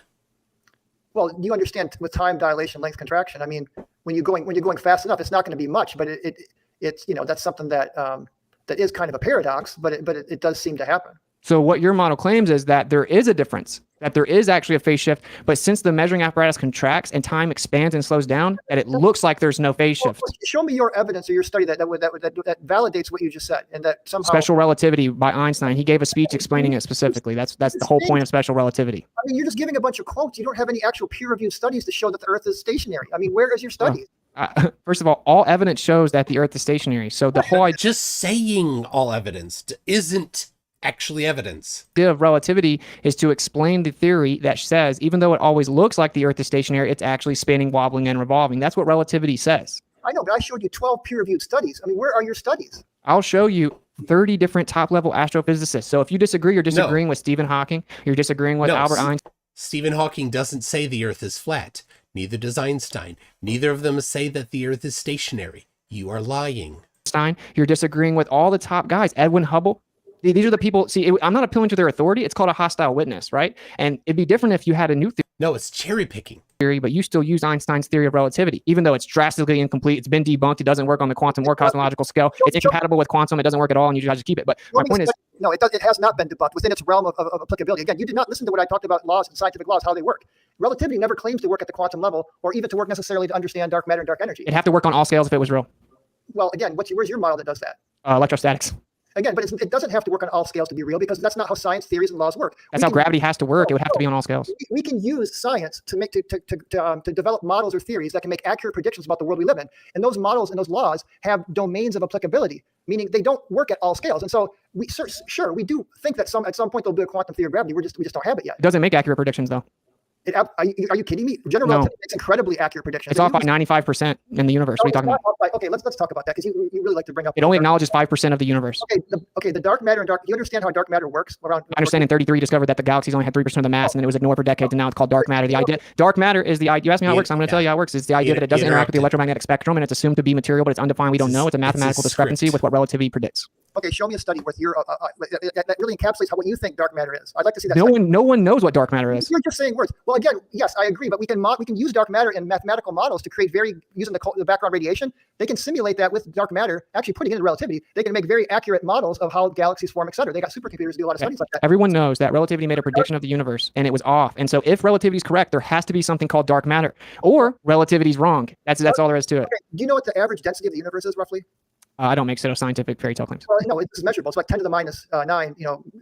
Well, you understand with time dilation, length contraction. I mean, when you're going fast enough, it's not going to be much, but it's that's something that that is kind of a paradox, but it does seem to happen. So what your model claims is that there is a difference, that there is actually a phase shift, but since the measuring apparatus contracts and time expands and slows down, that it looks like there's no phase shift. Show me your evidence or your study that validates what you just said, and that somehow special relativity by Einstein. He gave a speech explaining it specifically. That's the whole point of special relativity. I mean, you're just giving a bunch of quotes. You don't have any actual peer-reviewed studies to show that the Earth is stationary. I mean, where is your studies? First of all evidence shows that the Earth is stationary. So the whole idea, just saying all evidence isn't actually evidence. The idea of relativity is to explain the theory that says even though it always looks like the Earth is stationary, it's actually spinning, wobbling, and revolving. That's what relativity says. I know, but I showed you 12 peer-reviewed studies. I mean, where are your studies? I'll show you 30 different top-level astrophysicists. So if you disagree, you're disagreeing with Stephen Hawking. You're disagreeing with Albert Einstein. Stephen Hawking doesn't say the Earth is flat. Neither does Einstein. Neither of them say that the Earth is stationary. You are lying. You're disagreeing with all the top guys. Edwin Hubble. These are the people. See, I'm not appealing to their authority. It's called a hostile witness, right? And it'd be different if you had a new theory. No, it's cherry picking. But you still use Einstein's theory of relativity, even though it's drastically incomplete. It's been debunked. It doesn't work on the quantum or cosmological scale. It's incompatible with quantum. It doesn't work at all, and you guys just keep it. But my point is, no, it has not been debunked within its realm of applicability. Again, you did not listen to what I talked about laws and scientific laws, how they work. Relativity never claims to work at the quantum level, or even to work necessarily to understand dark matter and dark energy. It'd have to work on all scales if it was real. Well, again, where's your model that does that? Electrostatics. Again, but it doesn't have to work on all scales to be real, because that's not how science theories and laws work. That's how gravity has to work. It would have to be on all scales. We can use science to develop models or theories that can make accurate predictions about the world we live in. And those models and those laws have domains of applicability, meaning they don't work at all scales. And so we do think that at some point there'll be a quantum theory of gravity. We just don't have it yet. It doesn't make accurate predictions though. Are you kidding me? General relativity makes incredibly accurate predictions. It's off by 95% in the universe. What are you talking about? Okay, let's talk about that, because you really like to bring up. It only acknowledges 5% of the universe. Okay, the dark matter and you understand how dark matter works? I understand in 33 discovered that the galaxies only had 3% of the mass, and then it was ignored for decades, and now it's called dark matter. The idea, dark matter is the idea. You asked me how it works. I'm going to tell you how it works. It's the idea that it doesn't interact with the electromagnetic spectrum, and it's assumed to be material, but it's undefined. We don't know. It's a mathematical discrepancy with what relativity predicts. Okay, show me a study with your that really encapsulates what you think dark matter is. I'd like to see that. No one knows what dark matter is. You're just saying words. Well, again, yes, I agree, but we can use dark matter in mathematical models to create using the background radiation. They can simulate that with dark matter, actually putting it into relativity. They can make very accurate models of how galaxies form, et cetera. They got supercomputers to do a lot of studies like that. Everyone knows that relativity made a prediction of the universe, and it was off. And so, if relativity is correct, there has to be something called dark matter, or relativity is wrong. That's all there is to it. Okay. Do you know what the average density of the universe is roughly? I don't make scientific fairy tale claims. Well, no, it's measurable. It's like 10 to the minus 9,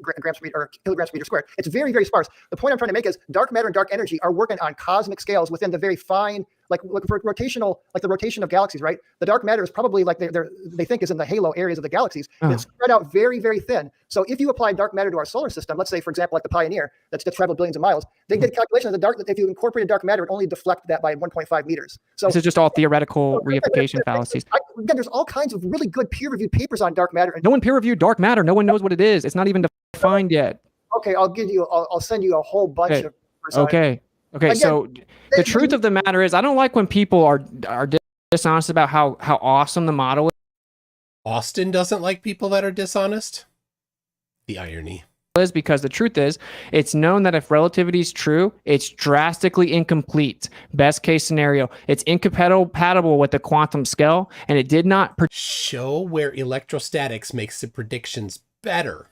grams per meter or kilograms per meter squared. It's very, very sparse. The point I'm trying to make is dark matter and dark energy are working on cosmic scales within the very fine, like for rotational, like the rotation of galaxies, right? The dark matter is probably like they think is in the halo areas of the galaxies. It's spread out very, very thin. So if you apply dark matter to our solar system, let's say, for example, like the Pioneer, that's traveled billions of miles, they did a calculation of that if you incorporated dark matter, it only deflect that by 1.5 meters. So this is just all theoretical reification fallacies. Again, there's all kinds of really good peer-reviewed papers on dark matter. No one peer-reviewed dark matter. No one knows what it is. It's not even defined yet. Okay, I'll send you a whole bunch of. Okay. Again, so the truth of the matter is, I don't like when people are dishonest about how awesome the model is. Austin doesn't like people that are dishonest. The irony. Because the truth is, it's known that if relativity is true, it's drastically incomplete. Best case scenario, it's incompatible with the quantum scale, and it did not show where electrostatics makes the predictions better.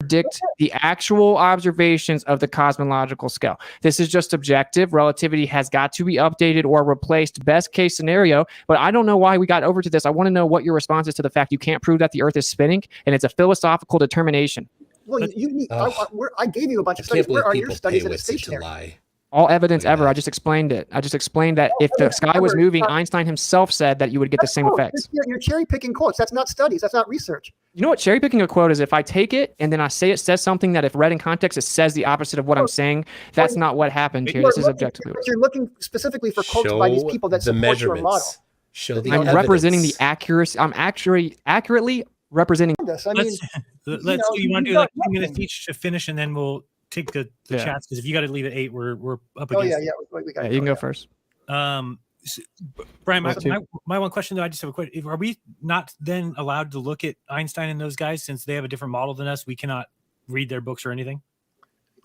Predict the actual observations of the cosmological scale. This is just objective. Relativity has got to be updated or replaced. Best case scenario, but I don't know why we got over to this. I want to know what your response is to the fact you can't prove that the Earth is spinning, and it's a philosophical determination. Well, I gave you a bunch of studies. Where are your studies that it's stationary? All evidence ever. I just explained it. I just explained that if the sky was moving, Einstein himself said that you would get the same effects. You're cherry picking quotes. That's not studies. That's not research. You know what cherry picking a quote is? If I take it and then I say it says something that if read in context, it says the opposite of what I'm saying. That's not what happened here. This is objectively. You're looking specifically for quotes by these people that support your model. Show the I'm representing the accuracy. I'm actually accurately representing this. Do you want to do like 2 minutes each to finish, and then we'll take the chats, because if you got to leave at 8, we're up against. We got you can go first. Brian, my one question though, I just have a question. Are we not then allowed to look at Einstein and those guys since they have a different model than us? We cannot read their books or anything.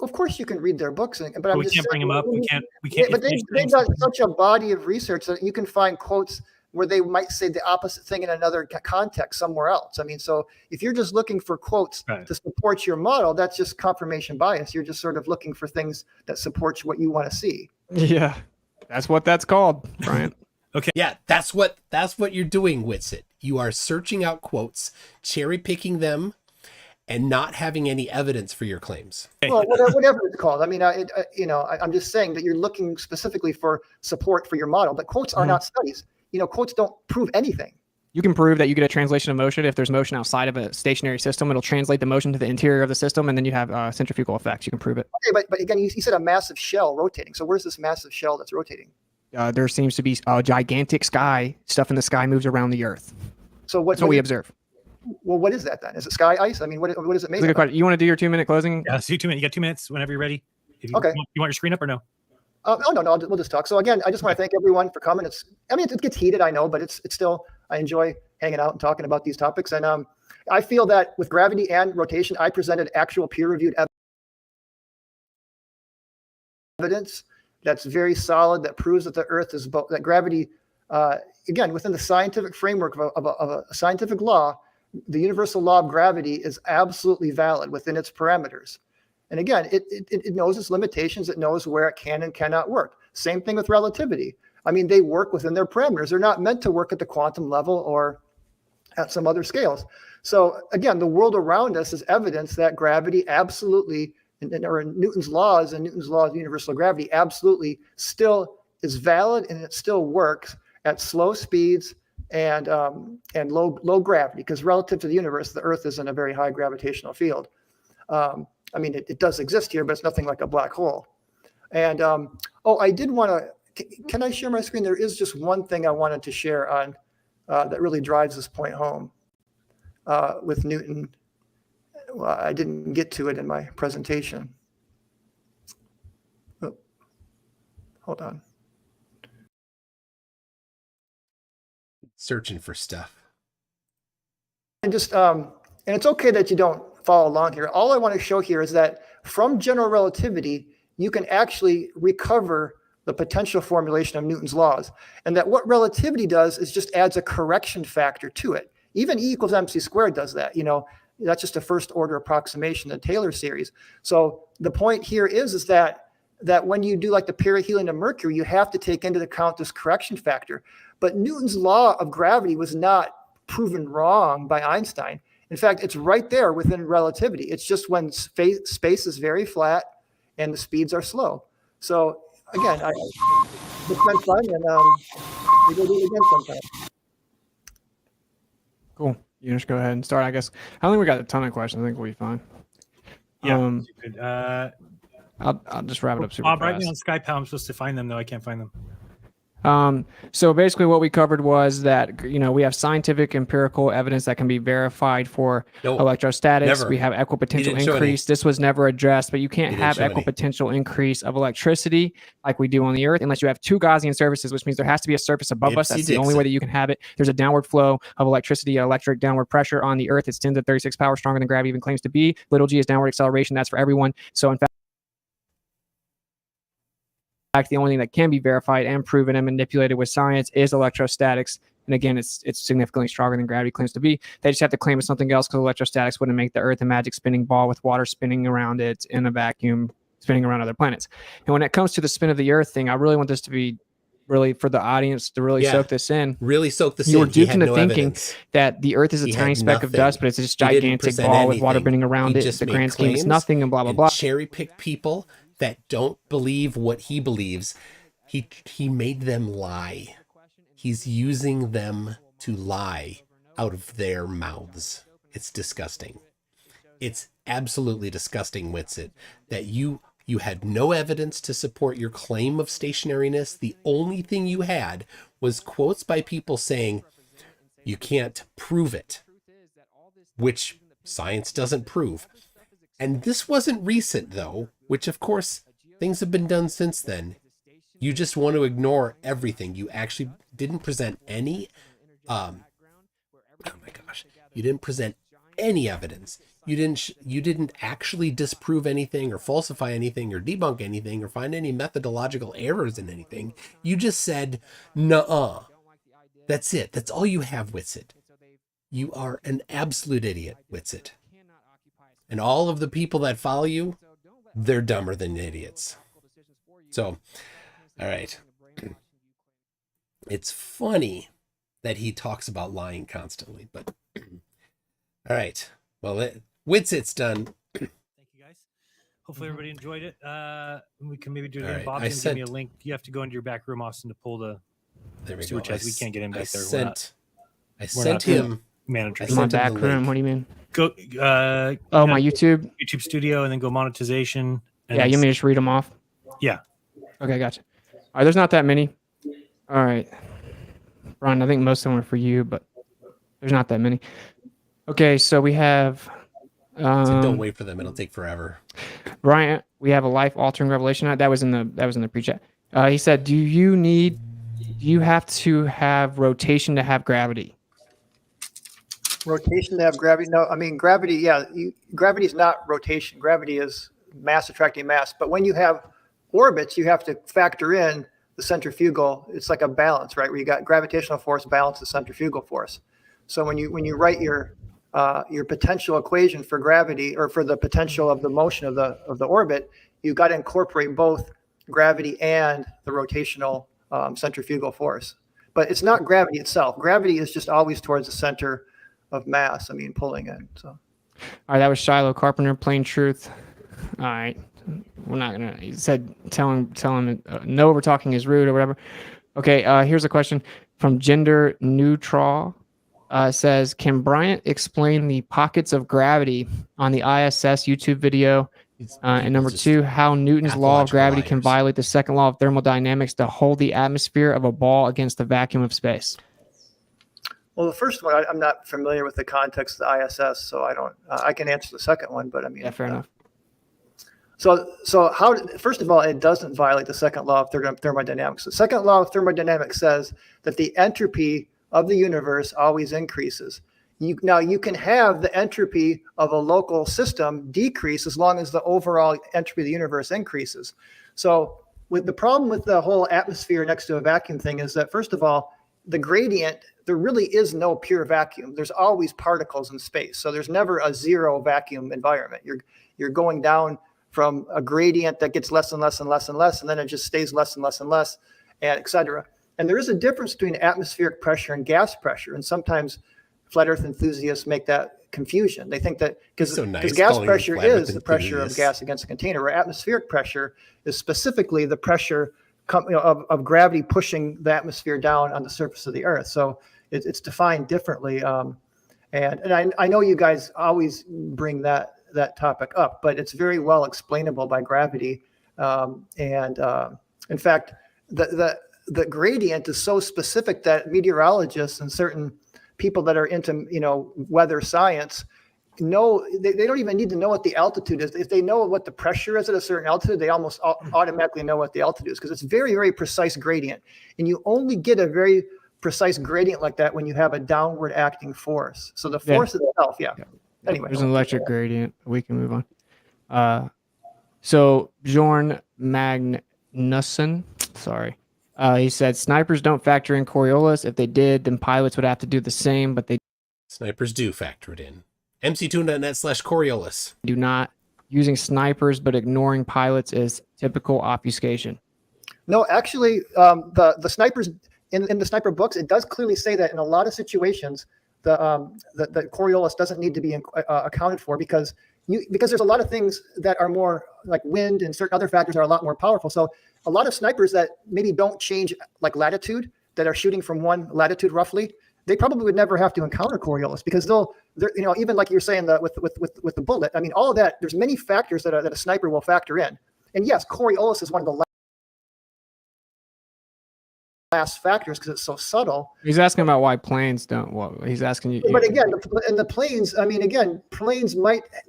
Of course, you can read their books, but we can't bring them up. We can't. But they've got such a body of research that you can find quotes where they might say the opposite thing in another context somewhere else. I mean, so if you're just looking for quotes to support your model, that's just confirmation bias. You're just sort of looking for things that support what you want to see. Yeah, that's what that's called, Bryant. Okay. Yeah, that's what you're doing, Witsit. You are searching out quotes, cherry picking them, and not having any evidence for your claims. Well, whatever it's called. I mean, I'm just saying that you're looking specifically for support for your model, but quotes are not studies. Quotes don't prove anything. You can prove that you get a translation of motion. If there's motion outside of a stationary system, it'll translate the motion to the interior of the system, and then you have centrifugal effects. You can prove it. Okay, but again, you said a massive shell rotating. So where's this massive shell that's rotating? There seems to be a gigantic sky. Stuff in the sky moves around the Earth. So that's what we observe. Well, what is that then? Is it sky ice? I mean, what is it made of? You want to do your 2-minute closing? Yeah, see 2 minutes. You got 2 minutes whenever you're ready. Okay. You want your screen up or no? No. We'll just talk. So again, I just want to thank everyone for coming. It gets heated, I know, but it's still, I enjoy hanging out and talking about these topics. And I feel that with gravity and rotation, I presented actual peer-reviewed evidence that's very solid, that proves that the Earth is that gravity, again, within the scientific framework of a scientific law, the universal law of gravity is absolutely valid within its parameters. And again, it knows its limitations. It knows where it can and cannot work. Same thing with relativity. I mean, they work within their parameters. They're not meant to work at the quantum level or at some other scales. So again, the world around us is evidence that gravity absolutely, or Newton's laws and Newton's law of universal gravity absolutely still is valid, and it still works at slow speeds and low gravity, because relative to the universe, the Earth is in a very high gravitational field. I mean, it does exist here, but it's nothing like a black hole. And I did want to, can I share my screen? There is just one thing I wanted to share on that really drives this point home with Newton. Well, I didn't get to it in my presentation. Oh, hold on. Searching for stuff. And just, and it's okay that you don't follow along here. All I want to show here is that from general relativity, you can actually recover the potential formulation of Newton's laws. And that what relativity does is just adds a correction factor to it. Even E equals mc squared does that. You know, that's just a first order approximation in the Taylor series. So the point here is that when you do like the perihelion of Mercury, you have to take into account this correction factor. But Newton's law of gravity was not proven wrong by Einstein. In fact, it's right there within relativity. It's just when space is very flat and the speeds are slow. So again, it's been fun, and we go do it again sometime. Cool. You just go ahead and start, I guess. I think we got a ton of questions. I think we'll be fine. Yeah. I'll just wrap it up super Bob, fast. write me on Skype how I'm supposed to find them, though. I can't find them. So basically what we covered was that, we have scientific empirical evidence that can be verified for electrostatics. Never. We have equipotential show increase. This was never addressed, but you can't He didn't have show any. equipotential increase of electricity like we do on the Earth unless you have two Gaussian surfaces, which means there has to be a surface above us. That's the only way that you can have it. There's a downward flow of electricity, electric downward pressure on the Earth. It's 10 to the 36 power stronger than gravity even claims to be. Little g is downward acceleration. That's for everyone. So in fact, the only thing that can be verified and proven and manipulated with science is electrostatics. And again, it's significantly stronger than gravity claims to be. They just have to claim it's something else because electrostatics wouldn't make the Earth a magic spinning ball with water spinning around it in a vacuum, spinning around other planets. And when it comes to the spin of the Earth thing, I really want this to be really for the audience to really soak this in. Really soak this in. You were duped into thinking evidence. that the Earth is a tiny speck of dust, but it's this gigantic ball with water spinning around it. The grand scheme is nothing and blah, blah, blah. Cherry pick people that don't believe what he believes. He made them lie. He's using them to lie out of their mouths. It's disgusting. It's absolutely disgusting, Whitsett, that you had no evidence to support your claim of stationariness. The only thing you had was quotes by people saying you can't prove it, which science doesn't prove. And this wasn't recent, though, which, of course, things have been done since then. You just want to ignore everything. You actually didn't present any, you didn't present any evidence. You didn't actually disprove anything or falsify anything or debunk anything or find any methodological errors in anything. You just said, nuh-uh. That's it. That's all you have, Whitsett. You are an absolute idiot, Whitsett. And all of the people that follow you, they're dumber than idiots. So, all right. It's funny that he talks about lying constantly, but all right. Well, Witset's done. Thank you, guys. Hopefully everybody enjoyed it. We can maybe do it again. Right. Bob's going to give me a link. You have to go into your back room, Austin, to pull the sewer chest. We can't get in back there. I sent him managers. My back room. What do you mean? Go. My YouTube studio, and then go monetization. You want me to just read them off? Yeah. Okay, gotcha. All right, there's not that many. All right, Ron, I think most of them are for you, but there's not that many. Okay, so we have. So don't wait for them; it'll take forever. Bryant, we have a life-altering revelation. That was in the pre-chat. He said, "Do you have to have rotation to have gravity?" Rotation to have gravity? No, I mean gravity. Yeah, gravity is not rotation. Gravity is mass attracting mass. But when you have orbits, you have to factor in the centrifugal. It's like a balance, right? Where you got gravitational force balance the centrifugal force. So when you write your potential equation for gravity, or for the potential of the motion of the orbit, you got to incorporate both gravity and the rotational centrifugal force. But it's not gravity itself. Gravity is just always towards the center of mass. I mean, pulling in. So. All right, that was Shiloh Carpenter, Plain Truth. All right, we're not gonna. He said, tell him, no, we're talking is rude or whatever. Okay, here's a question from Gender Neutral. Says, can Bryant explain the pockets of gravity on the ISS YouTube video? And number two, how Newton's law of gravity can violate the second law of thermodynamics to hold the atmosphere of a ball against the vacuum of space? Well, the first one, I'm not familiar with the context of the ISS, so I don't. I can answer the second one, but I mean, yeah, fair enough. So how? First of all, it doesn't violate the second law of thermodynamics. The second law of thermodynamics says that the entropy of the universe always increases. Now you can have the entropy of a local system decrease as long as the overall entropy of the universe increases. So with the problem with the whole atmosphere next to a vacuum thing is that, first of all, the gradient, there really is no pure vacuum. There's always particles in space. So there's never a zero vacuum environment. You're going down from a gradient that gets less and less and less and less, and then it just stays less and less and less, and et cetera. And there is a difference between atmospheric pressure and gas pressure. And sometimes flat earth enthusiasts make that confusion. They think that because gas pressure is the pressure of gas against a container, where atmospheric pressure is specifically the pressure of gravity pushing the atmosphere down on the surface of the earth. So it's defined differently. And I know you guys always bring that topic up, but it's very well explainable by gravity. In fact, the gradient is so specific that meteorologists and certain people that are into weather science know they don't even need to know what the altitude is. If they know what the pressure is at a certain altitude, they almost automatically know what the altitude is, because it's very, very precise gradient. And you only get a very precise gradient like that when you have a downward acting force. So the force itself, Anyway, there's an electric gradient. We can move on. So Bjorn Magnusson, sorry. He said snipers don't factor in Coriolis. If they did, then pilots would have to do the same, but they snipers do factor it in. mc2.net/Coriolis. Do not. Using snipers but ignoring pilots is typical obfuscation. No, actually, the snipers in the sniper books, it does clearly say that in a lot of situations, the Coriolis doesn't need to be accounted for because there's a lot of things that are more like wind and certain other factors are a lot more powerful. So a lot of snipers that maybe don't change like latitude, that are shooting from one latitude roughly, they probably would never have to encounter Coriolis, because they're even like you're saying with the bullet. I mean, all of that. There's many factors that a sniper will factor in, and yes, Coriolis is one of the last factors because it's so subtle. He's asking about why planes don't. Well, he's asking you. But again, in the planes, I mean, again, planes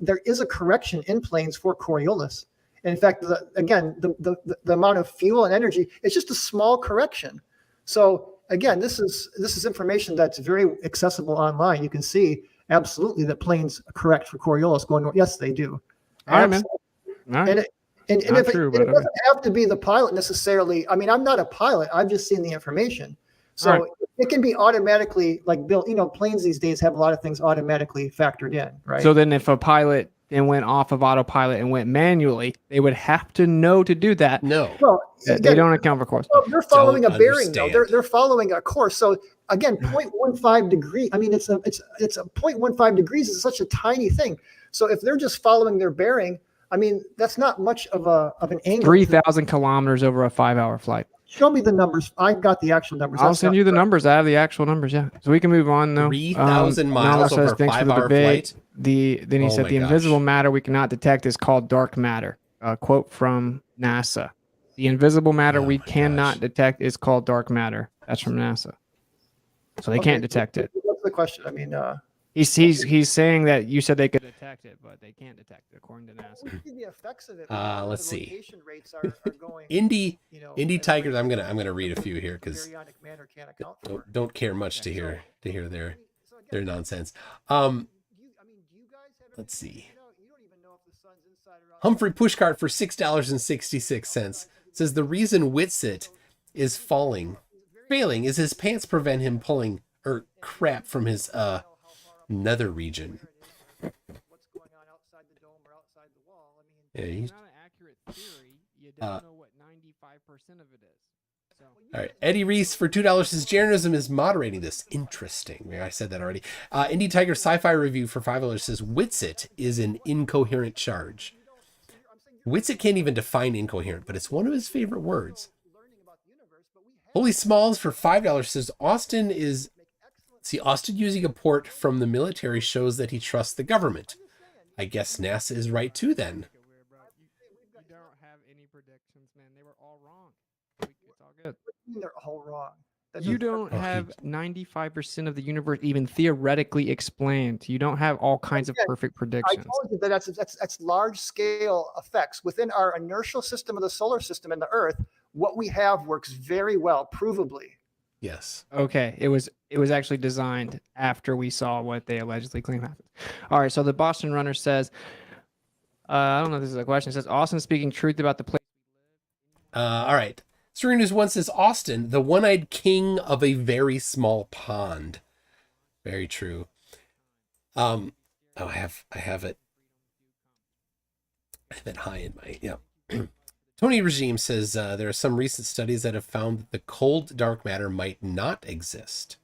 there is a correction in planes for Coriolis. And in fact, the amount of fuel and energy, it's just a small correction. So again, this is information that's very accessible online. You can see absolutely that planes correct for Coriolis going north. Yes, they do. All right, man. All right. And if it doesn't have to be the pilot necessarily. I mean, I'm not a pilot. I've just seen the information. So it can be automatically built. Planes these days have a lot of things automatically factored in, right? So then if a pilot then went off of autopilot and went manually, they would have to know to do that. No. Well, they don't account for course. Well, they're following a bearing, though. They're following a course. So again, 0.15 degree. I mean, it's a 0.15 degrees is such a tiny thing. So if they're just following their bearing, I mean, that's not much of an angle. 3,000 kilometers over a 5-hour flight. Show me the numbers. I've got the actual numbers. I'll send you the numbers. I have the actual numbers. Yeah. So we can move on though. 3,000 miles over a 5-hour flight. Then he said the invisible matter we cannot detect is called dark matter. Quote from NASA. The invisible matter we cannot detect is called dark matter. That's from NASA. So they can't detect it. What's the question? I mean, he's saying that you said they could detect it, but they can't detect it according to NASA. The effects of it. Let's see. Location rates are going, Indie Tigers. I'm gonna read a few here because periodic manner can't account for. don't care much to hear their nonsense. Let's see. Humphrey Pushcart for $6.66 says the reason Whitsett is failing is his pants prevent him pulling crap from his nether region. What's going on outside the dome or outside the wall? I mean, it's not an accurate theory. You don't know what 95% of it is. All right. Eddie Reese for $2 says journalism is moderating this. Interesting. I said that already. Indie Tiger Sci-Fi Review for $5 says Witsit is an incoherent charge. Witsit can't even define incoherent, but it's one of his favorite words. Holy Smalls for $5 says Austin using a port from the military shows that he trusts the government. I guess NASA is right too then. You don't have any predictions, man. They were all wrong. It's all good. They're all wrong. You don't have 95% of the universe even theoretically explained. You don't have all kinds of perfect I predictions. told you that that's large scale effects within our inertial system of the solar system and the Earth. What we have works very well, provably. Yes. Okay, it was actually designed after we saw what they allegedly claim happened. All right, so the Boston Runner says, I don't know if this is a question. It says Austin speaking truth about the place. All right. String News 1 says Austin, the one-eyed king of a very small pond. Very true. I have it high in my, yeah. Tony Regime says there are some recent studies that have found that the cold dark matter might not exist.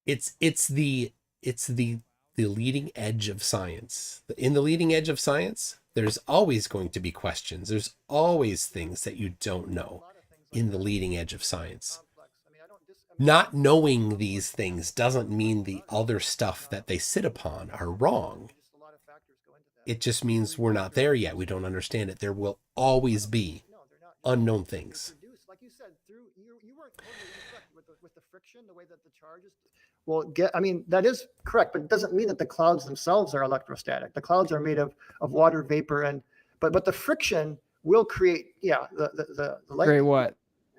It's the leading edge of science. In the leading edge of science, there's always going to be questions. There's always things that you don't know in the leading edge of science. Not knowing these things doesn't mean the other stuff that they sit upon are wrong. It just means we're not there yet. We don't understand it. There will always be unknown things. Like you said, you weren't totally incorrect with the friction, the way that the charges. Well, that is correct, but it doesn't mean that the clouds themselves are electrostatic. The clouds are made of water vapor, but the friction will create the light. Great what?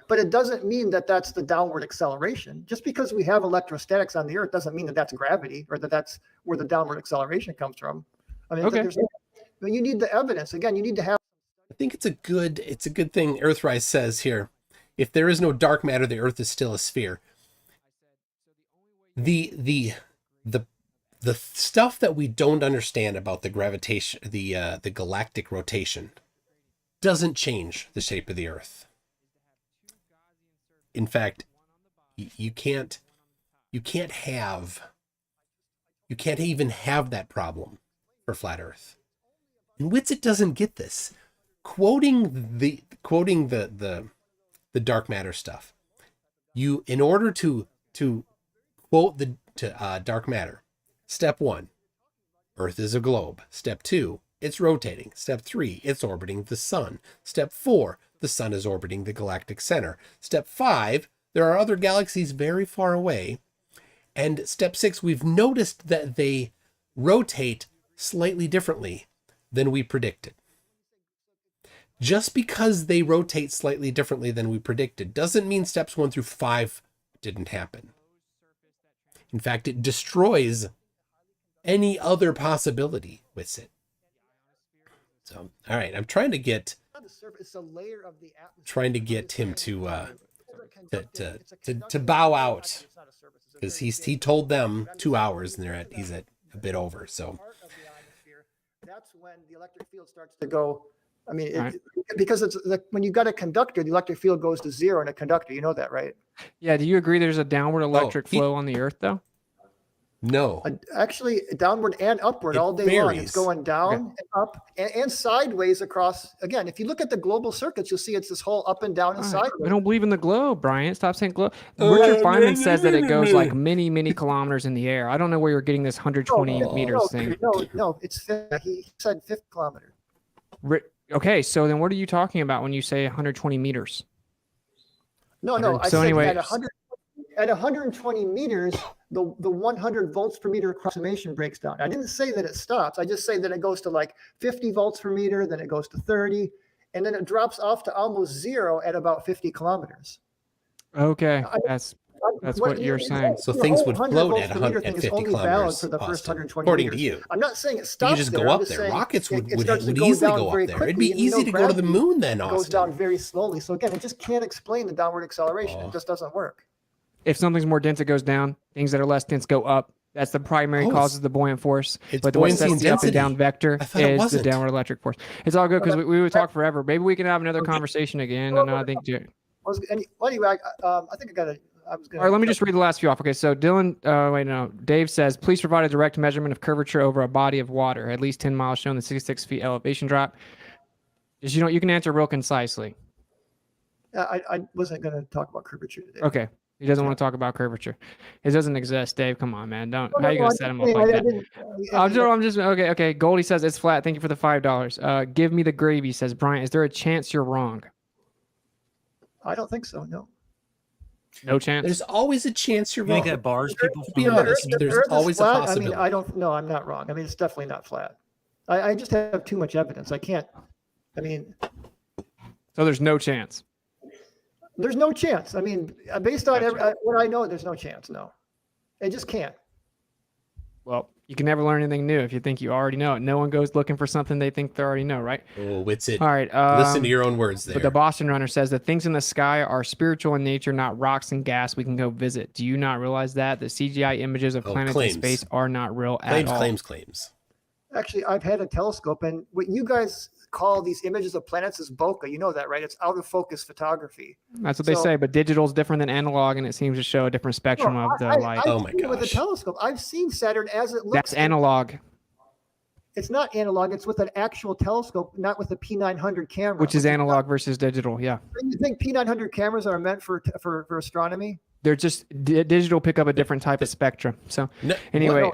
But it doesn't mean that that's the downward acceleration. Just because we have electrostatics on the Earth doesn't mean that that's gravity or that that's where the downward acceleration comes from. I mean, okay. You need the evidence. Again, you need to have. I think it's a good thing Earthrise says here. If there is no dark matter, the Earth is still a sphere. The stuff that we don't understand about the gravitation, the galactic rotation, doesn't change the shape of the Earth. In fact, you can't even have that problem for flat Earth. And Whitsett doesn't get this. Quoting the dark matter stuff, in order to quote the dark matter, step 1, Earth is a globe. Step 2, it's rotating. Step 3, it's orbiting the sun. Step 4, the sun is orbiting the galactic center. Step 5, there are other galaxies very far away. And step 6, we've noticed that they rotate slightly differently than we predicted. Just because they rotate slightly differently than we predicted doesn't mean steps 1 through 5 didn't happen. In fact, it destroys any other possibility with it. So, all right, I'm trying to get him to bow out, because he told them 2 hours and he's at a bit over. So that's when the electric field starts to go. I mean, because it's when you got a conductor, the electric field goes to 0 in a conductor. You know that, right? Yeah. Do you agree there's a downward electric flow on the Earth, though? No. Actually, downward and upward all day long. It's going down and up and sideways across. Again, if you look at the global circuits, you'll see it's this whole up and down and sideways. I don't believe in the globe, Bryant. Stop saying globe. Richard Feynman says that it goes like many, many kilometers in the air. I don't know where you're getting this 120 meters thing. No, it's he said 50 kilometers. Okay, so then what are you talking about when you say 120 meters? No. I said at 120 meters, the 100 volts per meter approximation breaks down. I didn't say that it stops. I just say that it goes to like 50 volts per meter, then it goes to 30, and then it drops off to almost 0 at about 50 kilometers. Okay, that's what you're saying. So things would float at 150 kilometers, for the first 120 according meters. to you. I'm not saying it stops. You just go up there. Rockets would easily go up there. It'd be easy to go to the moon then, Austin. It goes down very slowly. So again, it just can't explain the downward acceleration. It just doesn't work. If something's more dense, it goes down. Things that are less dense go up. That's the primary cause of the buoyant force. It's But what buoyancy sets and the up and density. down vector I thought it is the wasn't. downward electric force. It's all good because we would talk forever. Maybe we can have another conversation again. And I think. Anyway, I think I got to. All right, let me just read the last few off. Okay, so Dave says, please provide a direct measurement of curvature over a body of water, at least 10 miles, showing the 66 feet elevation drop. Just, you can answer real concisely. I wasn't going to talk about curvature today. Okay. He doesn't want to talk about curvature. It doesn't exist, Dave. Come on, man. How are you going to set him up like that? I'm just okay. Goldie says it's flat. Thank you for the $5. Give me the gravy, says Bryant. Is there a chance you're wrong? I don't think so, no. No chance. There's always a chance you're You wrong. think that bars people from Be honest. The There's Earth is always a flat? possibility. I don't know. I'm not wrong. I mean, it's definitely not flat. I just have too much evidence. I can't. I mean. So there's no chance. There's no chance. I mean, based on what I know, there's no chance. No, it just can't. Well, you can never learn anything new if you think you already know it. No one goes looking for something they think they already know, right? Oh, Witsit. All right. Listen to your own words there. But the Boston Runner says that things in the sky are spiritual in nature, not rocks and gas we can go visit. Do you not realize that? The CGI images of planets in space are not real at all. Claims. Actually, I've had a telescope, and what you guys call these images of planets is bokeh. You know that, right? It's out of focus photography. That's what they say, but digital is different than analog, and it seems to show a different spectrum of the light. Oh my gosh! With a telescope, I've seen Saturn as it looks. That's analog. It's not analog. It's with an actual telescope, not with a P900 camera. Which is analog versus digital, yeah. You think P900 cameras are meant for astronomy? They're just digital pick up a different type of spectrum. So anyway,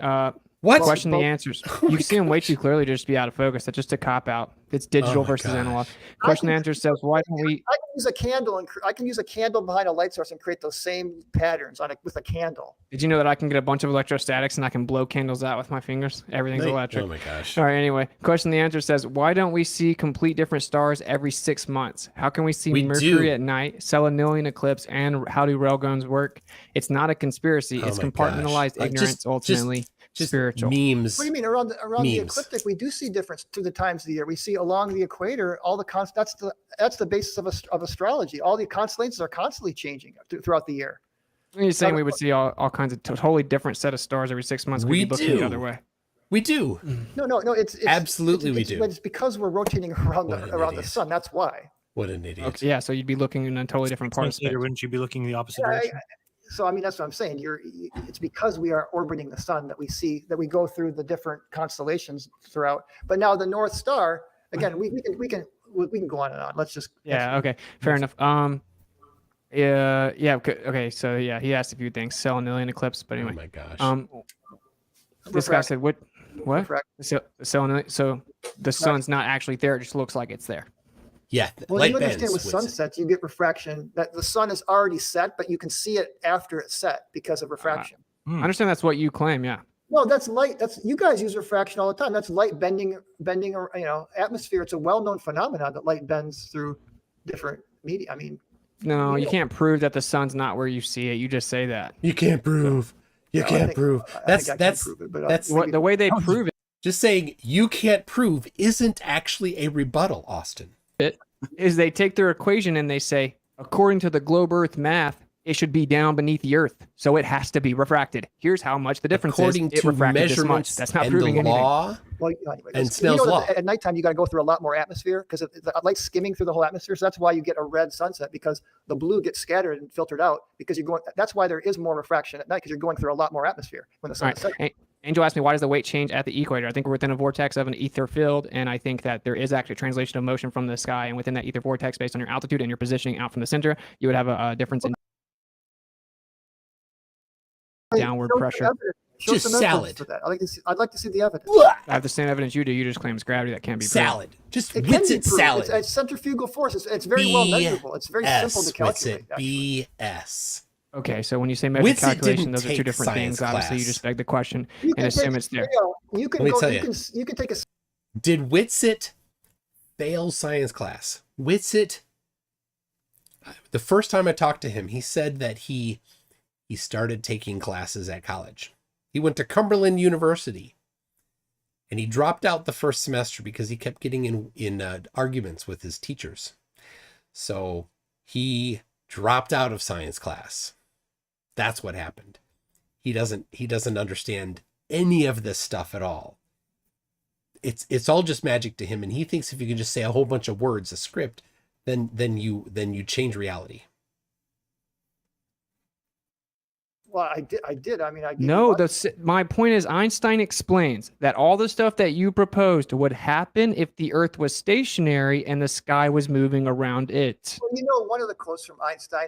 what? Question the answers. You can see them way too clearly to just be out of focus. That's just a cop out. It's digital versus analog. Question the answer says, why don't we? I can use a candle and I can use a candle behind a light source and create those same patterns with a candle. Did you know that I can get a bunch of electrostatics and I can blow candles out with my fingers? Everything's electric. Oh my gosh. All right. Anyway, question the answer says, why don't we see complete different stars every 6 months? How can we see Mercury at night, selenilian eclipse, and how do railguns work? It's not a conspiracy. It's compartmentalized ignorance, ultimately. Just spiritual memes. What do you mean around the ecliptic? We do see difference through the times of the year. We see along the equator all the that's the basis of astrology. All the constellations are constantly changing throughout the year. You're saying we would see all kinds of totally different set of stars every 6 months. We be looking the other way. We do. No. It's absolutely we do. It's because we're rotating around the sun. That's why. What an idiot. Okay, yeah, so you'd be looking in a totally different part of space. Wouldn't you be looking the opposite direction? So I mean, that's what I'm saying. It's because we are orbiting the sun that we go through the different constellations throughout. But now the North Star, again, we can go on and on. Let's just okay, fair enough. Okay. So yeah, he asked a few things. Selenilian eclipse, but anyway. Oh my gosh. This guy said what? So the sun's Refraction. not actually there; it just looks like it's there. Yeah. Well, you understand with sunsets, you get refraction. That the sun is already set, but you can see it after it's set because of refraction. I understand that's what you claim. Yeah. No, that's light. You guys use refraction all the time. That's light bending. Atmosphere. It's a well-known phenomenon that light bends through different media. I mean, no, you can't prove that the sun's not where you see it. You just say that. You can't prove. You can't prove. That's the way they prove it. Just saying you can't prove isn't actually a rebuttal, Austin. Is they take their equation and they say, according to the globe Earth math, it should be down beneath the Earth, so it has to be refracted. Here's how much the difference according is. It to refracted this much. measurements That's not and proving the anything. law. Well, anyway, and Snell's law. At nighttime, you got to go through a lot more atmosphere because the light's skimming through the whole atmosphere. So that's why you get a red sunset, because the blue gets scattered and filtered out because you're going. That's why there is more refraction at night, because you're going through a lot more atmosphere when the sun is setting. Angel asked me, why does the weight change at the equator? I think we're within a vortex of an ether field, and I think that there is actually translation of motion from the sky, and within that ether vortex, based on your altitude and your positioning out from the center, you would have a difference in downward pressure. Just salad. For that. I'd like to see the evidence. I have the same evidence you do. You just claim it's gravity. That can't be salad. proved. Just Witsit salad. It's centrifugal force. It's very well measurable. It's very simple to calculate. BS. Okay, so when you say measure calculation, those are two different things. Obviously, you just beg the question and assume it's there. You can take a. Did Whitsett fail science class? Whitsett. The first time I talked to him, he said that he started taking classes at college. He went to Cumberland University, and he dropped out the first semester because he kept getting in arguments with his teachers. So he dropped out of science class. That's what happened. he doesn't understand any of this stuff at all. It's all just magic to him, and he thinks if you can just say a whole bunch of words, a script, then you change reality. Well, I did. I mean, I gave you No, one. my point is Einstein explains that all the stuff that you proposed would happen if the Earth was stationary and the sky was moving around it. Well, you know, one of the quotes from Einstein,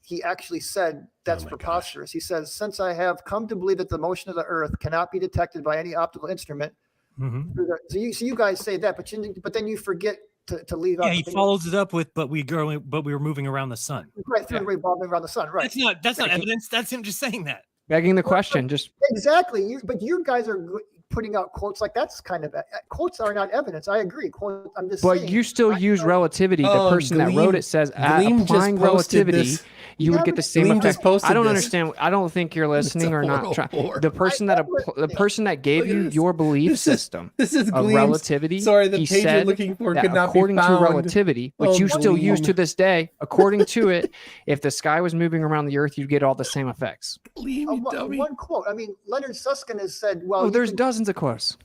he actually said that's Oh my preposterous. He says, "Since I have come to believe that the motion of the Earth cannot be detected by any optical instrument." So you guys say that, but then you forget to leave out. Yeah, he the thing follows it up with, but we were moving around the sun. right through revolving around the sun. Right. That's not evidence. That's him just saying that. Begging the question, just Exactly. But you guys are putting out quotes like that's kind of quotes are not evidence. I agree. Quotes. I'm just. but saying, you still use relativity. The person that wrote it says Gleam just applying posted relativity, this. you would get the same Gleam effect. just posted I don't this. understand. I don't think you're listening or not. The person that gave Look at you this. your belief system This is of Gleam's. relativity. Sorry, the he page you're said looking for that could not be according to found. relativity, which Oh, you still use Gleam. to this day, according to it, if the sky was moving around the Earth, you'd get all the same effects. Gleam, you dummy. one quote. I mean, Leonard Susskind has said, "Well, Oh, you there's can- dozens of quotes.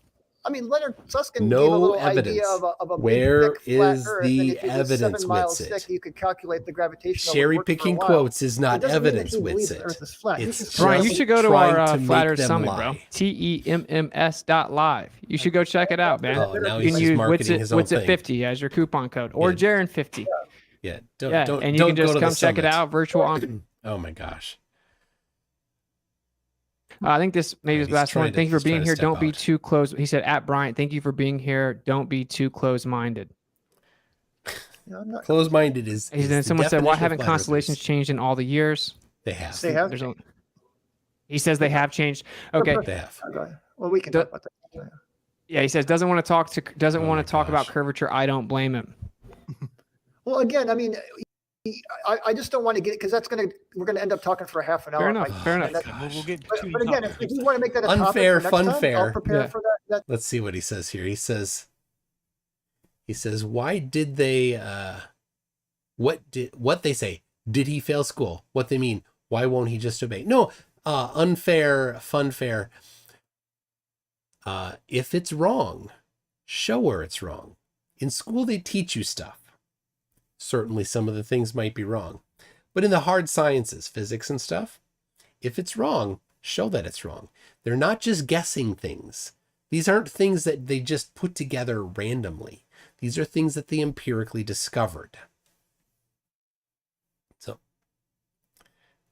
I mean, Leonard Susskind No gave a little evidence. idea of a Where big, thick, flat is Earth, the and if it was evidence, 7 miles Whitsett? thick, you could calculate the gravitational. Cherry would work for a picking while. quotes is It not doesn't mean that evidence, he believes the Whitsett. Earth is flat. He's It's just Brian, you just should go to trying our to make Flat Earth them Summit, lie. bro. TEMMS.live. You should go check it out, man. Oh, now You he's can just use marketing his own Whitsett thing. 50 as your coupon code, or Yeah. Jaren 50. Yeah, And don't you go can to just the come check it summit. out. Virtual on. Oh my gosh. I think this maybe is He's the last one. trying to- Thank you for he's trying being to here. step Don't be out. too close. He said at Bryant, thank you for being here. Don't be too close-minded. No, I'm not. Closed-minded is. And is then the someone said, why definition of haven't flat constellations earthers. changed in all the years? They have. They have. He says they have changed. Okay. They have. Well, we can talk about that. Yeah, he says doesn't want to talk about gosh. curvature. I don't blame him. Well, again, I mean, I just don't want to get it because we're gonna end up talking for a half an hour. Fair enough. Fair enough. We'll get But, to but again, if you want to make that a Unfair, topic for next time, funfair. I'll prepare Yeah. for that. Let's see what he says here. He says, why did they, what they say? Did he fail school? What they mean? Why won't he just obey? No, unfair, funfair. If it's wrong, show where it's wrong. In school, they teach you stuff. Certainly some of the things might be wrong. But in the hard sciences, physics and stuff, if it's wrong, show that it's wrong. They're not just guessing things. These aren't things that they just put together randomly. These are things that they empirically discovered. So,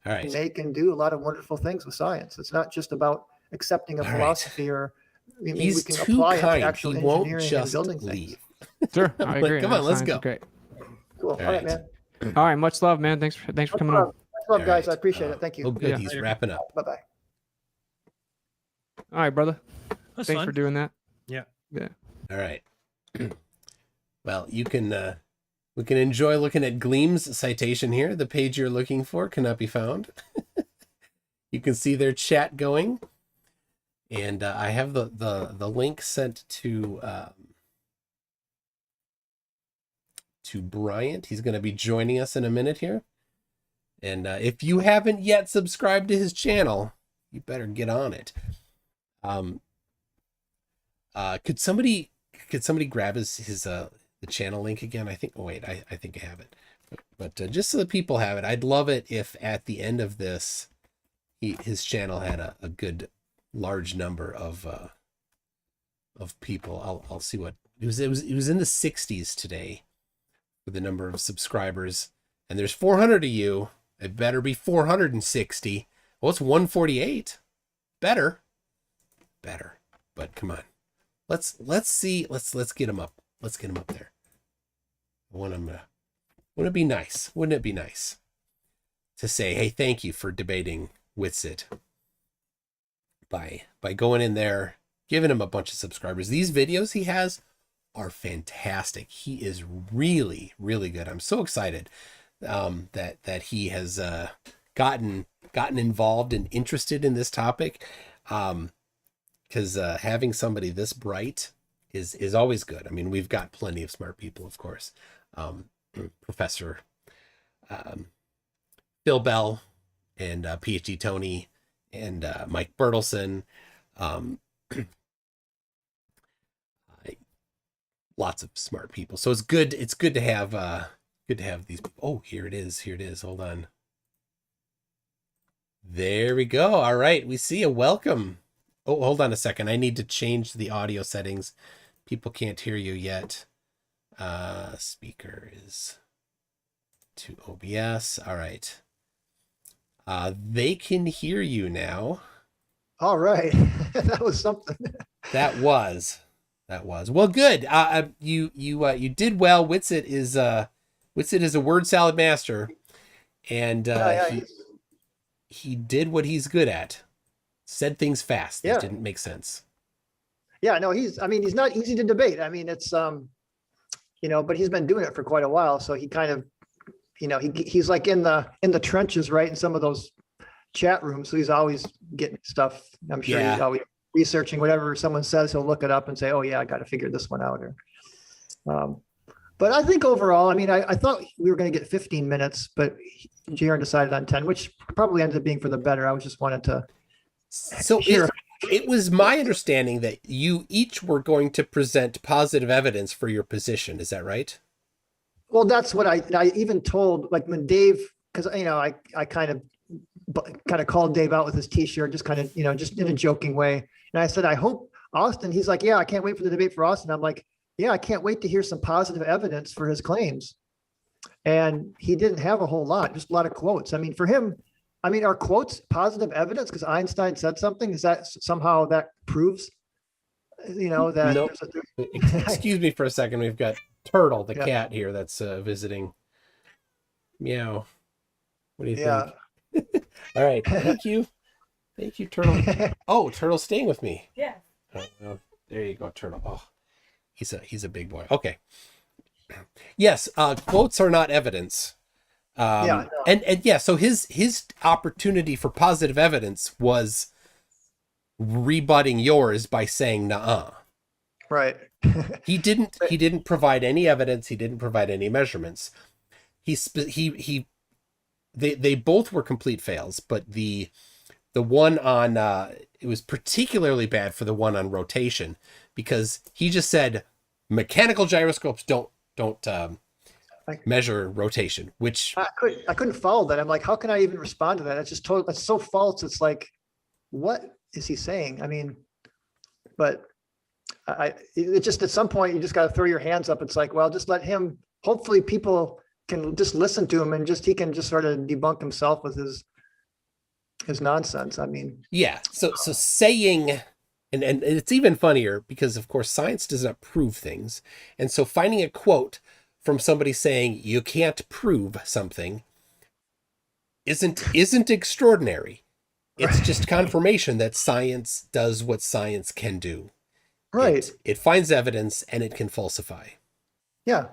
all right. They can do a lot of wonderful things with science. It's not just about accepting a All right. philosophy or I mean, He's we can too apply it to kind. actual He won't engineering and just building leave. things. Sure, I Like, agree. come on, let's Science is go. Great. Cool. All right, man. All right, much love, man. Thanks for coming on. Much love, All guys. right. I appreciate it. Thank you. Oh, good. Yeah. He's wrapping up. Bye bye. All right, brother. That's Thanks fun. for doing that. Yeah. Yeah. All right. Well, you can we can enjoy looking at Gleam's citation here. The page you're looking for cannot be found. You can see their chat going, and I have the link sent to Bryant. He's going to be joining us in a minute here, and if you haven't yet subscribed to his channel, you better get on it. Could somebody grab his the channel link again? I think. Oh wait, I think I have it. But just so the people have it, I'd love it if at the end of this, his channel had a good large number of people. I'll see what it was. It was in the 60s today with the number of subscribers, and there's 400 of you. It better be 460. Well, it's 148. Better. But come on. Let's see. Let's get him up. Let's get him up there. Wouldn't it be nice? Wouldn't it be nice to say, hey, thank you for debating Witsit by going in there, giving him a bunch of subscribers. These videos he has are fantastic. He is really, really good. I'm so excited that he has gotten involved and interested in this topic. Because having somebody this bright is always good. I mean, we've got plenty of smart people, of course. Professor Phil Bell and PhD Tony and Mike Bertelson. Lots of smart people. So it's good to have these. Oh, here it is. Hold on. There we go. All right. We see a welcome. Oh, hold on a second. I need to change the audio settings. People can't hear you yet. Speaker is to OBS. All right. They can hear you now. All right. That was something. That was well. Good. You did well. Witsit is a word salad master, and he did what he's good at. Said things fast that didn't make sense. Yeah, no, he's not easy to debate. I mean, it's but he's been doing it for quite a while, so he kind of, he's like in the trenches, right, in some of those chat rooms. So he's always getting stuff. I'm sure he's always researching whatever someone says. He'll look it up and say, "Oh yeah, I got to figure this one out." But I think overall, I mean, I thought we were going to get 15 minutes, but Jaron decided on 10, which probably ended up being for the better. I was just wanted to. So it was my understanding that you each were going to present positive evidence for your position. Is that right? Well, that's what I even told, like when Dave, because I kind of called Dave out with his T-shirt, just kind of just in a joking way, and I said, I hope Austin. He's like, yeah, I can't wait for the debate for Austin. I'm like, yeah, I can't wait to hear some positive evidence for his claims. And he didn't have a whole lot, just a lot of quotes. I mean, for him, are quotes positive evidence because Einstein said something? Is that somehow that proves, that? Nope. Excuse me for a second. We've got Turtle, the cat here that's visiting. Meow. What do you think? All right. Thank you, Turtle. Oh, Turtle's staying with me. Yeah. Oh, there you go, Turtle. Oh, he's a big boy. Okay. Yes, quotes are not evidence. So his opportunity for positive evidence was rebutting yours by saying "nuh-uh." Right. He didn't provide any evidence. He didn't provide any measurements. They both were complete fails, but the one on it was particularly bad for the one on rotation because he just said mechanical gyroscopes don't measure rotation, which I couldn't follow that. I'm like, how can I even respond to that? It's just that's so false. It's like, what is he saying? I mean, but it just at some point you just got to throw your hands up. It's like, well, just let him. Hopefully, people can just listen to him and he can just sort of debunk himself with his nonsense. I mean, yeah. So saying. And it's even funnier because, of course, science does not prove things. And so finding a quote from somebody saying you can't prove something isn't extraordinary. It's just confirmation that science does what science can do. Right. It finds evidence and it can falsify. Yeah.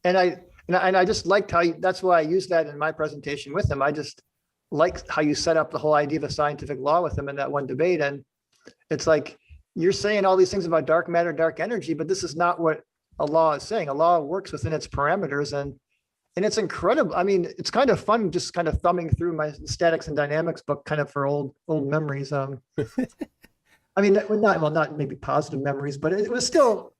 And I just liked how that's why I used that in my presentation with him. I just liked how you set up the whole idea of a scientific law with him in that one debate. And it's like, you're saying all these things about dark matter, dark energy, but this is not what a law is saying. A law works within its parameters and it's incredible. I mean, it's kind of fun, just kind of thumbing through my statics and dynamics book, kind of for old memories. I mean, not maybe positive memories, but it was still,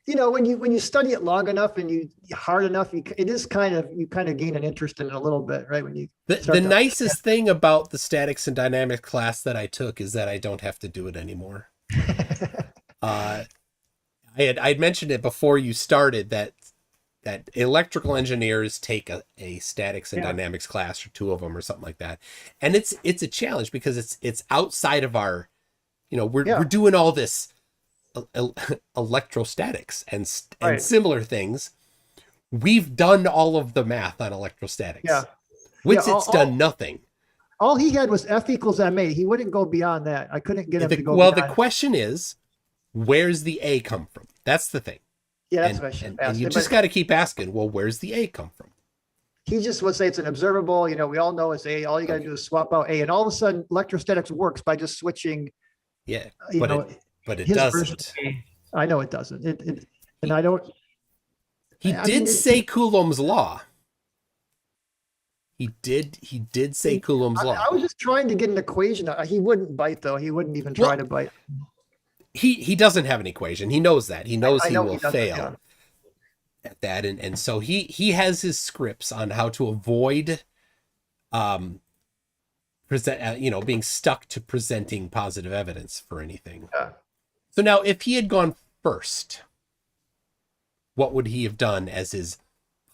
when you study it long enough and you hard enough, you kind of gain an interest in it a little bit, right? When you the nicest thing about the statics and dynamics class that I took is that I don't have to do it anymore. I'd mentioned it before you started that electrical engineers take a statics and dynamics class or two of them or something like that, and it's a challenge because it's outside of our, we're doing all this electrostatics and similar things. We've done all of the math on electrostatics. Yeah. Witsit's done nothing. All he had was F equals MA. He wouldn't go beyond that. I couldn't get him to go beyond. The question is, where's the A come from? That's the thing. Yeah, that's what I should ask. And you just got to keep asking, well, where's the A come from? He just would say it's an observable, we all know it's A. All you got to do is swap out A. And all of a sudden, electrostatics works by just switching. Yeah, but it doesn't. I know it doesn't. And I don't. He did say Coulomb's law. He did say Coulomb's law. I was just trying to get an equation. He wouldn't bite though. He wouldn't even try to bite. He doesn't have an equation. He knows that. He knows he will he fail at that, and so he has his scripts on how to avoid being stuck to presenting positive evidence for anything. Yeah. So now, if he had gone first, what would he have done as his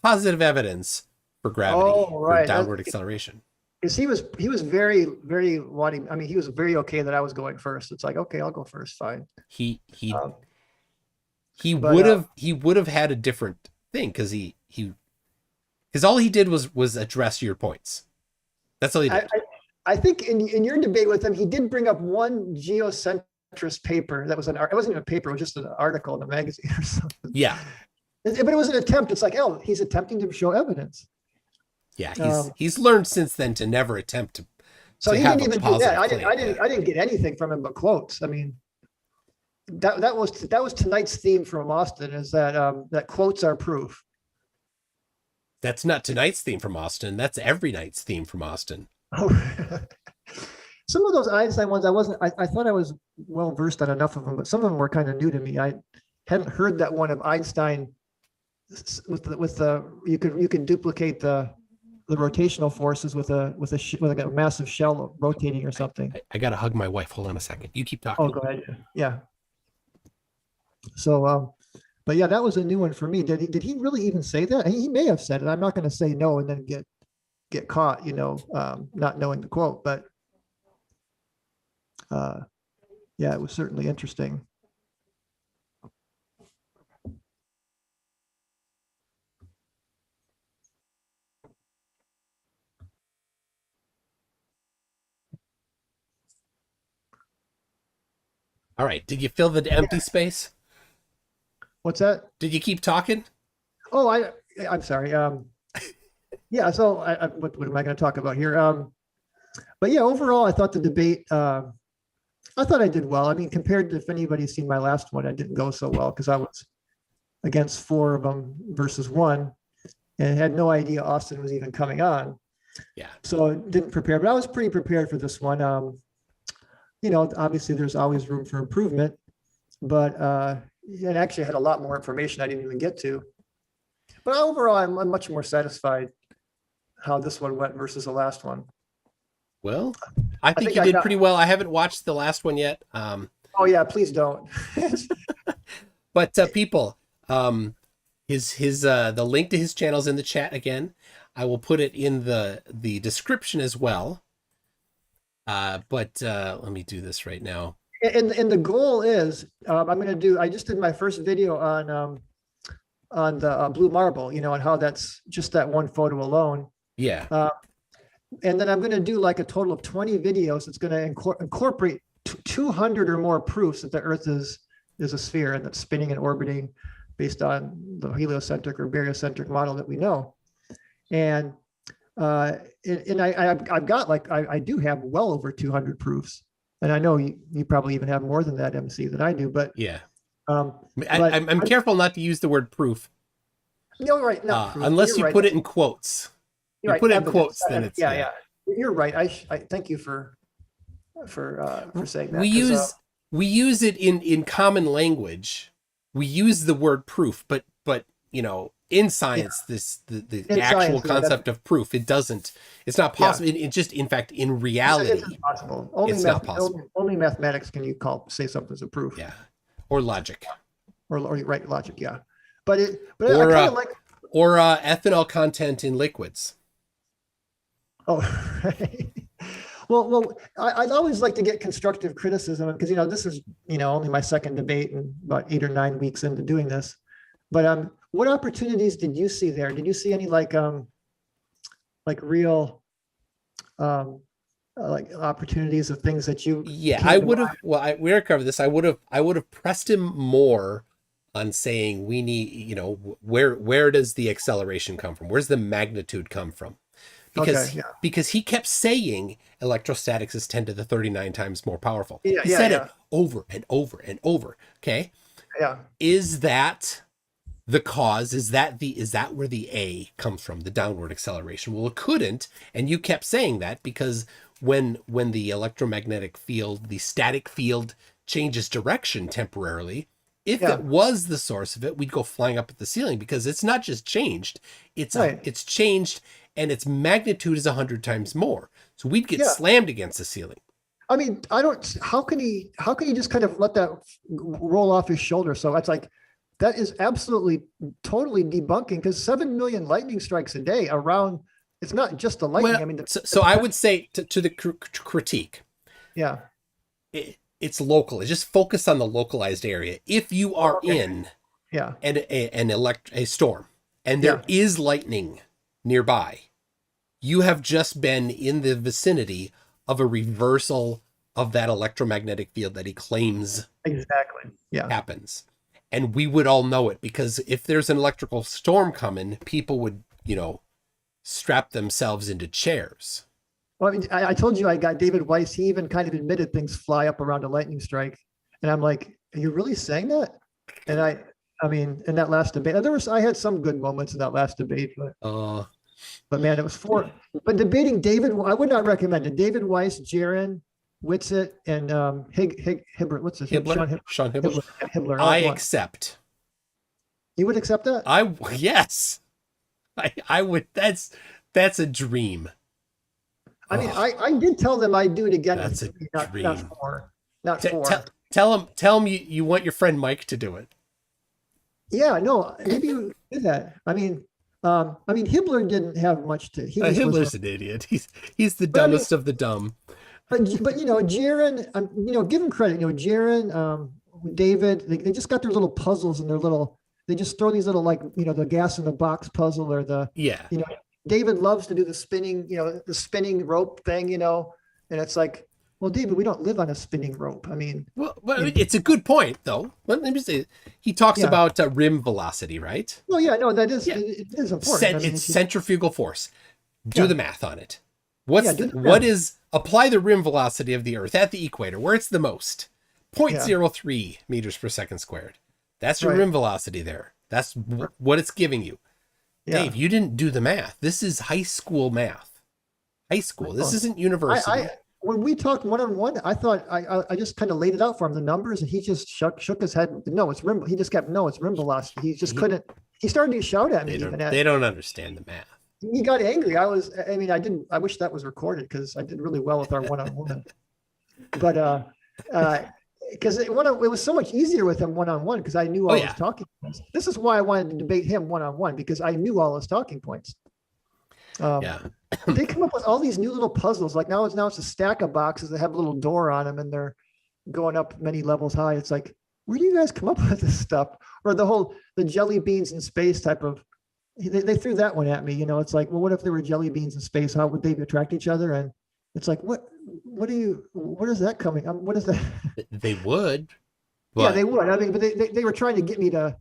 positive evidence for gravity, for downward acceleration? Because he was very, very wanting. I mean, he was very okay that I was going first. It's like, okay, I'll go first. Fine. He would have had a different thing because because all he did was address your points. That's all he did. I think in your debate with him, he did bring up one geocentrist paper that was it wasn't even a paper, it was just an article in a magazine or something. Yeah. But it was an attempt. It's like, oh, he's attempting to show evidence. Yeah, he's learned since then to never attempt to. So he didn't even do that. I didn't get anything from him but quotes. I mean, that was tonight's theme from Austin, is that quotes are proof. That's not tonight's theme from Austin. That's every night's theme from Austin. Oh. Some of those Einstein ones, I thought I was well versed on enough of them, but some of them were kind of new to me. I hadn't heard that one of Einstein with the you could duplicate the rotational forces with a massive shell rotating or something. I gotta hug my wife. Hold on a second. You keep talking. Oh, go ahead. Yeah. So, but yeah, that was a new one for me. Did he really even say that? He may have said it. I'm not going to say no and then get caught, not knowing the quote. But yeah, it was certainly interesting. All right. Did you fill the empty space? What's that? Did you keep talking? Oh, I'm sorry. Yeah. So what am I going to talk about here? But yeah, overall, I thought the debate, I thought I did well. I mean, compared to if anybody's seen my last one, I didn't go so well because I was against 4 of them versus 1 and had no idea Austin was even coming on. Yeah. So didn't prepare, but I was pretty prepared for this one. Obviously there's always room for improvement, but it actually had a lot more information I didn't even get to. But overall, I'm much more satisfied how this one went versus the last one. Well, I think you did pretty well. I haven't watched the last one yet. Oh yeah, please don't. But people, the link to his channel is in the chat again. I will put it in the description as well. But let me do this right now. And the goal is, I just did my first video on the blue marble, and how that's just that one photo alone. Yeah. And then I'm going to do like a total of 20 videos. It's going to incorporate 200 or more proofs that the Earth is a sphere and that's spinning and orbiting based on the heliocentric or baryocentric model that we know. And I've got I do have well over 200 proofs, and I know you probably even have more than that, MC, than I do. But yeah, I'm careful not to use the word proof. No, right, not proof. Unless you put it in quotes. You put it in quotes, then it's yeah. You're right. I thank you for saying that. We use it in common language. We use the word proof, but in science, the actual concept of proof, it's not possible. In fact, in reality, it's impossible. It's not possible. Only mathematics can you say something's a proof. Yeah. Or logic. Or right, logic, yeah. But I kind of like ethanol content in liquids. Oh, right. Well, I'd always like to get constructive criticism because this is only my second debate and about 8 or 9 weeks into doing this. But what opportunities did you see there? Did you see any real opportunities of things that you? Yeah, I would have. Well, we already covered this. I would have pressed him more on saying we need. Where does the acceleration come from? Where's the magnitude come from? Because he kept saying electrostatics is 10 to the 39 times more powerful. He said it over and over and over. Okay. Yeah. Is that the cause, is that where the A comes from, the downward acceleration? Well, it couldn't, and you kept saying that because when the electromagnetic field, the static field changes direction temporarily, if it was the source of it, we'd go flying up at the ceiling, because it's not just changed, it's changed, and its magnitude is 100 times more. So we'd get slammed against the ceiling. I mean, how can he just kind of let that roll off his shoulder? So it's like, that is absolutely totally debunking, because 7 million lightning strikes a day around, it's not just the lightning. Well, I mean, so I would say to the critique. Yeah. It's local. It's just focus on the localized area. If you are in a storm and there is lightning nearby, you have just been in the vicinity of a reversal of that electromagnetic field that he claims happens. And we would all know it, because if there's an electrical storm coming, people would, strap themselves into chairs. Well, I mean, I told you I got David Weiss. He even kind of admitted things fly up around a lightning strike. And I'm like, are you really saying that? And I mean, in that last debate, I had some good moments in that last debate, but man, it was but debating David, I would not recommend it. David Weiss, Jaron, Witsit, and Hibbler. What's his name? Sean Hibbler. Hibbler. I accept. You would accept that? Yes. I would. That's a dream. I mean, I did tell them I'd do it again. That's a dream. Not four. Tell him you want your friend Mike to do it. Yeah, no, maybe you did that. I mean, Hibbler didn't have much to. Hibbler's an idiot. He's the dumbest of the dumb. But Jaron, give him credit. Jaron, David, they just got their little puzzles and they just throw these little, the gas in the box puzzle, or David loves to do the spinning rope thing, and it's like, well, David, we don't live on a spinning rope. I mean, well, it's a good point, though. Let me say, he talks about rim velocity, right? Well, yeah, no, that is it is important. It's centrifugal force. Do the math on it. What is apply the rim velocity of the Earth at the equator, where it's the most, 0.03 meters per second squared. That's your rim velocity there. That's what it's giving you. Yeah. Dave, you didn't do the math. This is high school math. This isn't university. When we talked one-on-one, I thought I just kind of laid it out for him, the numbers, and he just shook his head. No, it's rim. He just kept, no, it's rim velocity. He just couldn't. He started to shout at me. They don't understand the math. He got angry. I wish that was recorded, because I did really well with our one-on-one. But because it was so much easier with him one-on-one, because I knew all his talking points. This is why I wanted to debate him one-on-one, because I knew all his talking points. They come up with all these new little puzzles. Like now it's a stack of boxes that have a little door on them, and they're going up many levels high. It's like, where do you guys come up with this stuff? Or the jelly beans in space type of. They threw that one at me. It's like, well, what if there were jelly beans in space? How would they attract each other? And it's like, what is that coming? What is that? They would. But... Yeah, they would. I mean, but they were trying to get me to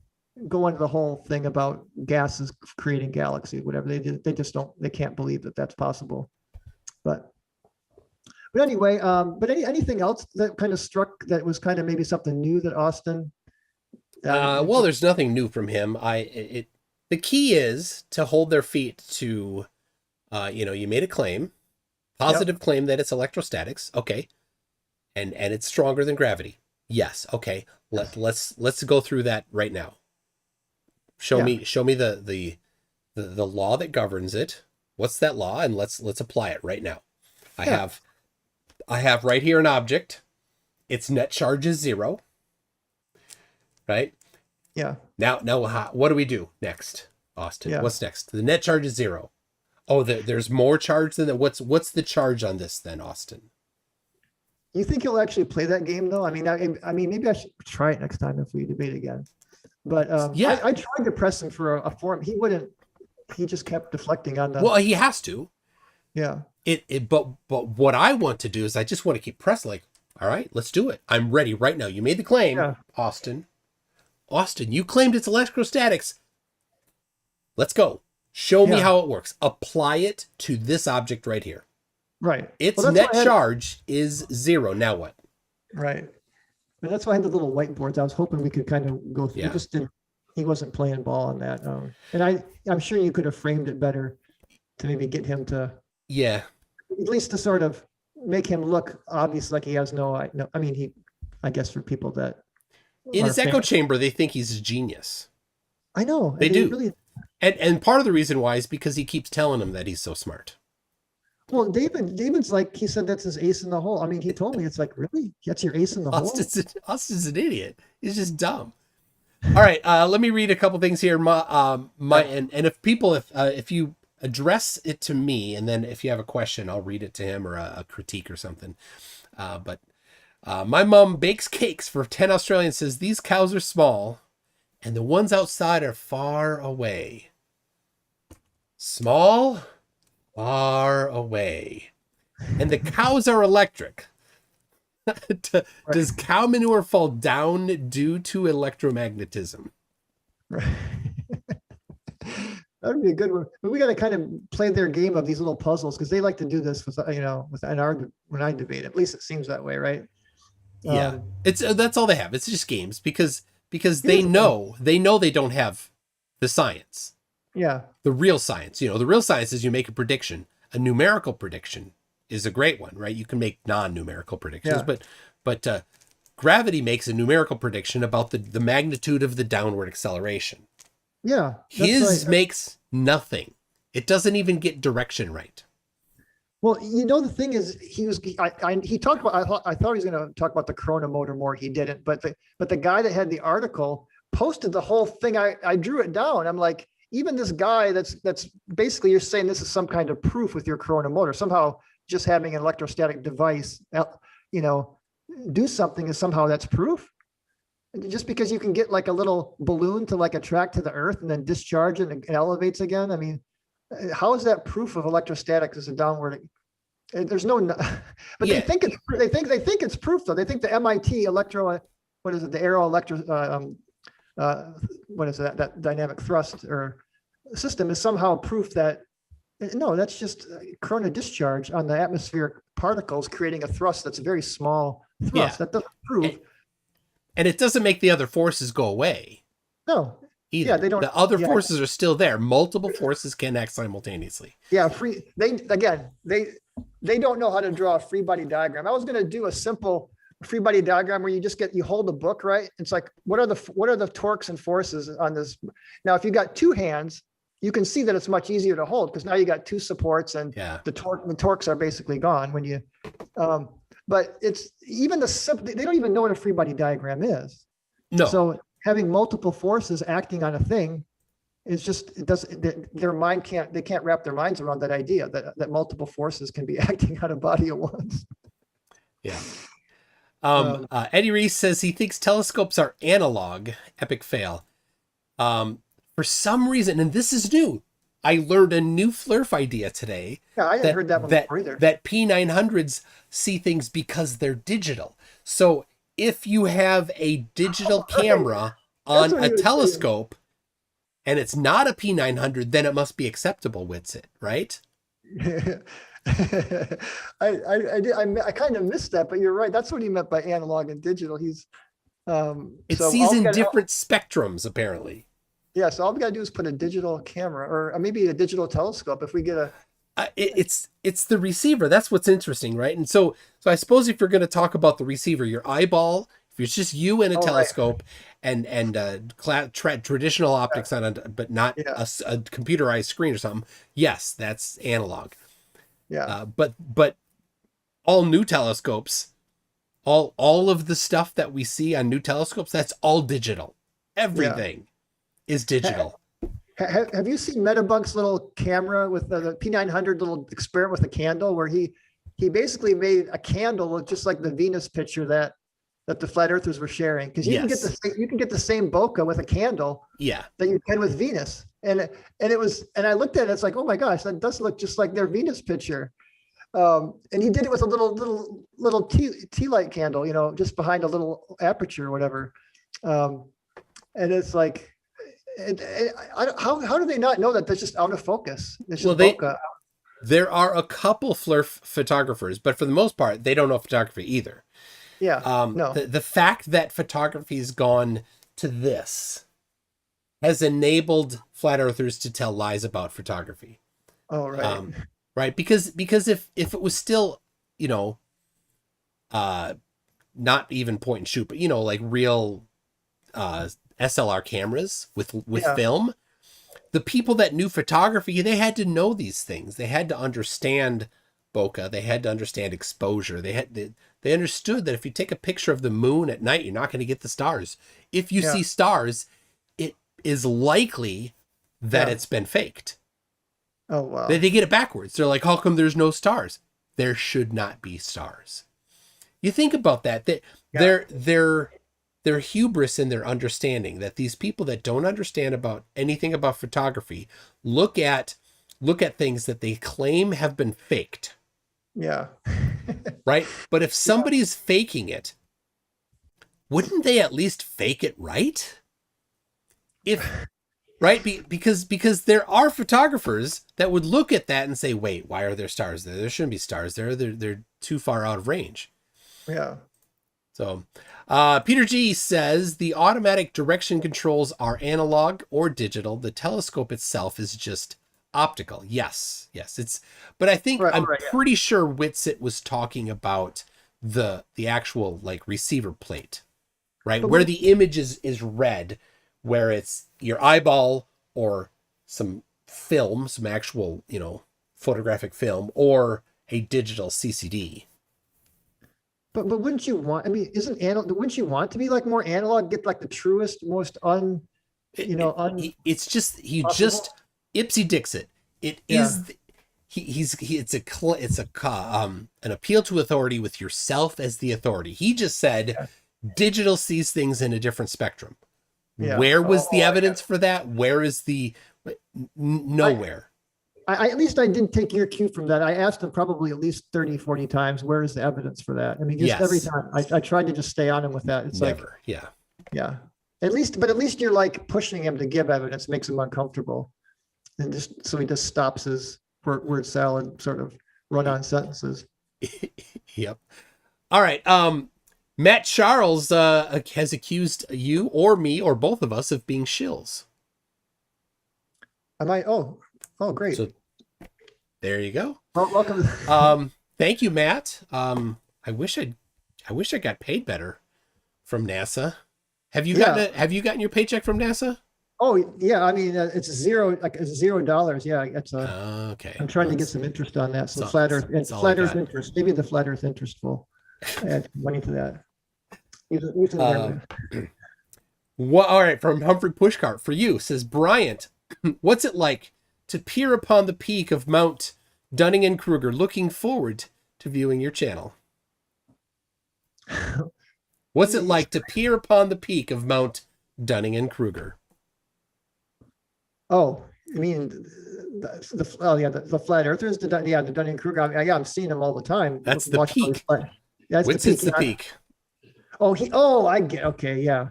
go into the whole thing about gases creating galaxies, whatever they did. They just they can't believe that that's possible. But anyway, anything else that kind of struck that was kind of maybe something new that Austin? Well, there's nothing new from him. The key is to hold their feet to, you made a claim, positive claim that it's electrostatics. Okay. And it's stronger than gravity. Yes. Okay. Let's go through that right now. Show me the law that governs it. What's that law? And let's apply it right now. I have right here an object. Its net charge is 0. Right? Yeah. Now, what do we do next, Austin? Yeah. What's next? The net charge is 0. Oh, there's more charge than that. What's the charge on this then, Austin? You think he'll actually play that game though? I mean, maybe I should try it next time if we debate again. But I tried to press him for a forum. He wouldn't. He just kept deflecting on the. Well, he has to. Yeah. But what I want to do is I just want to keep pressing. Like, all right, let's do it. I'm ready right now. You made the claim, Austin. Austin, you claimed it's electrostatics. Let's go. Show me how it works. Apply it to this object right here. Right. Its net charge is 0. Now what? Right. And that's why I had the little whiteboards. I was hoping we could kind of go through. he wasn't playing ball on that. And I'm sure you could have framed it better to maybe get him to, Yeah. at least to sort of make him look obvious, like he has no. I mean, I guess for people that in his echo chamber, they think he's a genius. I know they do. Really, and part of the reason why is because he keeps telling them that he's so smart. Well, David's like, he said that's his ace in the hole. I mean, he told me, it's like, really? That's your ace in the hole? Austin's an idiot. He's just dumb. All right, let me read a couple things here. And if people, if you address it to me, and then if you have a question, I'll read it to him, or a critique or something. But my mom bakes cakes for 10 Australians, says these cows are small and the ones outside are far away. Small, far away. And the cows are electric. Does cow manure fall down due to electromagnetism? Right. That would be a good one. But we got to kind of play their game of these little puzzles, because they like to do this with, when I debate. At least it seems that way, right? Yeah, that's all they have. It's just games because they know they don't have the science. Yeah. The real science. The real science is you make a prediction. A numerical prediction is a great one, right? You can make non-numerical predictions, but gravity makes a numerical prediction about the magnitude of the downward acceleration. Yeah. His makes nothing. It doesn't even get direction right. Well, the thing is, he talked about, I thought he was going to talk about the chronomotor more. He didn't, but the guy that had the article posted the whole thing. I drew it down. I'm like, even this guy that's basically, you're saying this is some kind of proof with your chronomotor. Somehow just having an electrostatic device, do something is somehow that's proof. Just because you can get like a little balloon to like attract to the earth and then discharge it and it elevates again. I mean, how is that proof of electrostatics as a downward? There's no, but they think it's proof though. They think the MIT the aero electro, that dynamic thrust or system is somehow proof that, no, that's just corona discharge on the atmospheric particles creating a thrust that's a very small thrust. Yeah. That doesn't prove. And it doesn't make the other forces go away. No. Either. Yeah, they don't. The other forces are still there. Multiple forces can act simultaneously. Yeah, they don't know how to draw a free body diagram. I was going to do a simple free body diagram where you hold the book, right? It's like, what are the torques and forces on this? Now, if you got two hands, you can see that it's much easier to hold because now you got two supports and the torques are basically gone when you, but it's even they don't even know what a free body diagram is. No. So having multiple forces acting on a thing is just, they can't wrap their minds around that idea that multiple forces can be acting on a body at once. Yeah. Eddie Reese says he thinks telescopes are analog. Epic fail. For some reason, and this is new, I learned a new flurf idea today. Yeah, I hadn't heard that one before either. That P900s see things because they're digital. So if you have a digital camera on a telescope and it's not a P900, then it must be acceptable, Witsit, right? I kind of missed that, but you're right. That's what he meant by analog and digital. It sees in different spectrums, apparently. Yeah, so all we gotta do is put a digital camera or maybe a digital telescope if we get it's the receiver. That's what's interesting, right? And so I suppose if you're going to talk about the receiver, your eyeball, if it's just you in a telescope and traditional optics on it, but not a computerized screen or something, yes, that's analog. Yeah. But all new telescopes, all of the stuff that we see on new telescopes, that's all digital. Everything is digital. Have you seen Metabunk's little camera with the P900 little experiment with a candle where he basically made a candle just like the Venus picture that the flat earthers were sharing? Because you can get the same bokeh with a candle that you can with Venus. And I looked at it, it's like, oh my gosh, that does look just like their Venus picture. And he did it with a little tea light candle, just behind a little aperture or whatever. And it's like, how do they not know that that's just out of focus? It's just bokeh. There are a couple flurf photographers, but for the most part, they don't know photography either. Yeah. No. The fact that photography has gone to this has enabled flat earthers to tell lies about photography. Oh, right. Right. Because if it was still, you know, not even point and shoot, but, you know, like real SLR cameras with film, the people that knew photography, they had to know these things. They had to understand bokeh. They had to understand exposure. They understood that if you take a picture of the moon at night, you're not going to get the stars. If you see stars, it is likely that it's been faked. Oh, wow. They get it backwards. They're like, how come there's no stars? There should not be stars. You think about that. Their hubris in their understanding that these people that don't understand about anything about photography look at things that they claim have been faked. Yeah. Right? But if somebody's faking it, wouldn't they at least fake it right? Because there are photographers that would look at that and say, wait, why are there stars there? There shouldn't be stars there. They're too far out of range. Yeah. So Peter G says the automatic direction controls are analog or digital. The telescope itself is just optical. Yes. But I think I'm pretty sure Whitsett was talking about the actual like receiver plate, right? Where the image is read, where it's your eyeball or some film, some actual, you know, photographic film, or a digital CCD. But wouldn't you want, I mean, wouldn't you want to be like more analog, get like the truest, most it's just, Ipsy Dixit. It is, it's an appeal to authority with yourself as the authority. He just said digital sees things in a different spectrum. Yeah. Where was the evidence for that? Where is nowhere? At least I didn't take your cue from that. I asked him probably at least 30, 40 times, where is the evidence for that? I mean, just every time I tried to just stay on him with that. It's never. Yeah. At least you're like pushing him to give evidence, makes him uncomfortable. And just, so he just stops his word salad sort of run on sentences. Yep. All right. Matt Charles has accused you or me or both of us of being shills. Am I? Oh, great. So there you go. Well, welcome. Thank you, Matt. I wish I got paid better from NASA. Have you gotten your paycheck from NASA? Oh yeah. I mean, it's $0. Yeah. It's okay. I'm trying to get some interest on that. So flat Earth interest, maybe the flat Earth interest will add money to that. All right, from Humphrey Pushcart for you, says Bryant, what's it like to peer upon the peak of Mount Dunning-Kruger? Looking forward to viewing your channel. What's it like to peer upon the peak of Mount Dunning-Kruger? Oh, I mean, the flat earthers, the Dunning-Kruger. I'm seeing them all the time. That's the peak. That's the peak. I get. Okay, yeah.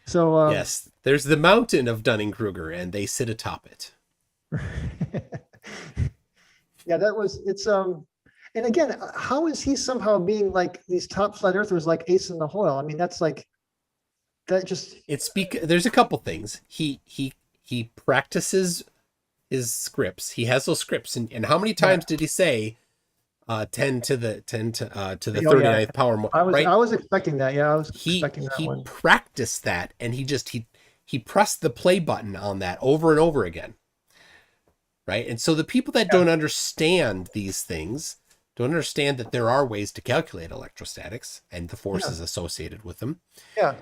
So yes, there's the mountain of Dunning-Kruger, and they sit atop it. Yeah, it's and again, how is he somehow being like these top flat earthers like Ace in the Hole? I mean, that's like that just. There's a couple things. He practices his scripts. He has those scripts, and how many times did he say 10 to the 39th power? I was expecting that. Yeah, I was expecting that one. He practiced that, and he pressed the play button on that over and over again. Right. And so the people that don't understand these things don't understand that there are ways to calculate electrostatics and the forces associated with them. Yeah.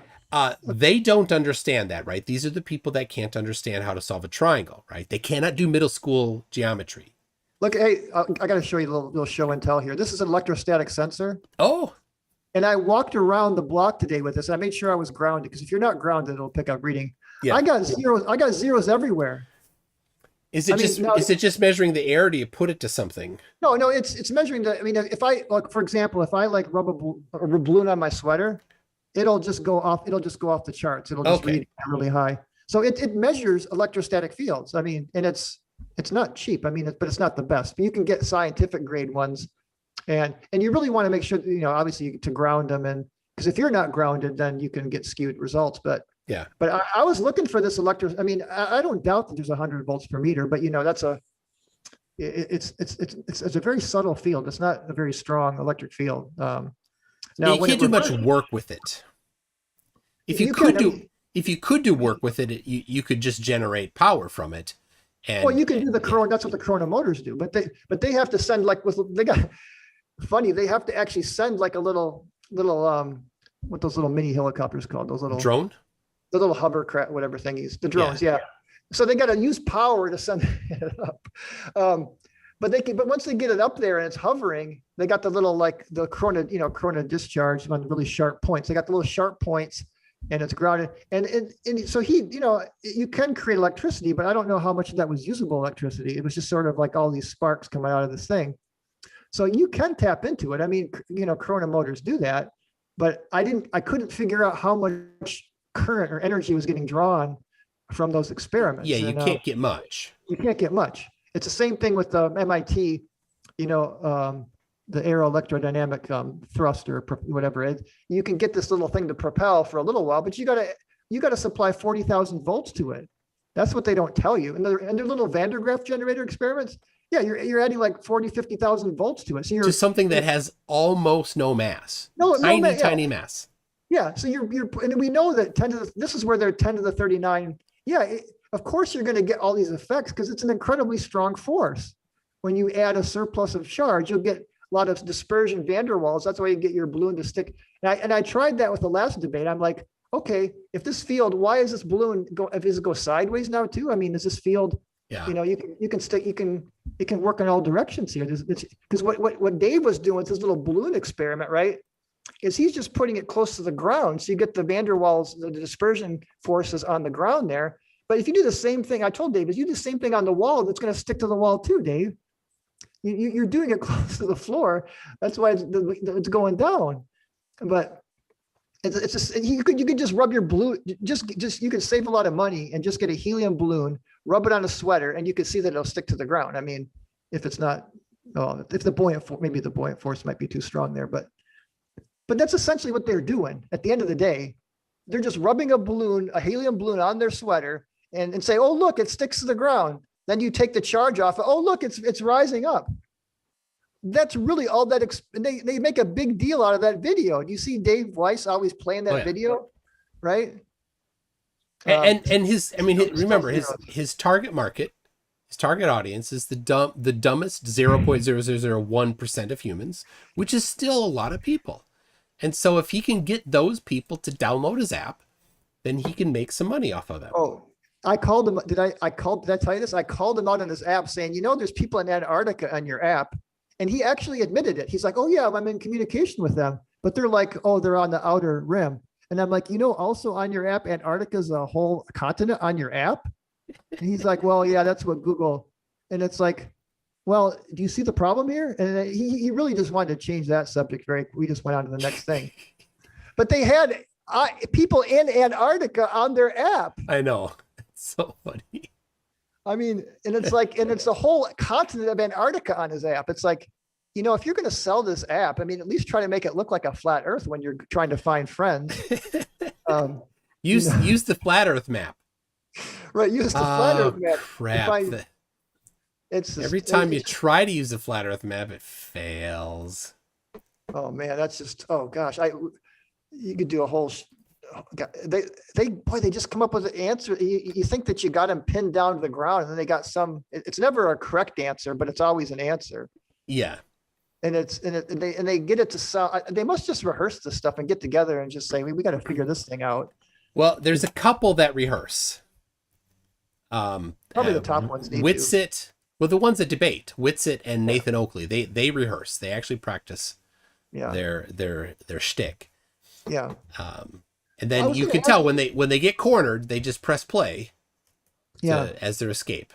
They don't understand that, right? These are the people that can't understand how to solve a triangle, right? They cannot do middle school geometry. Look, hey, I got to show you a little show and tell here. This is an electrostatic sensor. Oh. And I walked around the block today with this. I made sure I was grounded, because if you're not grounded, it'll pick up reading. Yeah. I got zeros everywhere. Is it just measuring the air? Or do you put it to something? No, it's measuring the. I mean, if I like, for example, if I like rub a balloon on my sweater, it'll just go off. It'll just go off the charts. It'll just read really high. So it measures electrostatic fields. I mean, and it's not cheap. I mean, but it's not the best. But you can get scientific grade ones, and you really want to make sure, obviously to ground them, and because if you're not grounded, then you can get skewed results. But Yeah. But I was looking for this I mean, I don't doubt that there's 100 volts per meter, but that's it's a very subtle field. It's not a very strong electric field. Now you can't do much work with it. If you could do work with it, you could just generate power from it. And, well, you can do the Corona. That's what the Corona motors do. But they have to send they have to actually send like a little what those little mini helicopters called? Those little drone, the little hovercraft, whatever thingies, the drones. Yeah. So they got to use power to send it up. But once they get it up there and it's hovering, they got the little like the Corona discharge on really sharp points. They got the little sharp points. And it's grounded, and so you can create electricity, but I don't know how much of that was usable electricity. It was just sort of like all these sparks coming out of this thing. So you can tap into it. I mean, Corona motors do that, but I couldn't figure out how much current or energy was getting drawn from those experiments. Yeah, you can't get much. You can't get much. It's the same thing with the MIT, the aeroelectrodynamic thruster, whatever it is. You can get this little thing to propel for a little while, but you got to supply 40,000 volts to it. That's what they don't tell you. And their little Van der Graaf generator experiments, yeah, you're adding like 50,000 volts to it. So to something that has almost no mass. Tiny mass. Yeah. So and we know that this is where they're 10 to the 39. Yeah. Of course you're going to get all these effects because it's an incredibly strong force. When you add a surplus of charge, you'll get a lot of dispersion van der Waals. That's why you get your balloon to stick. And I tried that with the last debate. I'm like, okay, if this field, why is this balloon does it go sideways now too? I mean, is this field, it can work in all directions here. Because what Dave was doing with his little balloon experiment, right, is he's just putting it close to the ground. So you get the van der Waals, the dispersion forces on the ground there. But if you do the same thing, I told Dave, if you do the same thing on the wall, that's going to stick to the wall too, Dave. You're doing it close to the floor. That's why it's going down. But it's just, you could just rub your balloon. Just you could save a lot of money and just get a helium balloon, rub it on a sweater, and you can see that it'll stick to the ground. I mean, if it's not, if the buoyant force, maybe the buoyant force might be too strong there, but that's essentially what they're doing. At the end of the day, they're just rubbing a helium balloon on their sweater and say, oh look, it sticks to the ground. Then you take the charge off. Oh, look, it's rising up. That's really all that. They make a big deal out of that video. Do you see Dave Weiss always playing that video, right? And remember his target market, his target audience is the dumbest 0.0001% of humans, which is still a lot of people. And so if he can get those people to download his app, then he can make some money off of that. Oh. I called him. Did I tell you this? I called him out on his app saying, there's people in Antarctica on your app. And he actually admitted it. He's like, oh yeah, I'm in communication with them, but they're like, oh, they're on the outer rim. And I'm like, also on your app, Antarctica is a whole continent on your app. And he's like, well, yeah, that's what Google. And it's like, well, do you see the problem here? And he really just wanted to change that subject. We just went on to the next thing. But they had people in Antarctica on their app. I know. So funny. I mean, and it's the whole continent of Antarctica on his app. It's like, if you're going to sell this app, I mean, at least try to make it look like a flat Earth when you're trying to find friends. Use the flat Earth map. Right. Use the flat Earth map. Crap. Every time you try to use the flat Earth map, it fails. Oh man, that's just, oh gosh. You could do a whole, they just come up with an answer. You think that you got them pinned down to the ground, and then they got it's never a correct answer, but it's always an answer. Yeah. And they get it to sound, they must just rehearse this stuff and get together and just say, we got to figure this thing out. Well, there's a couple that rehearse. Probably the top ones. Witsit, well, the ones that debate, Witsit and Nathan Oakley, they rehearse. They actually practice their shtick. Yeah. And then you can tell when they get cornered, they just press play as their escape.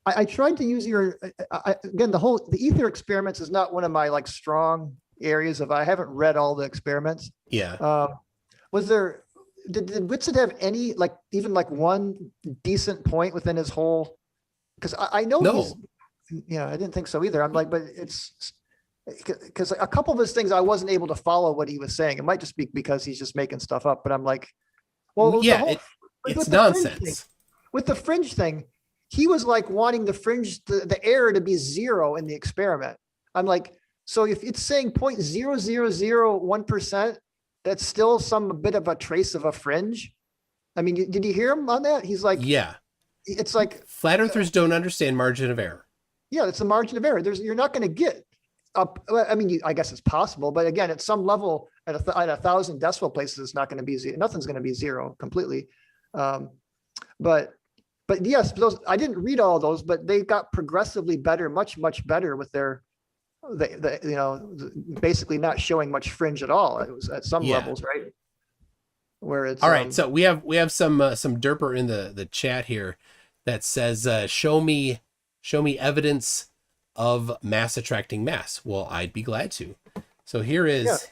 I tried to use again, the ether experiments is not one of my strong areas I haven't read all the experiments. Yeah. Did Whitsett have any, even one decent point within his whole, because I know no. I didn't think so either. I'm like, but it's, because a couple of his things I wasn't able to follow what he was saying. It might just be because he's just making stuff up, but I'm like, Well, yeah, with it's the fringe nonsense. with the fringe thing, he was like wanting the fringe, the error to be 0 in the experiment. I'm like, so if it's saying 0.0001%, that's still some bit of a trace of a fringe. I mean, did you hear him on that? He's like, yeah, it's like flat earthers don't understand margin of error. Yeah, it's a margin of error. You're not going to get up. I mean, I guess it's possible, but again, at some level, at 1,000 decimal places, it's not going to be zero. Nothing's going to be 0 completely. But yes, those, I didn't read all those, but they got progressively better, much better with their, basically not showing much fringe at all. It was at some levels, right? Where it's all right. So we have some derper in the chat here that says, show me evidence of mass attracting mass. Well, I'd be glad to. So here is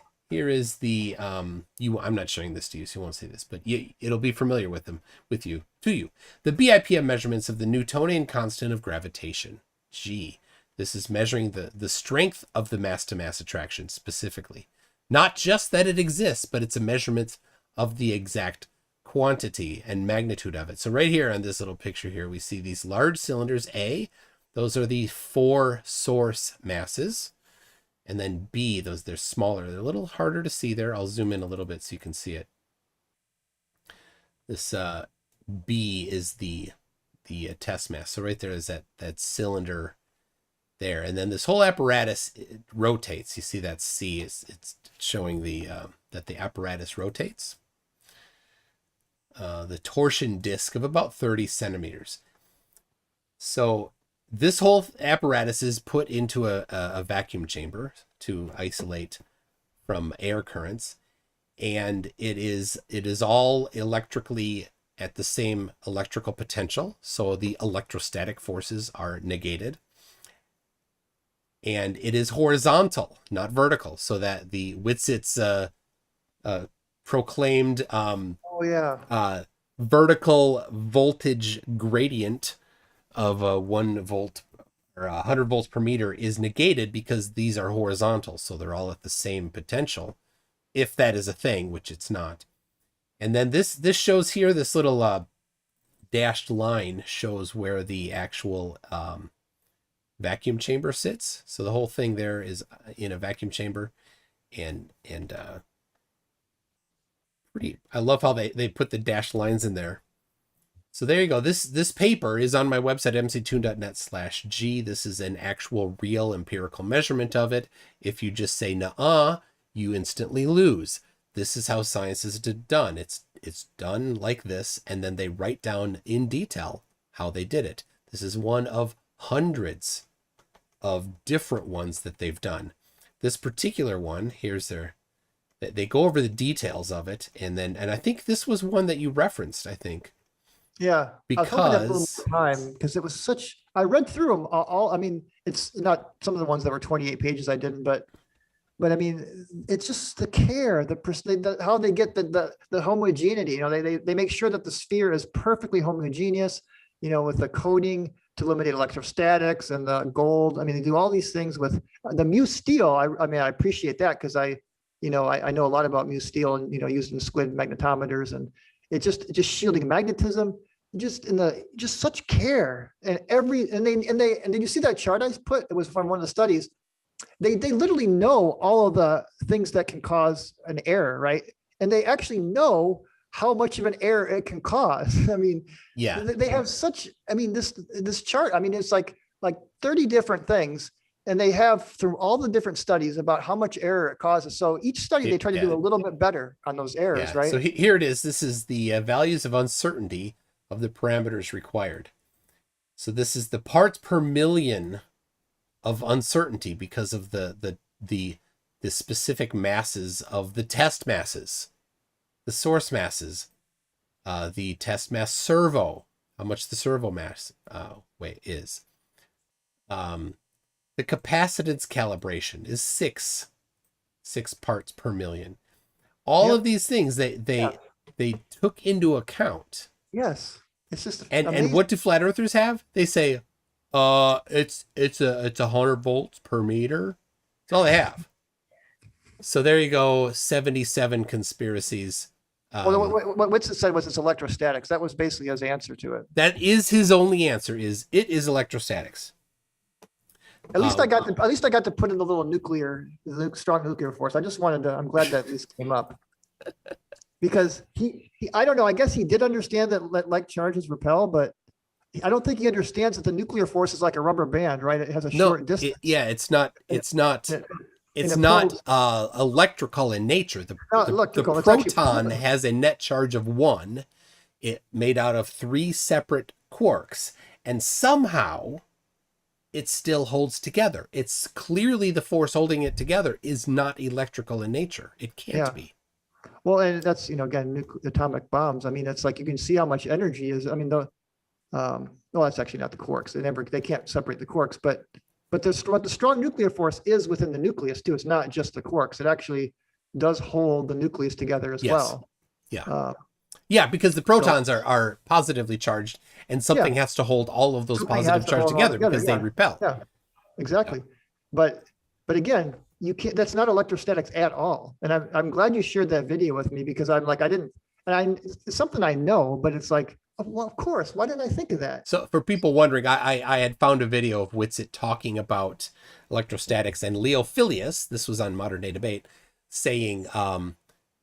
the I'm not showing this to you, so you won't see this, but it'll be familiar to you. The BIPM measurements of the Newtonian constant of gravitation, G. This is measuring the strength of the mass to mass attraction specifically. Not just that it exists, but it's a measurement of the exact quantity and magnitude of it. So right here on this little picture here, we see these large cylinders, A, those are the 4 source masses. And then B, they're smaller. They're a little harder to see there. I'll zoom in a little bit so you can see it. This B is the test mass. So right there is that cylinder there. And then this whole apparatus, it rotates. You see that C, it's showing that the apparatus rotates. The torsion disk of about 30 centimeters. So this whole apparatus is put into a vacuum chamber to isolate from air currents, and it is all electrically at the same electrical potential, so the electrostatic forces are negated, and it is horizontal, not vertical, so that the Witsit's proclaimed vertical voltage gradient of 1 volt or 100 volts per meter is negated because these are horizontal, so they're all at the same potential, if that is a thing, which it's not. And then this shows here, this little dashed line shows where the actual vacuum chamber sits. So the whole thing there is in a vacuum chamber, and pretty. I love how they put the dashed lines in there. So there you go. This paper is on my website, mctoon.net/G. This is an actual real empirical measurement of it. If you just say nuh-uh, you instantly lose. This is how science is done. It's done like this, and then they write down in detail how they did it. This is one of hundreds of different ones that they've done. This particular one, they go over the details of it, and I think this was one that you referenced, I think. Yeah, because I was hoping to have a little more time, because it was such. I read through them all. I mean, it's not some of the ones that were 28 pages I didn't, but I mean, it's just the care, how they get the homogeneity. You know, they make sure that the sphere is perfectly homogeneous. You know, with the coating to eliminate electrostatics and the gold. I mean, they do all these things with the mu steel. I mean, I appreciate that, because I know a lot about mu steel and using squid magnetometers, and it's just shielding magnetism. Just such care, and then you see that chart I put. It was from one of the studies. They literally know all of the things that can cause an error, right? And they actually know how much of an error it can cause. I mean, yeah, they have such. I mean, this chart. I mean, it's like 30 different things, and they have through all the different studies about how much error it causes. So each study they try to do a little bit better on those errors, right? So here it is. This is the values of uncertainty of the parameters required. So this is the parts per million of uncertainty because of the specific masses of the test masses, the source masses, the test mass servo, how much the servo mass is. The capacitance calibration is 6 parts per million. All of these things they took into account. Yes, it's just and what do flat earthers have? They say, it's 100 volts per meter. That's all they have. So there you go. 77 conspiracies Well, what Witsit said was it's electrostatics. That was basically his answer to it. That is his only answer. It is electrostatics. At least I got to put in the little strong nuclear force. I just wanted to. I'm glad that at least came up because he I don't know. I guess he did understand that like charges repel, but I don't think he understands that the nuclear force is like a rubber band, right? It has a short distance. It's not electrical in nature. The proton has a net charge of 1. It made out of 3 separate quarks, and somehow it still holds together. It's clearly the force holding it together is not electrical in nature. It can't be. Well, and that's, again, atomic bombs. I mean, it's like you can see how much energy is. I mean, well, that's actually not the quarks. They can't separate the quarks, but what the strong nuclear force is within the nucleus too. It's not just the quarks. It actually does hold the nucleus together as well. Yeah. Because the protons are positively charged, and something has to hold all of those positive charges together because they repel. Yeah, exactly. But again, you can't. That's not electrostatics at all. And I'm glad you shared that video with me because I'm like it's something I know, but it's like, well, of course. Why didn't I think of that? So for people wondering, I had found a video of Whitsett talking about electrostatics, and Leo Filius, this was on Modern Day Debate, saying,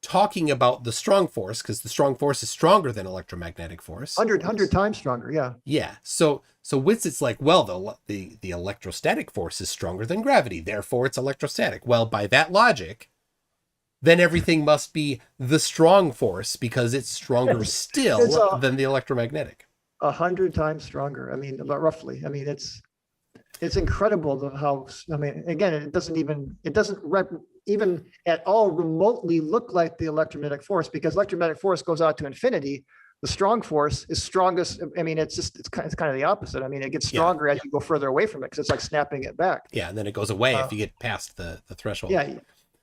talking about the strong force, because the strong force is stronger than electromagnetic force. 100 times stronger, yeah. Yeah. So Whitsett's like, well, the electrostatic force is stronger than gravity, therefore it's electrostatic. Well, by that logic, then everything must be the strong force because it's stronger still than the electromagnetic. 100 times stronger. I mean, about roughly. I mean, it's incredible how. I mean, again, it doesn't even at all remotely look like the electromagnetic force because electromagnetic force goes out to infinity. The strong force is strongest. I mean, it's kind of the opposite. I mean, it gets stronger as you go further away from it because it's like snapping it back. Yeah, and then it goes away if you get past the threshold.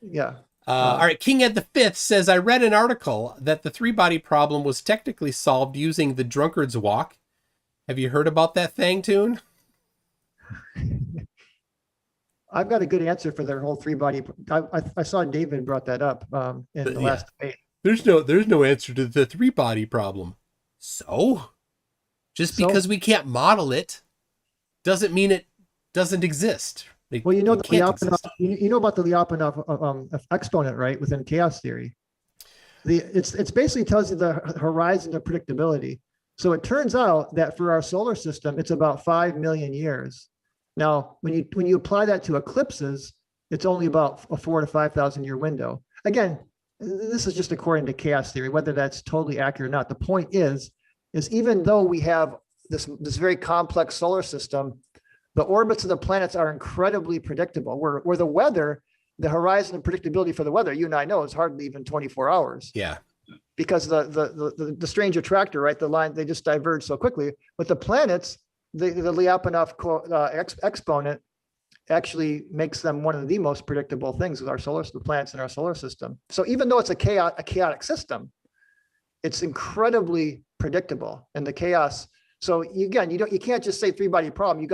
Yeah. All right, King Ed V says, I read an article that the 3-body problem was technically solved using the drunkard's walk. Have you heard about that thing, Toon? I've got a good answer for their whole 3-body. I saw David brought that up in the last debate. There's no answer to the 3-body problem. So? Because we can't model it doesn't mean it doesn't exist. Well, you know about the Lyapunov exponent, right? Within chaos theory, it's basically tells you the horizon of predictability. So it turns out that for our solar system, it's about 5 million years. Now, when you apply that to eclipses, it's only about a 4,000 to 5,000 year window. Again, this is just according to chaos theory. Whether that's totally accurate or not, the point is even though we have this very complex solar system, the orbits of the planets are incredibly predictable. Where the weather, the horizon of predictability for the weather, you and I know, is hardly even 24 hours. Yeah. Because the strange attractor, right? The line, they just diverge so quickly. But the planets, the Lyapunov exponent actually makes them one of the most predictable things with the planets in our solar system. So even though it's a chaotic system, it's incredibly predictable in the chaos. So you can't just say 3-body problem.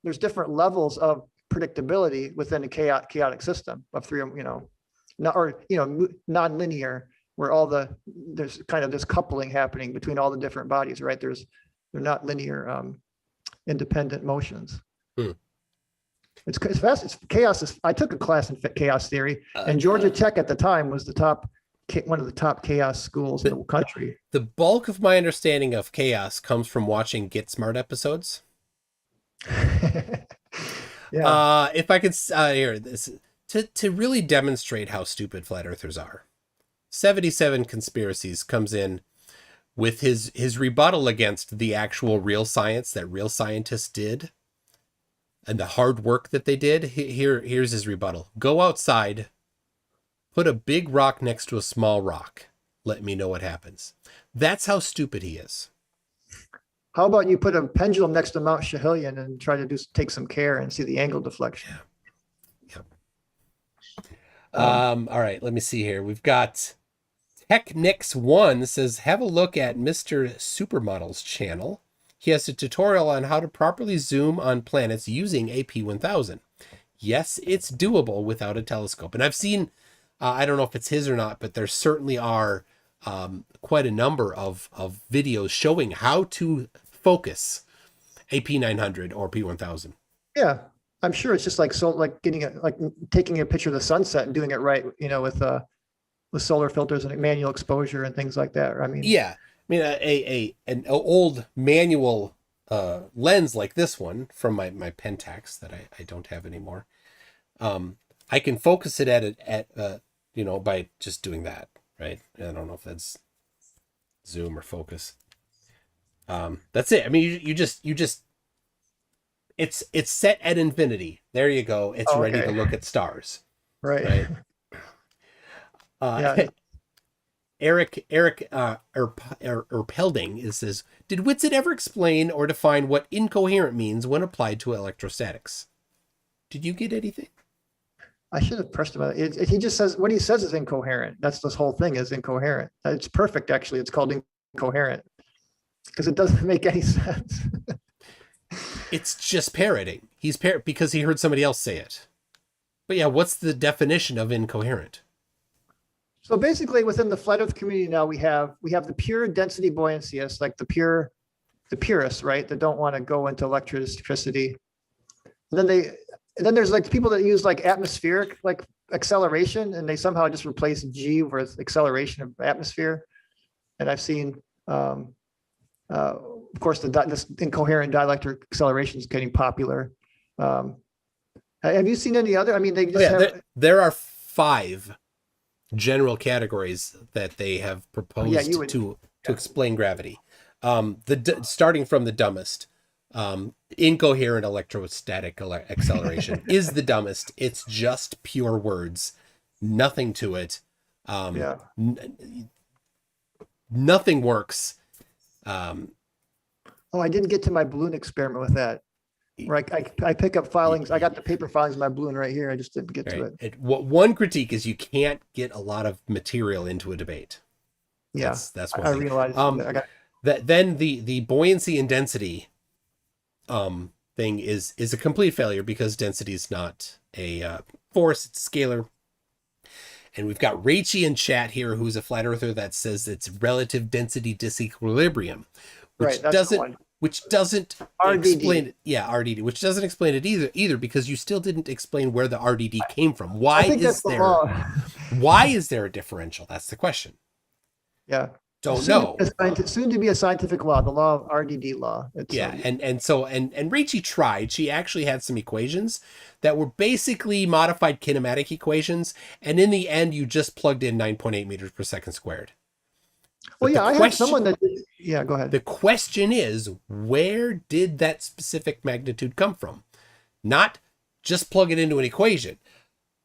There's different levels of predictability within a chaotic system of nonlinear, where there's kind of this coupling happening between all the different bodies, right? They're not linear, independent motions. It's fast. It's chaos. I took a class in chaos theory, and Georgia Tech at the time was one of the top chaos schools in the country. The bulk of my understanding of chaos comes from watching Get Smart episodes. Yeah. If I could hear this to really demonstrate how stupid flat earthers are, 77 Conspiracies comes in with his rebuttal against the actual real science that real scientists did and the hard work that they did. Here's his rebuttal. Go outside, put a big rock next to a small rock. Let me know what happens. That's how stupid he is. How about you put a pendulum next to Mount Schehallien and try to take some care and see the angle deflection? Yeah. All right, let me see here. We've got Technix1 says, have a look at Mr. Supermodel's channel. He has a tutorial on how to properly zoom on planets using AP1000. Yes, it's doable without a telescope. And I've seen, I don't know if it's his or not, but there certainly are quite a number of videos showing how to focus a P900 or P1000. Yeah, I'm sure it's just like taking a picture of the sunset and doing it right, with solar filters and manual exposure and things like that. I mean, yeah, I mean an old manual lens like this one from my Pentax that I don't have anymore. I can focus it at by just doing that, right? I don't know if that's zoom or focus. That's it. I mean, you just it's set at infinity. There you go. It's ready to look at stars. Right. Yeah. Eric Erpelding says, did Witsit ever explain or define what incoherent means when applied to electrostatics? Did you get anything? I should have pressed him. He just says, what he says is incoherent. That's this whole thing is incoherent. It's perfect, actually. It's called incoherent because it doesn't make any sense. It's just parroting. He's because he heard somebody else say it. But yeah, what's the definition of incoherent? So basically, within the flat Earth community now, we have the pure density buoyancyists, like the purists, right? That don't want to go into electricity. And then there's like people that use like atmospheric like acceleration, and they somehow just replace G with acceleration of atmosphere. And I've seen, of course, this incoherent dielectric acceleration is getting popular. Have you seen any other? I mean, they just there are 5 general categories that they have proposed to explain gravity. Starting from the dumbest, incoherent electrostatic acceleration is the dumbest. It's just pure words, nothing to it. Nothing works. I didn't get to my balloon experiment with that. Right, I pick up filings. I got the paper filings in my balloon right here. I just didn't get to it. One critique is you can't get a lot of material into a debate. Yeah, that's what I realized. Then the buoyancy and density thing is a complete failure because density is not a force; it's a scalar. And we've got Rachie in chat here, who's a flat earther, that says it's relative density disequilibrium, which doesn't explain it. Yeah, RDD, which doesn't explain it either because you still didn't explain where the RDD came from. Why is there a differential? That's the question. Yeah. Don't know. Soon to be a scientific law, the law of RDD law. And Rachie tried. She actually had some equations that were basically modified kinematic equations, and in the end, you just plugged in 9.8 meters per second squared. I have someone that. Yeah, go ahead. The question is, where did that specific magnitude come from? Not just plug it into an equation.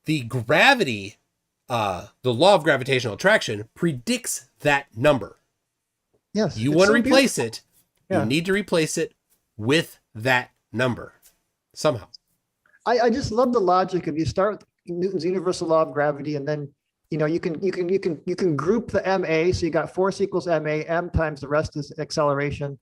The gravity, the law of gravitational attraction predicts that number. Yes. You want to replace it. You need to replace it with that number somehow. I just love the logic of you start with Newton's universal law of gravity, and then you can group the MA. So you got force equals MA, M times the rest is acceleration.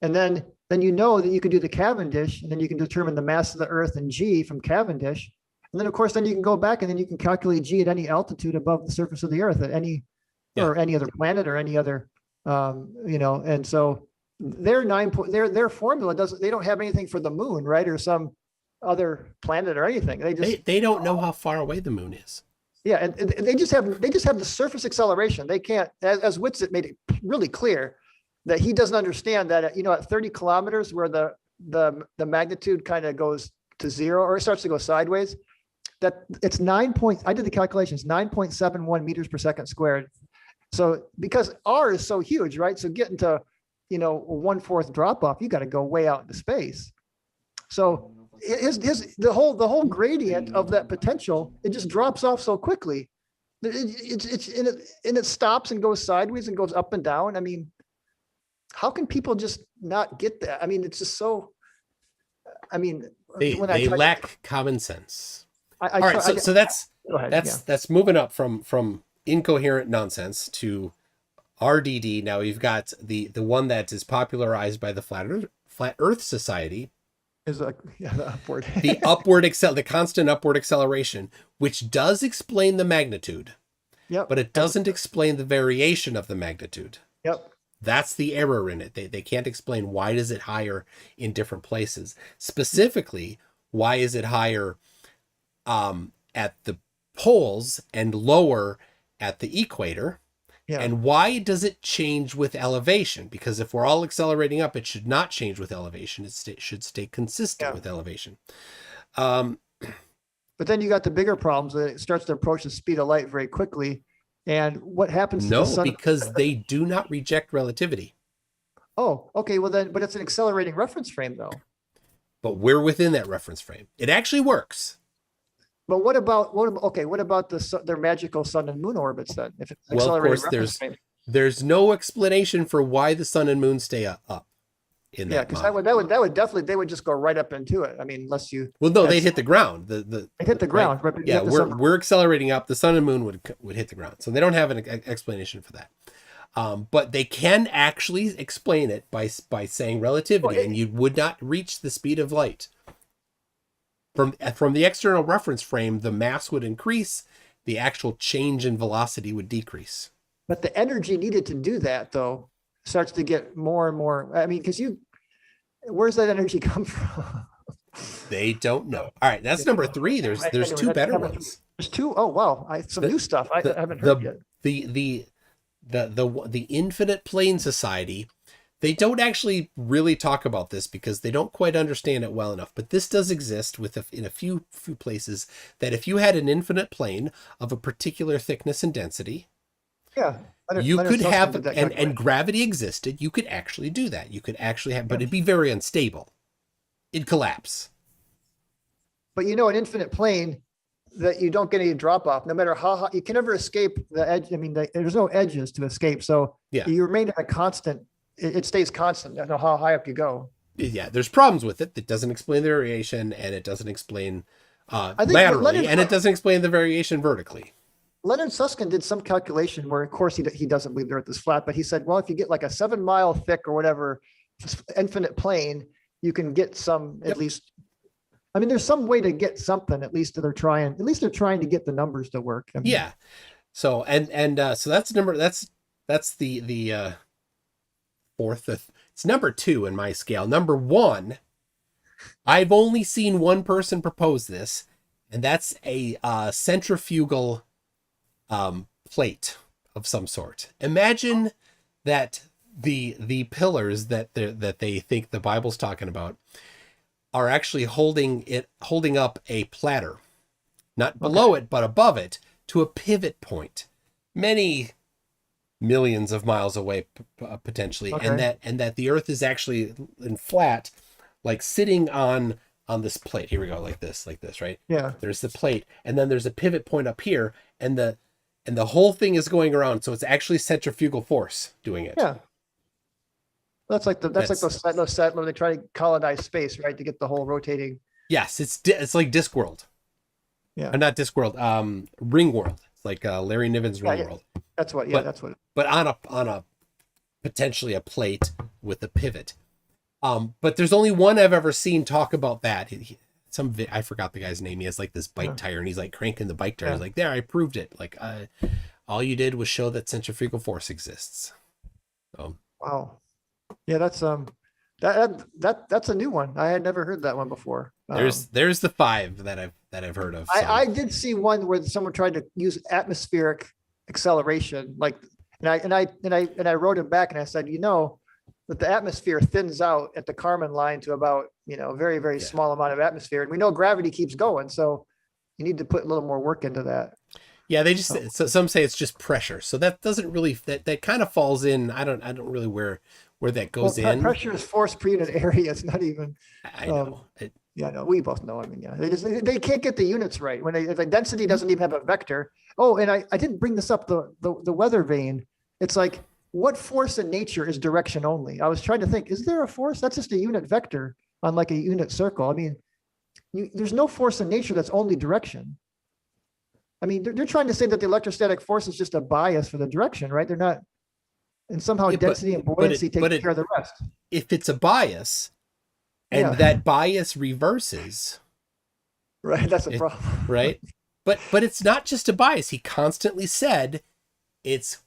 And then you know that you can do the Cavendish, and then you can determine the mass of the Earth and G from Cavendish. And then of course, then you can go back and then you can calculate G at any altitude above the surface of the Earth at any other planet or any other, and so their formula they don't have anything for the moon, right? Or some other planet or anything. They don't know how far away the moon is. Yeah, and they just have the surface acceleration. They can't, as Whitsett made it really clear, that he doesn't understand that at 30 kilometers where the magnitude kind of goes to 0 or it starts to go sideways, that it's I did the calculations, 9.71 meters per second squared. So because R is so huge, right? So getting to 1/4 drop off, you got to go way out into space. So the whole gradient of that potential, it just drops off so quickly. It stops and goes sideways and goes up and down. I mean, how can people just not get that? I mean, it's just so. I mean, they lack common sense. All right, so that's moving up from incoherent nonsense to RDD. Now you've got the one that is popularized by the Flat Earth Society. Is the upward. The constant upward acceleration, which does explain the magnitude. Yep. But it doesn't explain the variation of the magnitude. Yep. That's the error in it. They can't explain why is it higher in different places. Specifically, why is it higher at the poles and lower at the equator? Yeah. And why does it change with elevation? Because if we're all accelerating up, it should not change with elevation. It should stay consistent with elevation. But then you got the bigger problems that it starts to approach the speed of light very quickly. And what happens to the sun? Because they do not reject relativity. Oh, okay. Well then, but it's an accelerating reference frame though. But we're within that reference frame. It actually works. But what about their magical sun and moon orbits then? If it's Well, of course, there's no explanation for why the sun and moon stay up in that. Yeah, because that would definitely, they would just go right up into it. I mean, unless you. Well, no, they'd hit the ground. They hit the ground. Right? But Yeah, we're accelerating up. The sun and moon would hit the ground. So they don't have an explanation for that. But they can actually explain it by saying relativity, and you would not reach the speed of light. From the external reference frame, the mass would increase, the actual change in velocity would decrease. But the energy needed to do that, though, starts to get more and more. I mean, because where's that energy come from? They don't know. All right, that's number 3. There's two better ones. There's 2. Oh wow, some new stuff I haven't heard yet. The Infinite Plane Society. They don't actually really talk about this because they don't quite understand it well enough. But this does exist in a few places, that if you had an infinite plane of a particular thickness and density, you could have, and gravity existed, you could actually do that. You could actually have, but it'd be very unstable. It'd collapse. But an infinite plane, that you don't get any drop off, no matter how high, you can never escape the edge. I mean, there's no edges to escape. So you remain at a constant. It stays constant, no matter how high up you go. Yeah, there's problems with it. It doesn't explain the variation, and it doesn't explain laterally, and it doesn't explain the variation vertically. Leonard Susskind did some calculation where, of course, he doesn't believe the Earth is flat, but he said, well, if you get like a 7-mile thick or whatever infinite plane, you can get some at least. I mean, there's some way to get something. At least they're trying to get the numbers to work. I mean, yeah. So so that's the fourth. It's number 2 in my scale. Number 1, I've only seen one person propose this, and that's a centrifugal plate of some sort. Imagine that the pillars that they think the Bible's talking about are actually holding up a platter, not below it but above it, to a pivot point, many millions of miles away potentially, and that the Earth is actually in flat, like sitting on this plate. Here we go, like this, right? Yeah. There's the plate, and then there's a pivot point up here, and the whole thing is going around, so it's actually centrifugal force doing it. Yeah. That's like those set when they try to colonize space, right? To get the whole rotating. Yes, it's like Discworld. Yeah. Not Discworld, Ringworld. It's like Larry Niven's Ringworld. That's what. Yeah, that's what. But on a potentially a plate with a pivot. But there's only one I've ever seen talk about that. I forgot the guy's name. He has like this bike tire, and he's like cranking the bike tire. He's like, there, I proved it. Like, all you did was show that centrifugal force exists. So. Wow. Yeah, that's that's a new one. I had never heard that one before. There's the 5 that I've heard of. So. I did see one where someone tried to use atmospheric acceleration, and I wrote him back and I said, that the atmosphere thins out at the Kármán line to about very, very small amount of atmosphere, and we know gravity keeps going, so you need to put a little more work into that. Yeah, they just so some say it's just pressure, so that doesn't really that kind of falls in. I don't really where that goes in. Pressure is force per unit area. It's not even. I know. No, we both know. I mean, yeah, they can't get the units right when the density doesn't even have a vector. Oh, and I didn't bring this up. The weather vane. It's like, what force in nature is direction only? I was trying to think, is there a force? That's just a unit vector on like a unit circle. I mean, there's no force in nature that's only direction. I mean, they're trying to say that the electrostatic force is just a bias for the direction, right? They're not, and somehow density and buoyancy take care of the rest. If it's a bias, and that bias reverses, right? That's a problem, right? But it's not just a bias. He constantly said it's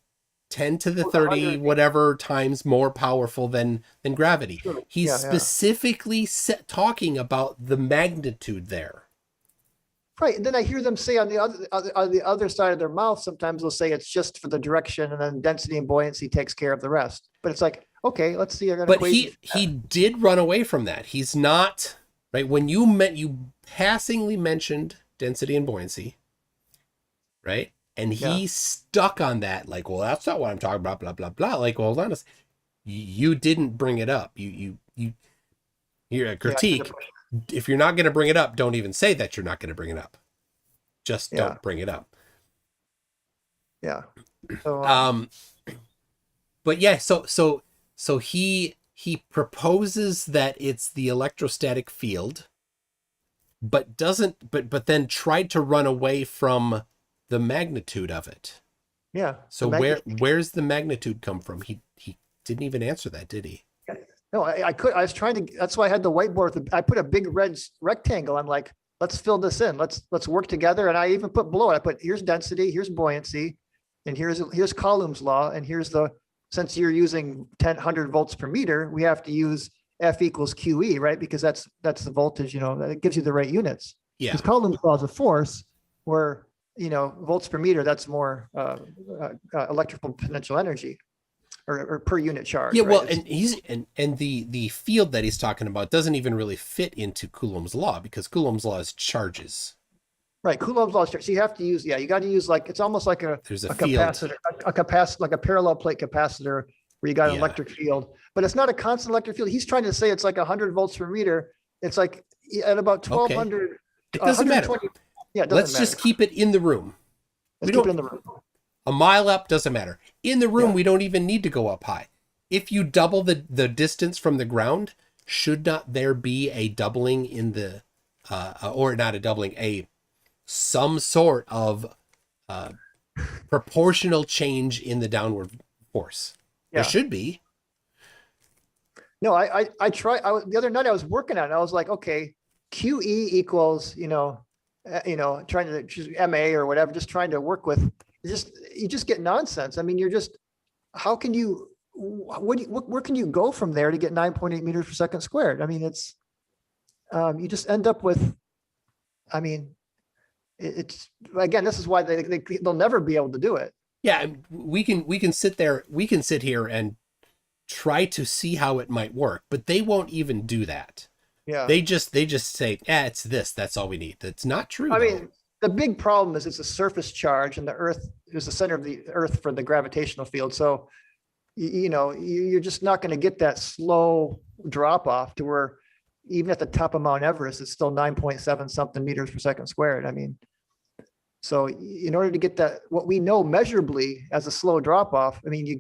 10 to the 30 whatever times more powerful than gravity. Sure. He's specifically talking about the magnitude there. Right. And then I hear them say on the other side of their mouth, sometimes they'll say it's just for the direction, and then density and buoyancy takes care of the rest. But it's like, okay, let's see. But he did run away from that. He's not right. When you passingly mentioned density and buoyancy, right? And he stuck on that, like, well, that's not what I'm talking about, blah, blah, blah. Like, well, hold on, you didn't bring it up. You're a critique. If you're not going to bring it up, don't even say that you're not going to bring it up. Just don't bring it up. Yeah. So, but yeah, so he proposes that it's the electrostatic field, but then tried to run away from the magnitude of it. Yeah. So where's the magnitude come from? He didn't even answer that, did he? No, I was trying to, that's why I had the whiteboard. I put a big red rectangle. I'm like, let's fill this in. Let's work together. And I even put below it, I put, here's density, here's buoyancy, and here's Coulomb's law. And here's since you're using 100 volts per meter, we have to use F equals QE, right? Because that's the voltage, that gives you the right units. Yeah. Because Coulomb's law is a force where, volts per meter, that's more electrical potential energy. Or per unit charge. Yeah, right? well, and the field that he's talking about doesn't even really fit into Coulomb's law, because Coulomb's law is charges. Right, Coulomb's law is charge. So you have to use, you got to use it's almost like a capacitor, like a parallel plate capacitor where you got an electric field, but it's not a constant electric field. He's trying to say it's like 100 volts per meter. It's like at about 1200. Okay. It doesn't matter. Yeah, it doesn't Let's matter. just keep it in the room. Let's keep it in the room. A mile up doesn't matter. In the room, we don't even need to go up high. If you double the distance from the ground, should not there be a doubling in the, or not a doubling, some sort of proportional change in the downward force? Yeah. There should be. No, I tried. The other night I was working on it. I was like, okay, QE equals, trying to choose MA or whatever, just trying to work with. You just get nonsense. I mean, how can you, where can you go from there to get 9.8 meters per second squared? I mean, it's, you just end up with, I mean, it's, again, this is why they'll never be able to do it. Yeah. We can sit here and try to see how it might work, but they won't even do that. Yeah. They just say, it's this, that's all we need. That's not true. I mean, the big problem is it's a surface charge, and the Earth is the center of the Earth for the gravitational field. So, you're just not going to get that slow drop off to where even at the top of Mount Everest, it's still 9.7 something meters per second squared. I mean, so in order to get that, what we know measurably as a slow drop off, I mean,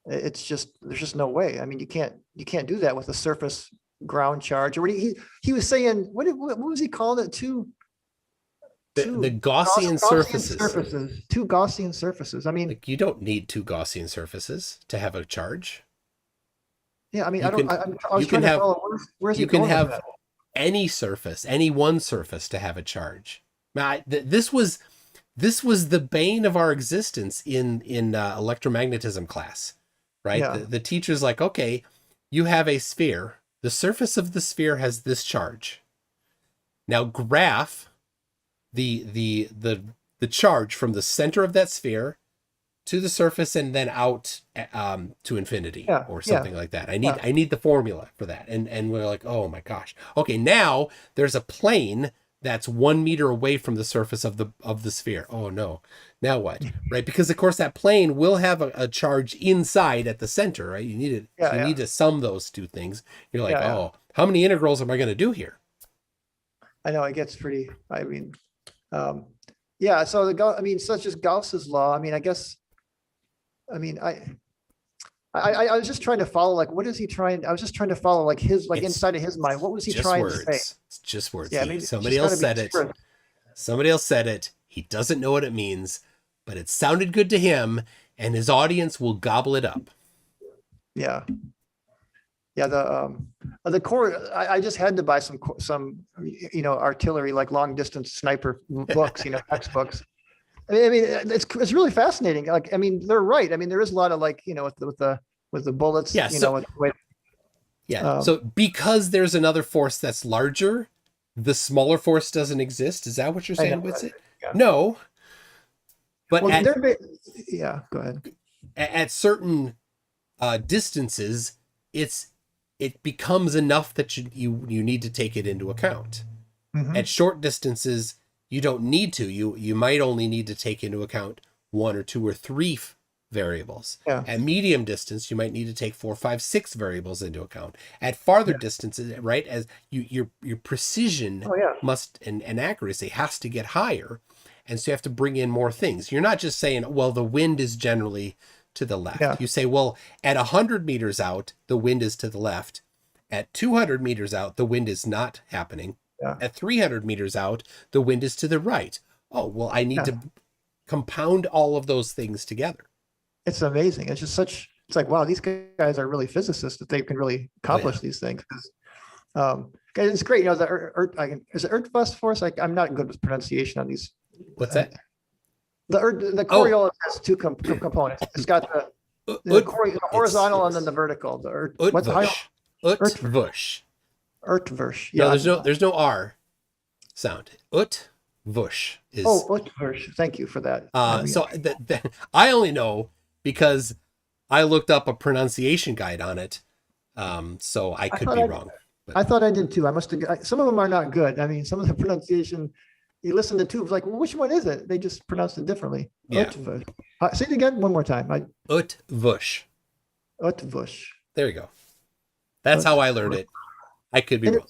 there's just no way. I mean, you can't do that with a surface ground charge. Or he was saying, what was he calling it too? The Gaussian surfaces. Two Gaussian surfaces. I mean, you don't need two Gaussian surfaces to have a charge. Yeah, I mean, I was trying to follow. Where's he going with that? You can have any surface, any one surface to have a charge. Now, this was the bane of our existence in electromagnetism class, right? Yeah. The teacher's like, okay, you have a sphere. The surface of the sphere has this charge. Now graph the charge from the center of that sphere to the surface and then out to infinity or something like that. I need the formula for that. And we're like, oh my gosh. Okay, now there's a plane that's 1 meter away from the surface of the sphere. Oh no. Now what? Right? Because of course that plane will have a charge inside at the center, right? You need need to sum those two things. You're like, how many integrals am I going to do here? I know it gets pretty, I mean, so such as Gauss's law. I mean, I was just trying to follow, like, what is he trying? I was just trying to follow, like, inside of his mind. What was he trying to say? It's just words. Yeah, somebody else said it. Somebody else said it. He doesn't know what it means, but it sounded good to him, and his audience will gobble it up. Yeah. Yeah, the core. I just had to buy some artillery, like long distance sniper books, textbooks. I mean, it's really fascinating. Like, I mean, they're right. I mean, there is a lot of like, with the bullets. Yeah. So because there's another force that's larger, the smaller force doesn't exist. Is that what you're saying, Witsit? Yeah. No. But go ahead. At certain distances, it becomes enough that you need to take it into account. Mm-hmm. At short distances, you don't need to. You might only need to take into account 1 or 2 or 3 variables. Yeah. At medium distance, you might need to take 4, 5, 6 variables into account. At farther distances, right, as your precision must and accuracy has to get higher, and so you have to bring in more things. You're not just saying, well, the wind is generally to the left. Yeah. You say, well, at 100 meters out, the wind is to the left. At 200 meters out, the wind is not happening. Yeah. At 300 meters out, the wind is to the right. Oh, well, I need to compound all of those things together. It's amazing. It's just it's like, wow, these guys are really physicists that they can really accomplish these things. It's great. Is it Erdfast force? I'm not good with pronunciation on these. What's that? The Coriolis has 2 components. It's got the horizontal and then the vertical. The Utvush. Ertvush. Yeah. No, there's no R sound. Utvush is. Oh, Utvush. Thank you for that. So I only know because I looked up a pronunciation guide on it. So I could be wrong. But. I thought I did too. I must have. Some of them are not good. I mean, some of the pronunciation. You listen to 2, it's like, well, which one is it? They just pronounced it differently. Yeah. Say it again one more time. Utvush. Utvush. There you go. That's how I learned it. I could be wrong.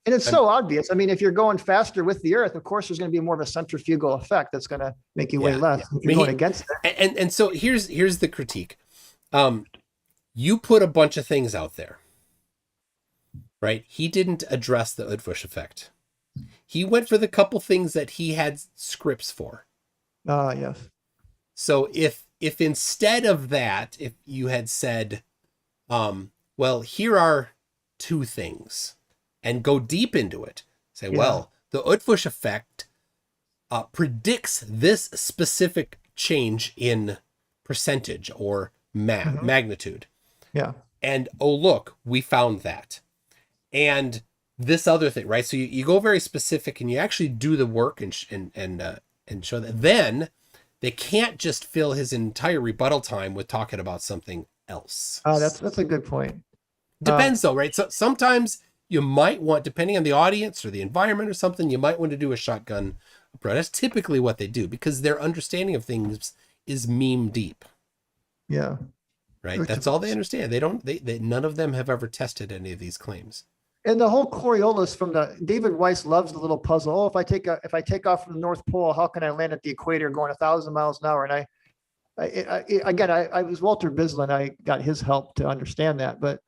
It's so obvious. I mean, if you're going faster with the Earth, of course, there's going to be more of a centrifugal effect that's going to make you weigh less. If you're going against it. And so here's the critique. You put a bunch of things out there, right? He didn't address the Utvush effect. He went for the couple things that he had scripts for. Yes. So if instead of that, if you had said, well, here are 2 things, and go deep into it, say, well, the Utvush effect predicts this specific change in percentage or magnitude. Yeah. And oh, look, we found that. And this other thing, right? So you go very specific and you actually do the work and show that. Then they can't just fill his entire rebuttal time with talking about something else. That's a good point. Depends though, right? So sometimes you might want, depending on the audience or the environment or something, you might want to do a shotgun approach. That's typically what they do because their understanding of things is meme deep. Yeah. Right. That's all they understand. They none of them have ever tested any of these claims. And the whole Coriolis from David Weiss loves the little puzzle. Oh, if I take off from the North Pole, how can I land at the equator going 1,000 miles an hour? And I was Walter Bislin. I got his help to understand that. But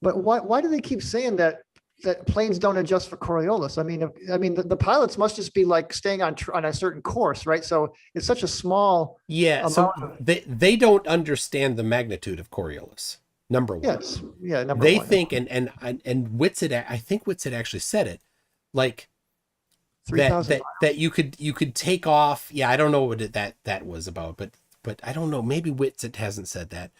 why do they keep saying that planes don't adjust for Coriolis? I mean, the pilots must just be like staying on a certain course, right? So it's such a small amount. So they don't understand the magnitude of Coriolis. Number 1. Yes. Yeah. Number they 1. think, and Whitsett, I think Whitsett actually said it, like 3,000 that you could take off. Yeah, I don't know what that was about, but I don't know. Maybe Whitsett hasn't said that.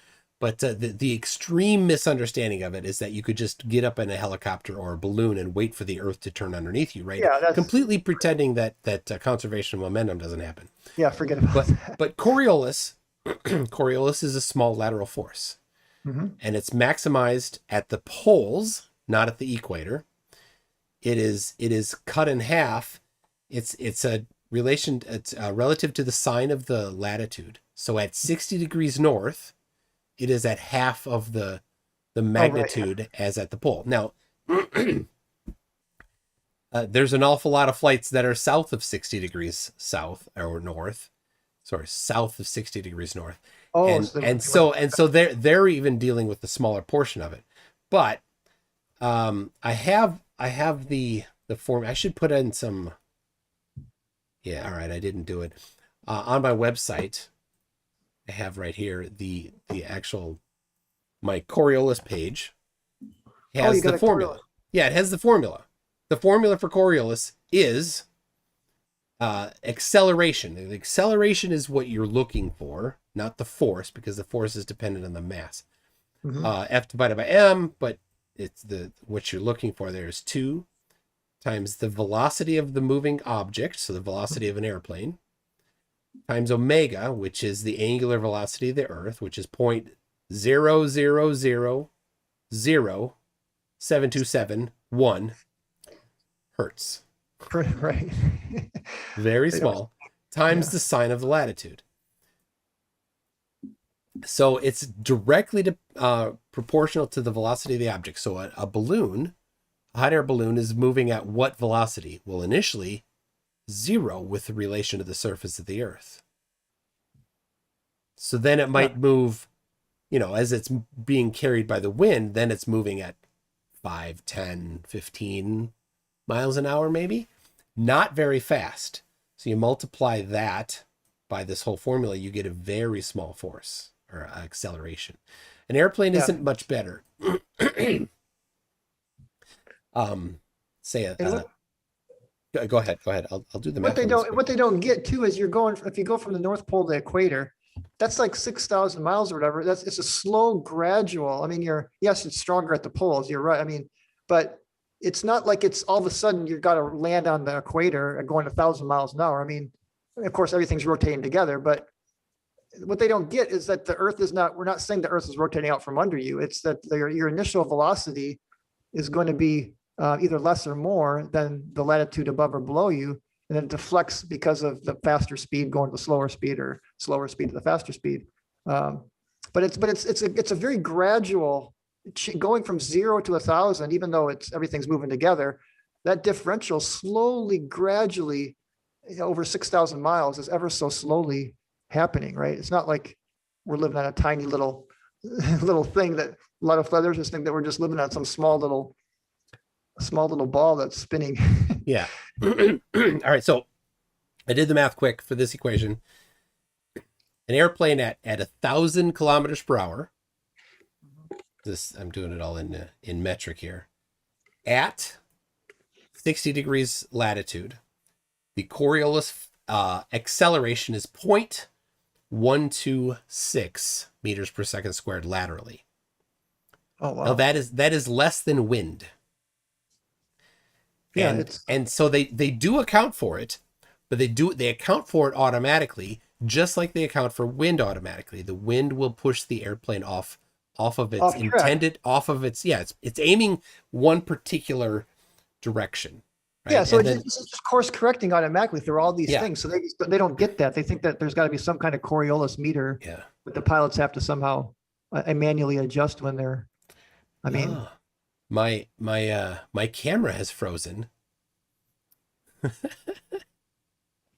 But the extreme misunderstanding of it is that you could just get up in a helicopter or a balloon and wait for the Earth to turn underneath you, right? Yeah, completely pretending that conservation of momentum doesn't happen. Yeah, forget about that. But Coriolis is a small lateral force. Mm-hmm. And it's maximized at the poles, not at the equator. It is cut in half. It's a relation. It's relative to the sine of the latitude. So at 60 degrees north, it is at half of the magnitude as at the pole. Now, there's an awful lot of flights that are south of 60 degrees south or north. Sorry, south of 60 degrees north. So they're even dealing with the smaller portion of it. But I have the form. I should put in some. Yeah, all right. I didn't do it on my website. I have right here the actual my Coriolis page Oh, has you got the a formula. Coriolis. Yeah, it has the formula. The formula for Coriolis is acceleration. The acceleration is what you're looking for, not the force, because the force is dependent on the mass. F divided by m, but it's what you're looking for there is 2 times the velocity of the moving object, so the velocity of an airplane, times omega, which is the angular velocity of the Earth, which is 0.0000727 hertz. Right. Very small, times the sine of the latitude. So it's directly proportional to the velocity of the object. So a balloon, a hot air balloon, is moving at what velocity? Well, initially 0 with relation to the surface of the Earth. So then it might move, as it's being carried by the wind, then it's moving at 5, 10, 15 miles an hour, maybe. Not very fast. So you multiply that by this whole formula, you get a very small force or acceleration. An airplane isn't much better. Go ahead. I'll do the math. What they don't get too is if you go from the North Pole to the equator, that's like 6,000 miles or whatever. It's a slow, gradual. I mean, yes, it's stronger at the poles. You're right. I mean, but it's not like it's all of a sudden you've got to land on the equator and going 1,000 miles an hour. I mean, of course, everything's rotating together, but what they don't get is that the Earth is not, we're not saying the Earth is rotating out from under you. It's that your initial velocity is going to be either less or more than the latitude above or below you. And then it deflects because of the faster speed going to the slower speed or slower speed to the faster speed. But it's a very gradual going from 0 to 1,000, even though everything's moving together. That differential slowly, gradually, over 6,000 miles is ever so slowly happening, right? It's not like we're living on a tiny little thing that a lot of feathers just think that we're just living on some small little ball that's spinning. Yeah. All right. So I did the math quick for this equation. An airplane at 1,000 kilometers per hour. I'm doing it all in metric here. At 60 degrees latitude, the Coriolis acceleration is 0.126 meters per second squared laterally. Oh wow! Now that is less than wind. Yeah, and so they do account for it, but they account for it automatically, just like they account for wind automatically. The wind will push the airplane off of its intended, off of its, it's aiming one particular direction. Right? Yeah, so it's just course correcting automatically through all these things. So they don't get that. They think that there's got to be some kind of Coriolis meter that the pilots have to somehow manually adjust when they're. I mean, my camera has frozen.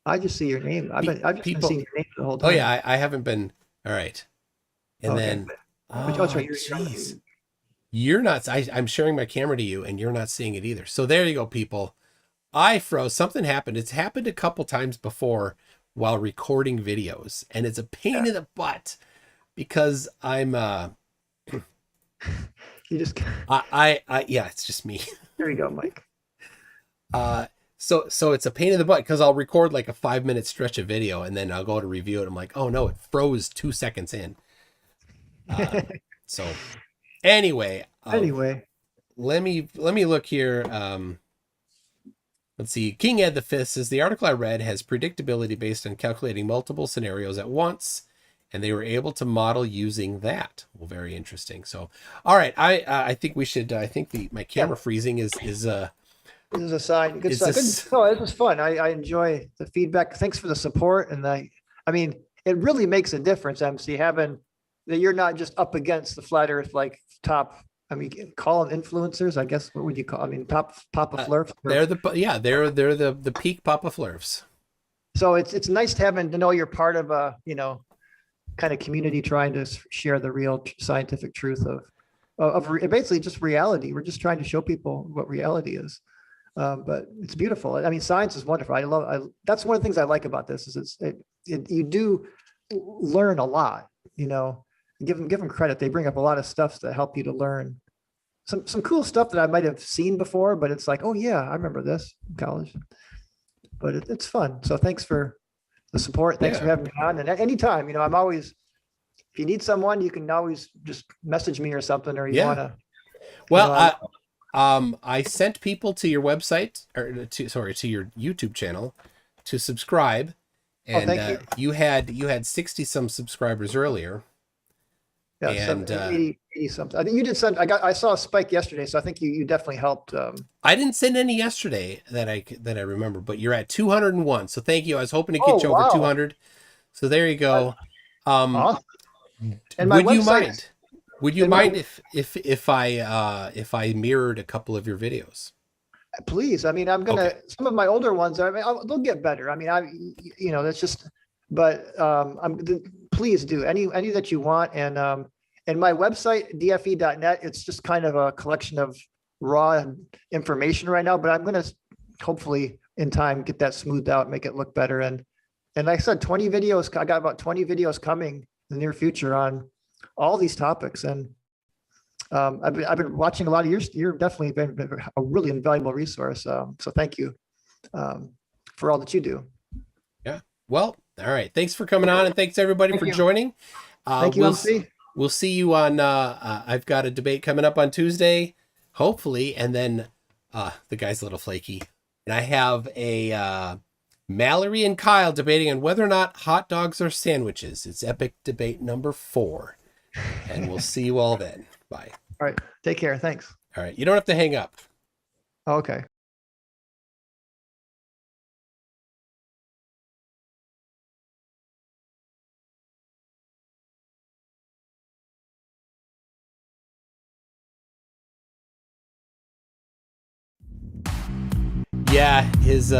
I just see your name. I've just been seeing your name the whole time. Oh yeah, I haven't been. All right, and then jeez, you're not. I'm sharing my camera to you, and you're not seeing it either. So there you go, people. I froze. Something happened. It's happened a couple times before while recording videos, and it's a pain in the butt because I'm. You just. It's just me. There you go, Mike. So it's a pain in the butt because I'll record like a 5-minute stretch of video and then I'll go to review it. I'm like, oh no, it froze 2 seconds in. So anyway, let me look here. Let's see. King Ed V says the article I read has predictability based on calculating multiple scenarios at once, and they were able to model using that. Well, very interesting. So, all right, I think we should. I think my camera freezing is. This is a sign. Good sign. No, this was fun. I enjoy the feedback. Thanks for the support. And I mean, it really makes a difference, MC, having that you're not just up against the flat Earth like top. I mean, call them influencers. I guess what would you call? I mean, Papa Flurfs. They're the peak Papa Flurfs. So it's nice having to know you're part of a kind of community trying to share the real scientific truth of basically just reality. We're just trying to show people what reality is. But it's beautiful. I mean, science is wonderful. That's one of the things I like about this is you do learn a lot, give them credit. They bring up a lot of stuff that help you to learn some cool stuff that I might have seen before, but it's like, oh yeah, I remember this in college. But it's fun. So thanks for the support. Thanks for having me on. And at any time, you know, I'm always, if you need someone, you can always just message me or something, or you want to. Well, I sent people to your website, or to your YouTube channel to subscribe. And thank you had 60 some subscribers earlier. Yeah, and 80 something. I think you did send. I saw a spike yesterday, so I think you definitely helped. I didn't send any yesterday that I remember, but you're at 201. So thank you. I was hoping to get you over 200. So there you go. Awesome. And would you mind? Would you mind if I mirrored a couple of your videos? Please. I mean, I'm gonna. Some of my older ones. I mean, they'll get better. I mean, that's just. But please do any that you want. And my website, dfe.net, it's just kind of a collection of raw information right now, but I'm going to hopefully in time get that smoothed out, make it look better. And like I said, 20 videos, I got about 20 videos coming in the near future on all these topics. And I've been watching a lot of yours. You're definitely been a really invaluable resource. So thank you for all that you do. Yeah. Well, all right. Thanks for coming on, and thanks everybody for joining. Thank you, MC. We'll see you on. I've got a debate coming up on Tuesday, hopefully, and then the guy's a little flaky. And I have a Mallory and Kyle debating on whether or not hot dogs are sandwiches. It's epic debate number 4, and we'll see you all then. Bye. All right. Take care. Thanks. All right. You don't have to hang up. Okay. Yeah, his